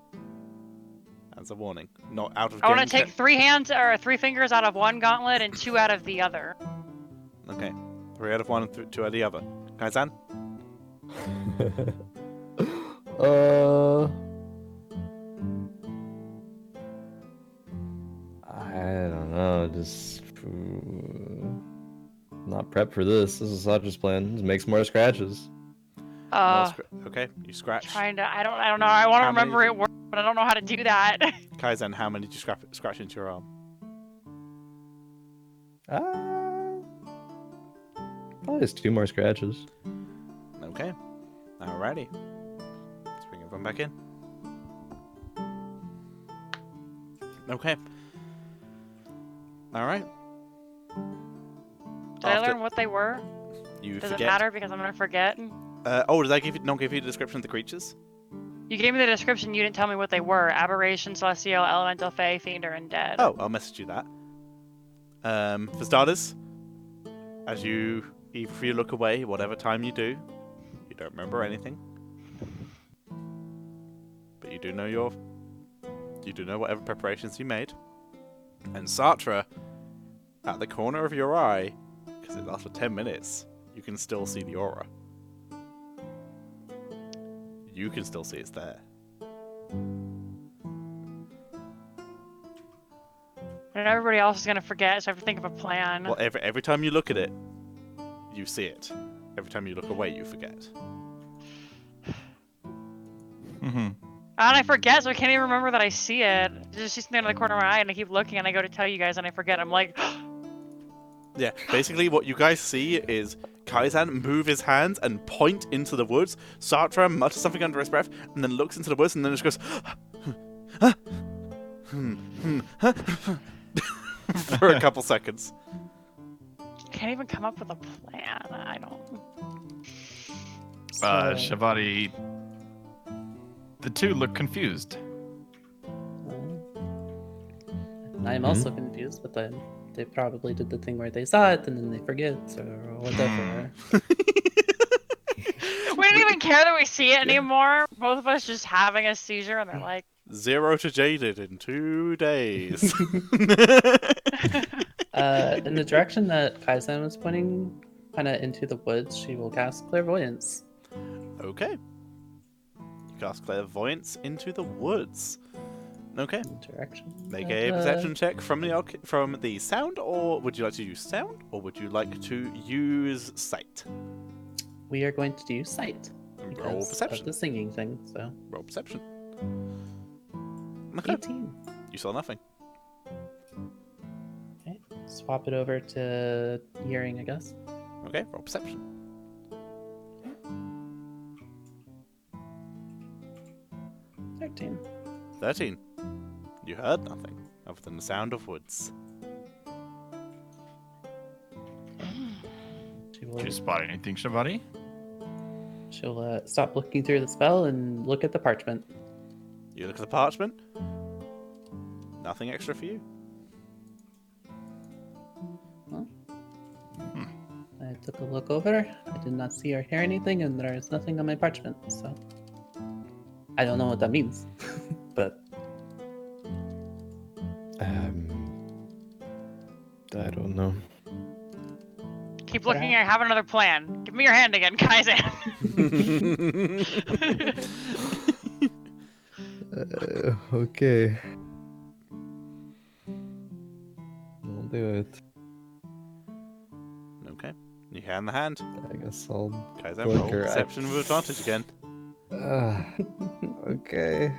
As a warning. Not out of I want to game take 3 hands or 3 fingers out of one gauntlet and 2 out of the other. Okay. 3 out of 1 and 2 out of the other. Kaizen? I don't know. Just not prepped for this. This is Satra's plan. Just make some more scratches. Okay, you scratch. Trying to. I don't know. I want to How many remember did- it works, but I don't know how to do that. Kaizen, how many did you scratch into your arm? Probably just 2 more scratches. Okay. Alrighty. Let's bring everyone back in. Okay. Alright. Did I learn what they were? You Does forget. it matter because I'm gonna forget? Did I not give you the description of the creatures? You gave me the description. You didn't tell me what they were. Aberration, celestial, elemental, fae, fiend, or undead. Oh, I'll message you that. For starters, as you, if you look away, whatever time you do, you don't remember anything. But you do know whatever preparations you made. And Sartre, at the corner of your eye, because it lasts for 10 minutes, you can still see the aura. You can still see it's there. And everybody else is gonna forget, so I have to think of a plan. Well, every time you look at it, you see it. Every time you look away, you forget. Mm-hmm. And I forget, so I can't even remember that I see it. It's just sitting there in the corner of my eye, and I keep looking, and I go to tell you guys, and I forget. I'm like, Yeah, basically what you guys see is Kaizen move his hands and point into the woods. Sartre mutters something under his breath and then looks into the woods and then just goes for a couple seconds. can't even come up with a plan. I don't. Shavati, the 2 look confused. And I'm also confused, but then they probably did the thing where they saw it and then they forget or whatever. We don't even care that we see it anymore. Both of us just having a seizure, and they're like, 0 to jaded in 2 days. In the direction that Kaizen was pointing, kind of into the woods, she will cast clairvoyance. Okay. You cast clairvoyance into the woods. Okay. Direction. Make that, a perception check from the sound, or would you like to use sound, or would you like to use sight? We are going to do sight. Roll because perception. of the singing thing, so Roll perception. Okay. 18. You saw nothing. Okay, swap it over to hearing, I guess. Okay, roll perception. 13. 13. You heard nothing other than the sound of woods. She will, Did you spot anything, Shavati? she'll stop looking through the spell and look at the parchment. You look at the parchment. Nothing extra for you. I took a look over. I did not see or hear anything, and there is nothing on my parchment, so I don't know what that means. But I don't know. keep looking. I have another plan. Give me your hand again, Kaizen. Okay. I'll do it. You hand the hand. I guess I'll. Kaizen, roll Poker, deception with advantage again. Okay.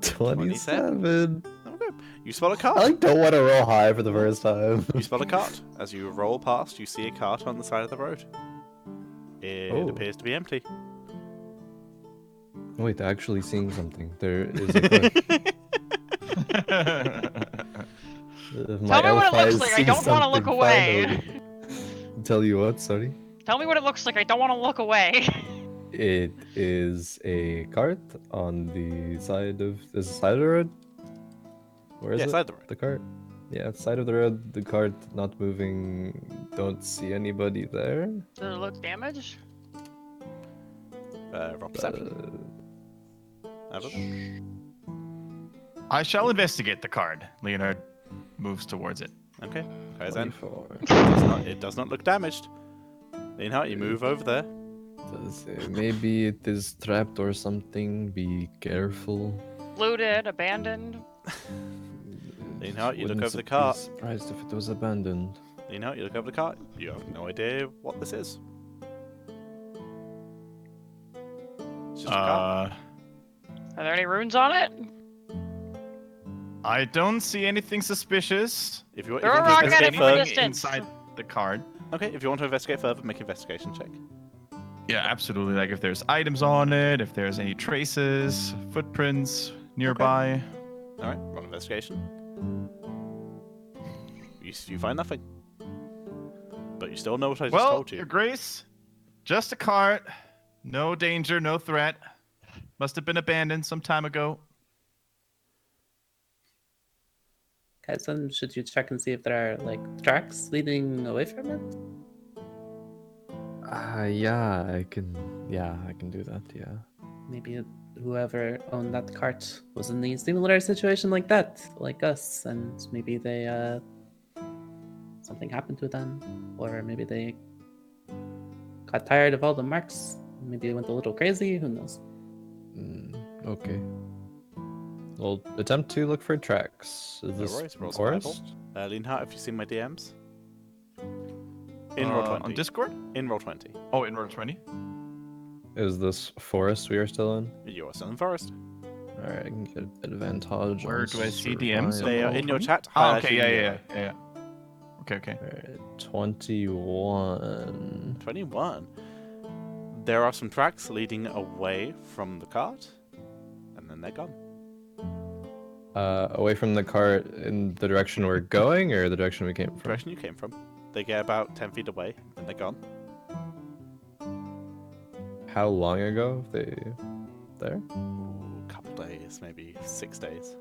27. Okay. You spot a I cart. like don't want to roll high for the first time. You spot a cart. As you roll past, you see a cart on the side of the road. It Oh. appears to be empty. Wait, actually seeing something. There is a book. Tell me what it looks like. I don't want to look away. Tell you what, sorry. Tell me what it looks like. I don't want to look away. It is a cart on the side of. Is the side of the road? Where is Yeah, it? side of the road. The cart. Yeah, side of the road. The cart not moving. Don't see anybody there. Does it look damaged? Roll perception. Evan? I shall investigate the card. Leonard moves towards it. Okay. Kaizen. 24. It does not look damaged. Leonhard, you move over there. Maybe it is trapped or something. Be careful. Looted, abandoned. Leonhard, you look Wouldn't over the be cart. Surprised if it was abandoned. Leonhard, you look over the cart. You have no idea what this is. It's just a cart. Are there any runes on it? I don't see anything suspicious. If you, if Throw you a want to rock at it investigate from a further, distance. Inside the card. okay. If you want to investigate further, make an investigation check. Yeah, absolutely. Like if there's items on it, if there's any traces, footprints nearby. All right, roll investigation. You find nothing, but you still know what I just Well, told you. Your Grace, just a cart. No danger, no threat. Must have been abandoned some time ago. Guys, then should you check and see if there are like tracks leading away from it? Yeah, I can. Yeah, I can do that. Yeah. Maybe whoever owned that cart was in a similar situation like that, like us, and maybe they something happened to them, or maybe they got tired of all the marks. Maybe they went a little crazy. Who knows? Okay. We'll attempt to look for tracks. Is No this worries, roll survival. forest? Leonhard, have you seen my DMs? In roll 20. On Discord? In roll 20. Oh, in roll 20. Is this forest we are still in? You're still in the forest. Alright, I can get advantage. Where on do I see DMs? survival. They are in your chat. Oh, highlighted okay, in yellow. yeah. Okay. Alright, 21. 21. There are some tracks leading away from the cart, and then they're gone. Away from the cart in the direction we're going, or the direction we came from? Direction you came from. They get about 10 feet away, and they're gone. How long ago they there? Ooh, couple days, maybe 6 days.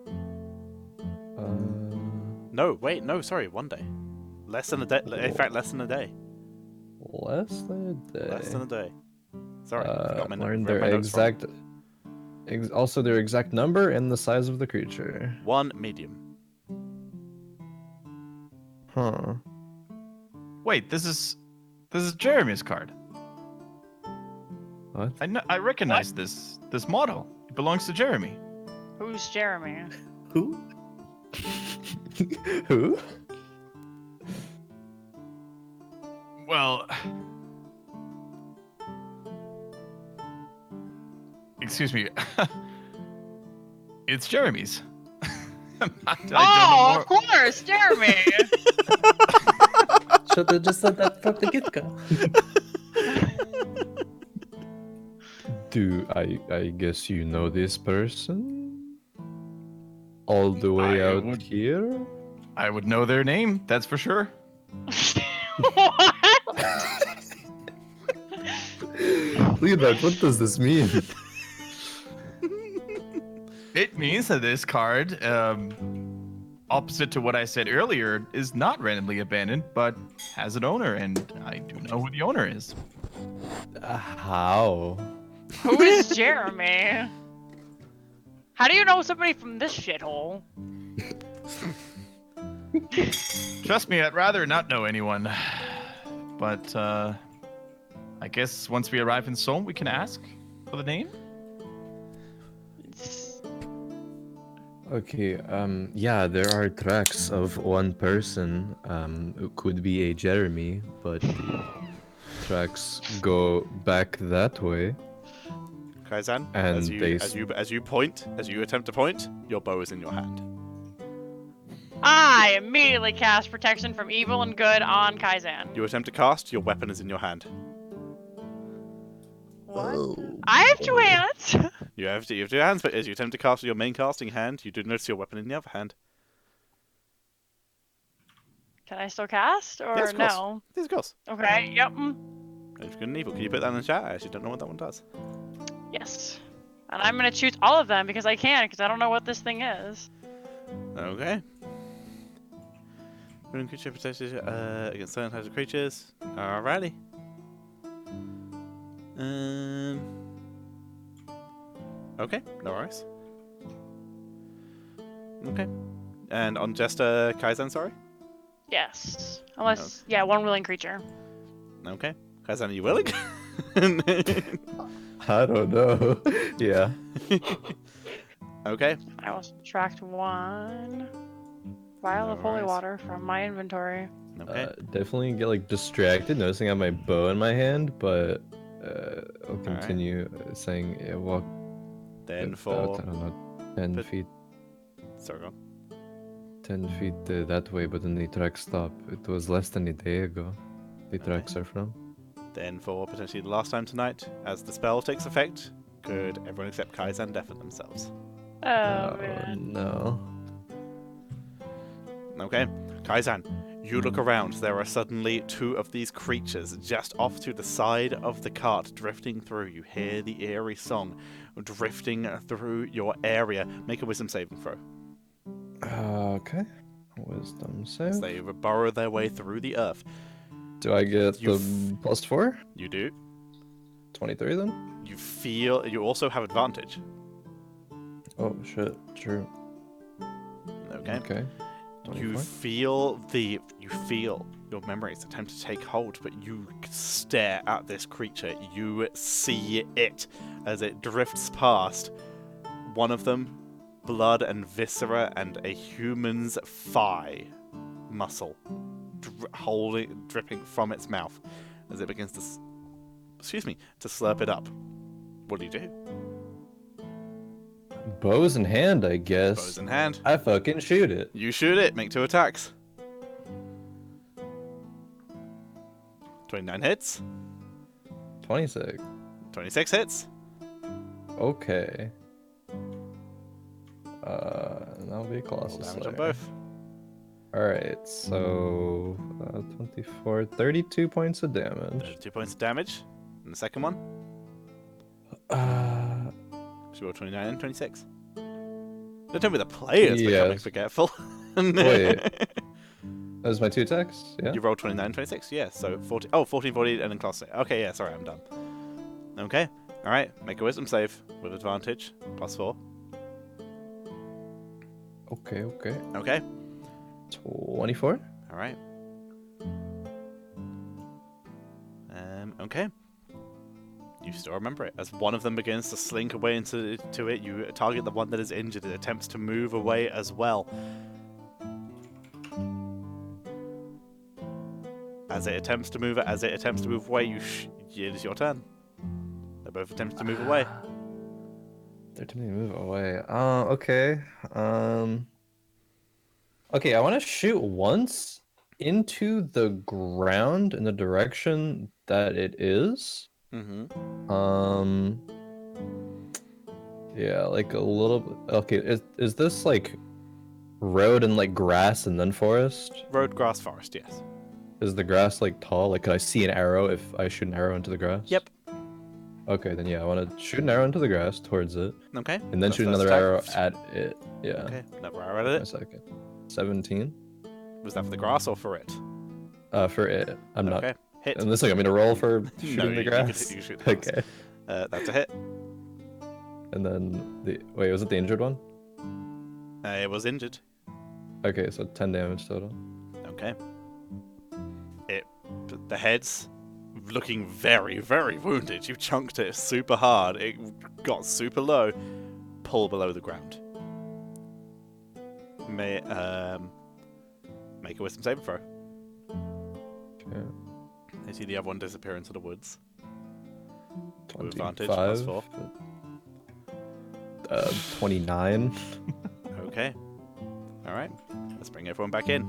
Uh, No, wait, no, sorry, 1 day. Less than a day. In fact, less than a day. less than a day. Less than a day. Sorry, I forgot my, Learn read their my notes wrong. exact. Also, their exact number and the size of the creature. 1 medium. Huh. Wait, this is Jeremy's card. What? I recognize this model. It belongs to Jeremy. Who's Jeremy? Who? Who? Well, excuse me. It's Jeremy's. I don't Oh, know of course, Jeremy. Should have just said that from the get-go. Do I guess you know this person? All the way I out would- here? I would know their name, that's for sure. What? Leonard, what does this mean? It means that this card, opposite to what I said earlier, is not randomly abandoned, but has an owner, and I do know who the owner is. How? Who is Jeremy? How do you know somebody from this shithole? Trust me, I'd rather not know anyone. But, I guess once we arrive in Seoul, we can ask for the name? Okay, yeah, there are tracks of one person, who could be a Jeremy, but the tracks go back that way. Kaizan, And as you attempt to point, your bow is in your hand. I immediately cast protection from evil and good on Kaizan. You attempt to cast, your weapon is in your hand. What? I have two hands. You have two hands, but as you attempt to cast with your main casting hand, you do notice your weapon in the other hand. Can I still cast or Yes, of course. no? Yes, of course. Okay. Yep. If good and evil, can you put that in the chat? I actually don't know what that one does. Yes. And I'm gonna choose all of them because I can, because I don't know what this thing is. Okay. Rune creature protected against certain types of creatures. Alrighty. Okay, no worries. Okay. And on Jester Kaizan, sorry? Yes. Unless, yeah, one willing creature. Okay. Kaizan, are you willing? I don't know. Yeah. Okay. I will subtract one vial of holy Alright. water from my inventory. Okay. Definitely get like distracted noticing I have my bow in my hand, but I'll continue saying, yeah, walk Then about, for... I don't know, 10 but- feet, Sorry, go on. 10 feet that way, but then the tracks stop. It was less than a day ago. The tracks are from. Then for potentially the last time tonight, as the spell takes effect, could everyone except Kaizan deafen themselves? Oh, man. No. Okay. Kaizan, you look around. There are suddenly two of these creatures just off to the side of the cart, drifting through. You hear the eerie song drifting through your area. Make a wisdom saving throw. Okay. Wisdom As save. they burrow their way through the earth. Do I get You the +4? You do. 23 then? You feel. You also have advantage. Oh shit, true. Okay. Okay. You 24. feel your memories attempt to take hold, but you stare at this creature. You see it as it drifts past. One of them, blood and viscera and a human's thigh muscle dripping from its mouth as it begins to to slurp it up. What do you do? Bows in hand, I guess. Bows in hand. I fucking shoot it. You shoot it. Make 2 attacks. 29 hits. 26. 26 hits. Okay. That'll be a Roll Colossus damage on Slayer. both. Alright, so 24, 32 points of damage. 2 points of damage. And the second one. She rolled 29 and 26. Don't tell me the player's becoming Yes. forgetful. Wait. Those are my 2 attacks? Yeah? You rolled 29 and 26? Yeah, so 14, 14, 40, and then class. Okay, yeah, sorry, I'm done. Okay, alright, make a wisdom save with advantage, +4. Okay, okay. Okay, 24? alright. Okay. You still remember it. As one of them begins to slink away into it, you target the one that is injured. It attempts to move away as well. As it attempts to move away, it is your turn. They both attempt to move away. They're attempting to move away. Okay. Okay, I want to shoot once into the ground in the direction that it is. Mm-hmm. Yeah, like a little bit. Okay, is this like road and like grass and then forest? Road, grass, forest, yes. Is the grass like tall? Like, could I see an arrow if I shoot an arrow into the grass? Yep. Okay, then yeah, I want to shoot an arrow into the grass towards it, Okay. and then That's shoot first another attack. arrow at it. Yeah. Okay, another arrow at A it. second. 17. Was that for the grass or for it? For it. I'm not. Okay, hit. And this like I'm gonna roll for shooting No, the you grass. can shoot the grass. Okay. That's a hit. And then wait, was it the injured one? It was injured. Okay, so 10 damage total. Okay. The head's looking very, very wounded. You chunked it super hard. It got super low. Pull below the ground. make a wisdom saving throw. Okay. I see the other one disappear into the woods. With 25, advantage, plus 4. 29. Okay. Alright. Let's bring everyone back in.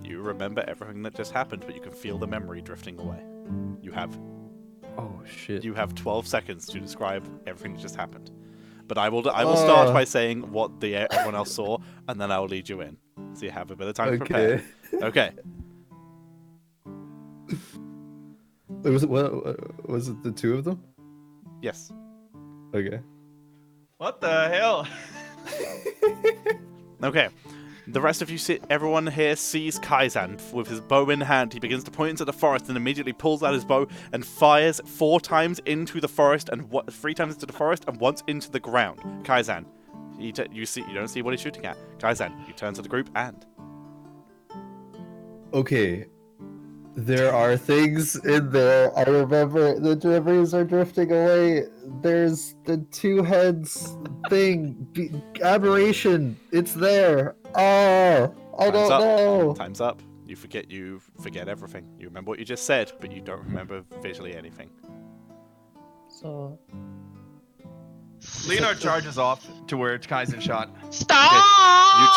You remember everything that just happened, but you can feel the memory drifting away. You have Oh shit. 12 seconds to describe everything that just happened. But I will start by saying what everyone else saw, and then I will lead you in. So you have a bit of time to prepare. Okay. Was it the two of them? Yes. Okay. What the hell? Okay. The rest of you see, everyone here sees Kaizan with his bow in hand. He begins to point into the forest and immediately pulls out his bow and fires 4 times into the forest and 3 times into the forest and once into the ground. Kaizan, you don't see what he's shooting at. Kaizan, you turn to the group and Okay. There are things in there. I remember the memories are drifting away. There's the 2 heads thing. Aberration. It's there. Oh, I don't know. Time's up. You forget everything. You remember what you just said, but you don't remember visually anything. So Leonard charges off to where Kaizen shot. Stop! You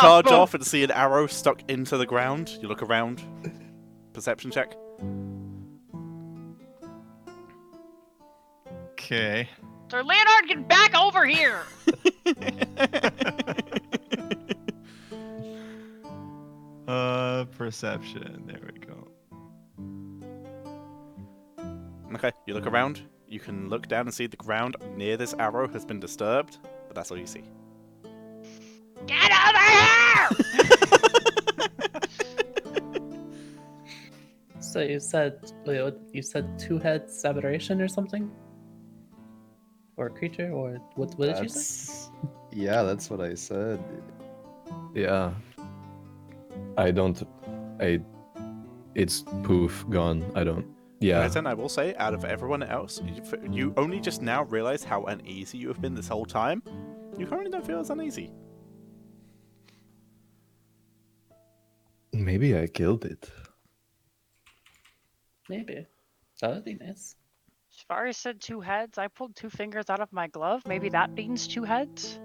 charge off and see an arrow stuck into the ground. You look around. Perception check. Okay. Sir Leonard, get back over here! Perception. There we go. Okay, you look around. You can look down and see the ground near this arrow has been disturbed, but that's all you see. Get over here! So you said 2 heads aberration or something? Or a creature, or what did you say? Yeah, that's what I said. Yeah. It's poof, gone. I don't. Yeah. And I will say, out of everyone else, you only just now realize how uneasy you have been this whole time. You currently don't feel as uneasy. Maybe I killed it. Maybe. That would be nice. Shvari said 2 heads. I pulled 2 fingers out of my glove. Maybe that means 2 heads?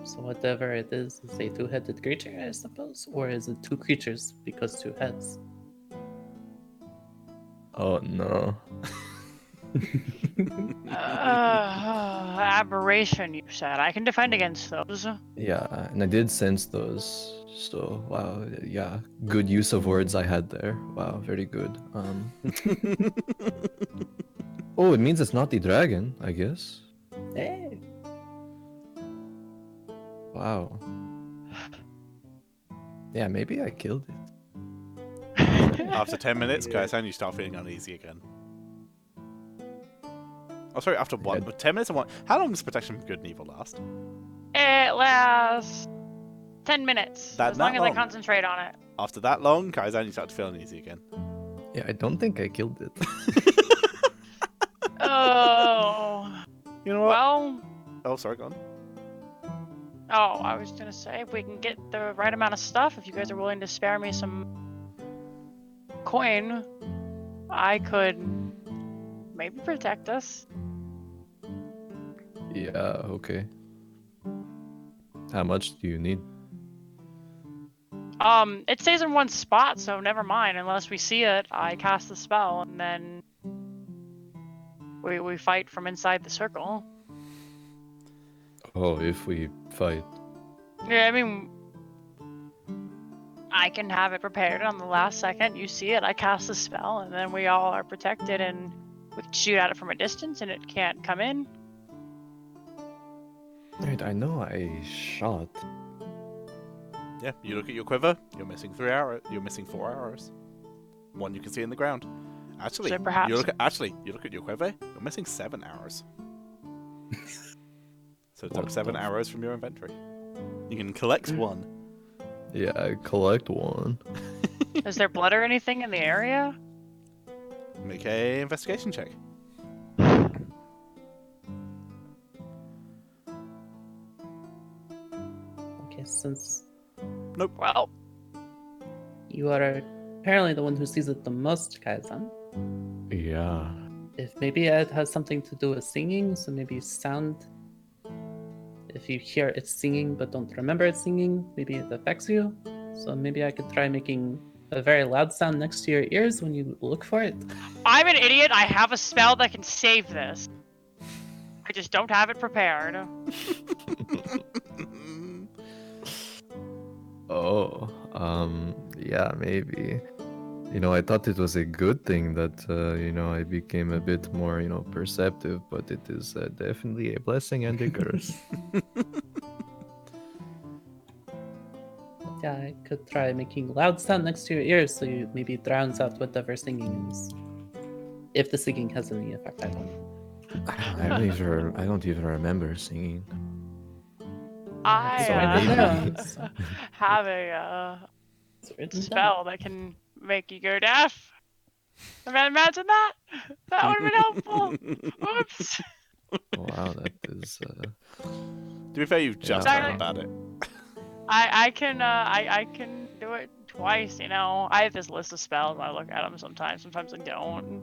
So whatever it is a 2-headed creature, I suppose? Or is it 2 creatures because 2 heads? Oh no. Aberration, you said. I can defend against those. Yeah, and I did sense those. So wow, yeah, good use of words I had there. Wow, very good. Oh, it means it's not the dragon, I guess. Hey! Wow. Yeah, maybe I killed it. After 10 minutes, guys, and you start feeling uneasy again. Oh, sorry, after 1. But 10 minutes and 1. How long does protection from good and evil last? It lasts 10 minutes. That as long as I long? concentrate on it. After that long, Kaizan, you start to feel uneasy again. Yeah, I don't think I killed it. Oh. You know what? Well. Oh, sorry, go on. Oh, I was gonna say, if we can get the right amount of stuff, if you guys are willing to spare me some coin, I could maybe protect us. Yeah, okay. How much do you need? It stays in one spot, so never mind. Unless we see it, I cast the spell, and then we fight from inside the circle. Oh, if we fight. Yeah, I mean, I can have it prepared on the last second. You see it, I cast the spell, and then we all are protected, and we can shoot at it from a distance, and it can't come in. Right, I know I shot. Yeah, you look at your quiver, you're missing 3 arrows. You're missing 4 arrows. 1 you can see in the ground. Actually, So perhaps- you look at your quiver, you're missing 7 arrows. So it's up What 7 the- arrows from your inventory. You can collect 1. Yeah, I collect 1. Is there blood or anything in the area? Make a investigation check. Okay, since Well, you are apparently the one who sees it the most, Kaizen, Yeah. if maybe it has something to do with singing, so maybe sound. If you hear it singing but don't remember it singing, maybe it affects you. So maybe I could try making a very loud sound next to your ears when you look for it. I'm an idiot. I have a spell that can save this. I just don't have it prepared. Oh, yeah, maybe. I thought it was a good thing that, I became a bit more, perceptive, but it is definitely a blessing and a curse. Yeah, I could try making loud sound next to your ears so you maybe drowns out whatever singing is. If the singing has any effect, I don't know. I don't even remember singing. I So write it down. have a It's written down. spell that can make you go deaf. Imagine that. That would have been helpful. Whoops. Wow, that is. To be fair, you've just Yeah. heard about it. I can do it twice. I have this list of spells. I look at them sometimes. Sometimes I don't.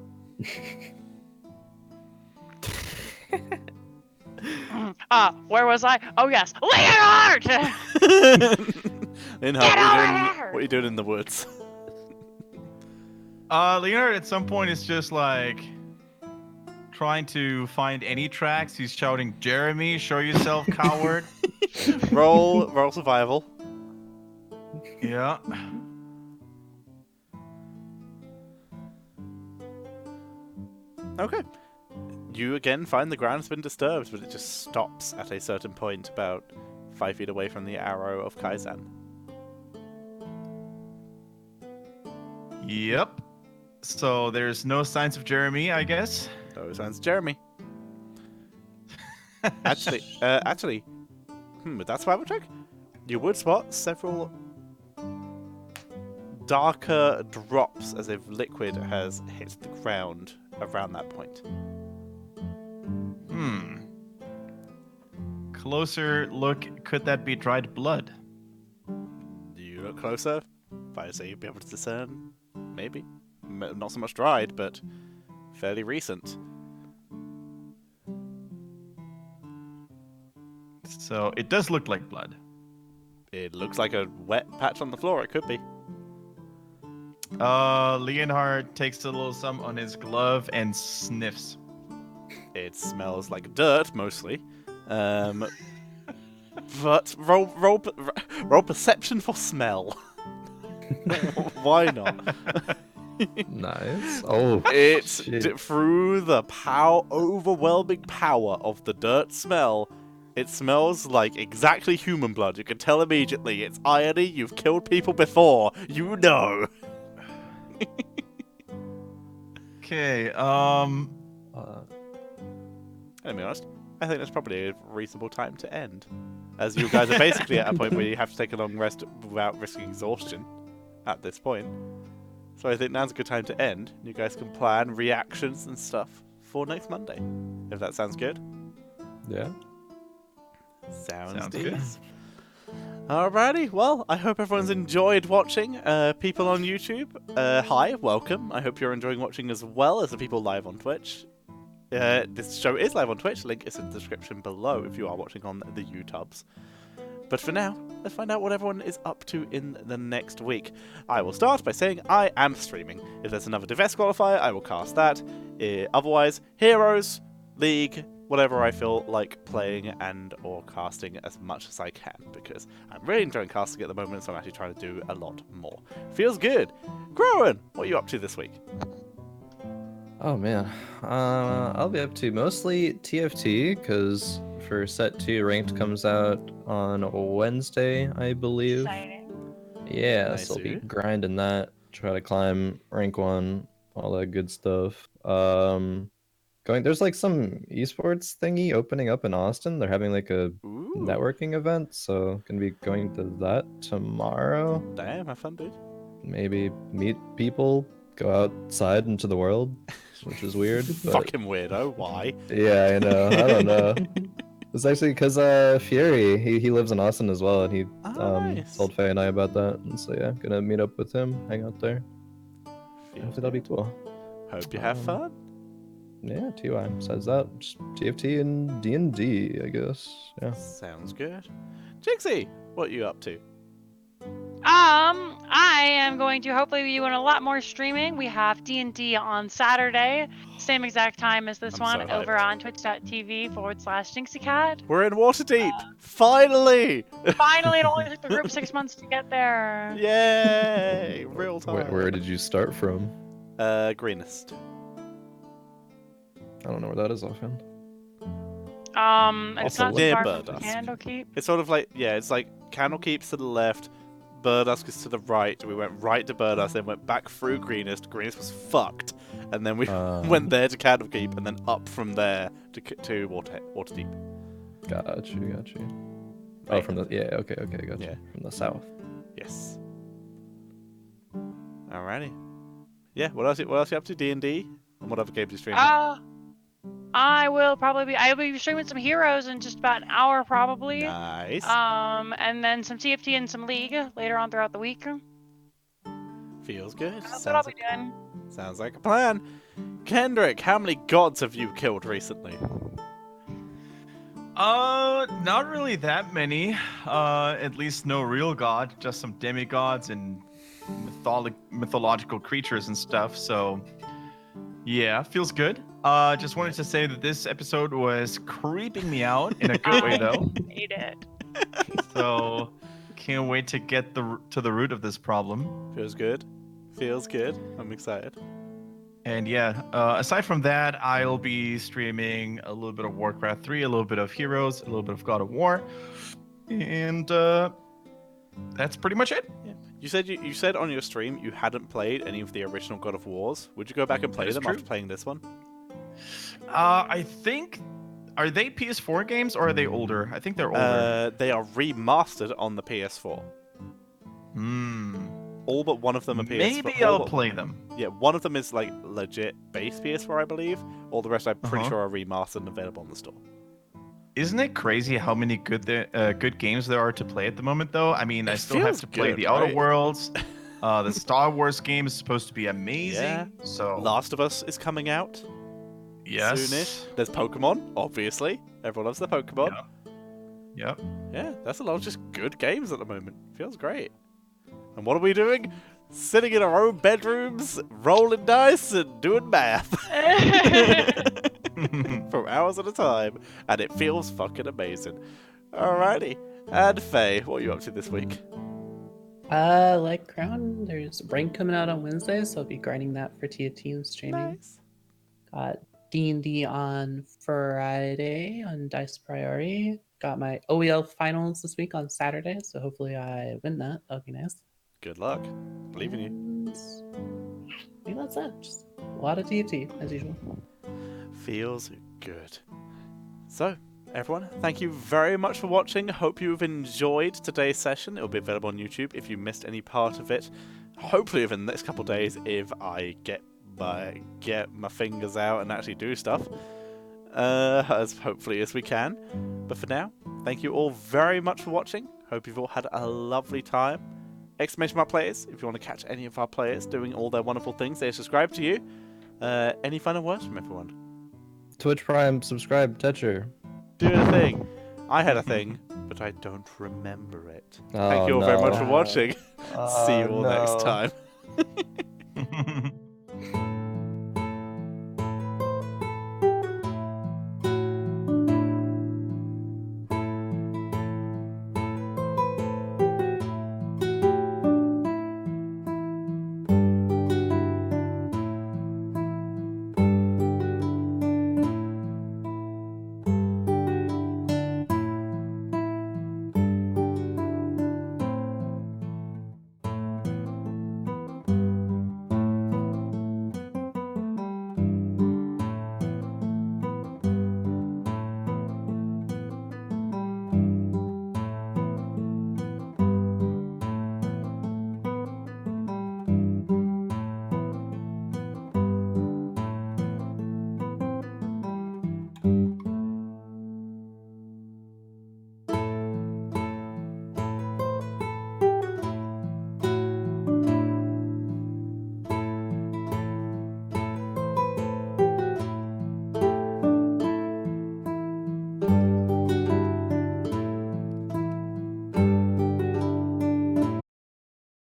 Where was I? Oh yes, Leonard! In Get over what are you doing in the woods? Leonard at some point is just like trying to find any tracks. He's shouting, "Jeremy, show yourself, coward!" roll survival. Yeah. Okay. You again find the ground has been disturbed, but it just stops at a certain point about 5 feet away from the arrow of Kaizen. Yep. So there's no signs of Jeremy, I guess. So sounds Jeremy. Actually, with that survival check, you would spot several darker drops as if liquid has hit the ground around that point. Closer look, could that be dried blood? Do you look closer? If I say you'd be able to discern, maybe. Not so much dried, but fairly recent. So it does look like blood. It looks like a wet patch on the floor. It could be. Leonhard takes a little some on his glove and sniffs. It smells like dirt mostly. But roll perception for smell. Why not? Nice. Oh, It's shit. through the overwhelming power of the dirt smell. It smells like exactly human blood. You can tell immediately. It's irony. You've killed people before. You know. Okay, Uh, To be honest, I think that's probably a reasonable time to end. As you guys are basically at a point where you have to take a long rest without risking exhaustion at this point. So I think now's a good time to end. You guys can plan reactions and stuff for next Monday. If that sounds good. yeah. Sounds good. good. Alrighty, well, I hope everyone's enjoyed watching. People on YouTube, hi, welcome. I hope you're enjoying watching as well as the people live on Twitch. This show is live on Twitch, link is in the description below if you are watching on the YouTubes. But for now, let's find out what everyone is up to in the next week. I will start by saying I am streaming. If there's another Divest qualifier, I will cast that. Otherwise, Heroes, League, whatever I feel like playing and or casting as much as I can, because I'm really enjoying casting at the moment, so I'm actually trying to do a lot more. Feels good. Growan, what are you up to this week? Oh man, I'll be up to mostly TFT because for set 2 ranked comes out on Wednesday, I believe. Exciting. Yeah, Nice, so I'll be dude. grinding that, try to climb rank 1, all that good stuff. There's like some esports thingy opening up in Austin. They're having like a Ooh, networking event, so gonna be going to that tomorrow. damn, have fun, dude. Maybe meet people, go outside into the world, which is weird. But Fucking weirdo, why? yeah, I know. I don't know. It's actually because Fury, he lives in Austin as well, and he Nice. told Faye and I about that. And so yeah, gonna meet up with him, hang out there. Feels Hopefully that'll be good. cool. Hope you have fun. Yeah, TY. Besides that, just TFT and D&D, I guess. Yeah. Sounds good. Jixie, what are you up to? I am going to hopefully be doing a lot more streaming. We have D&D on Saturday, same exact time as this I'm one, so over hyped. on twitch.tv/JinxieCat. We're in Waterdeep! Finally! Finally, it only took the group 6 months to get there. Yay! Real time. Where did you start from? Greenest. I don't know where that is offhand. It's Also, not near too far from Burdusk. Candlekeep. It's sort of like, yeah, it's like Candlekeep's to the left, Burdusk is to the right. We went right to Burdusk, then went back through Greenest. Greenest was fucked. And then we went there to Candlekeep, and then up from there to Waterdeep. Got you. Oh, Right. from the okay, got you. Yeah. From the south. Yes. Alrighty. Yeah, what else you up to? D&D? And what other games you streaming? I'll be streaming some Heroes in just about an hour probably. Nice. And then some TFT and some League later on throughout the week. Feels good. That's what I'll be doing. Sounds like a plan. Kendrick, how many gods have you killed recently? Not really that many. At least no real god, just some demigods and mythological creatures and stuff. So, yeah, feels good. Just wanted to say that this episode was creeping me out in a good way, though. I hate it. So, can't wait to get to the root of this problem. Feels good. Feels good. I'm excited. And yeah, aside from that, I'll be streaming a little bit of Warcraft 3, a little bit of Heroes, a little bit of God of War, and that's pretty much it. Yeah. You said on your stream you hadn't played any of the original God of Wars. Would you go back and play That is them true. after playing this one? I think, are they PS4 games or are they older? I think they're older. They are remastered on the PS4. All but one of them are PS4. Maybe all I'll but- play them. Yeah, one of them is like legit base PS4, I believe. All the rest I'm pretty Uh-huh. sure are remastered and available on the store. Isn't it crazy how many good games there are to play at the moment, though? I mean, I It still have feels to play good, the Outer right? Worlds. The Star Wars game is supposed to be amazing. Yeah. So, Last of Us is coming out yes. soonish. There's Pokemon, obviously. Everyone loves the Pokemon. Yep. Yeah, that's a lot of just good games at the moment. Feels great. And what are we doing? Sitting in our own bedrooms, rolling dice and doing math for hours at a time, and it feels fucking amazing. Alrighty. And Faye, what are you up to this week? Like Crown, there's Rank coming out on Wednesday, so I'll be grinding that for TFT and streaming. Nice. Got D&D on Friday on Dice Priority. Got my OEL finals this week on Saturday, so hopefully I win that. That would be nice. Good luck. Believe in you. And I think that's it. Just a lot of TFT, as usual. Feels good. So, everyone, thank you very much for watching. Hope you've enjoyed today's session. It'll be available on YouTube if you missed any part of it. Hopefully within the next couple of days if I get my fingers out and actually do stuff. As hopefully as we can. But for now, thank you all very much for watching. Hope you've all had a lovely time. Exclamation mark players, if you want to catch any of our players doing all their wonderful things, they subscribe to you. Any final words from everyone? Twitch Prime, subscribe, Tetcher. Do a thing. I had a thing, but I don't remember it. Thank Oh, you all very much no. for watching. See you all next no. time.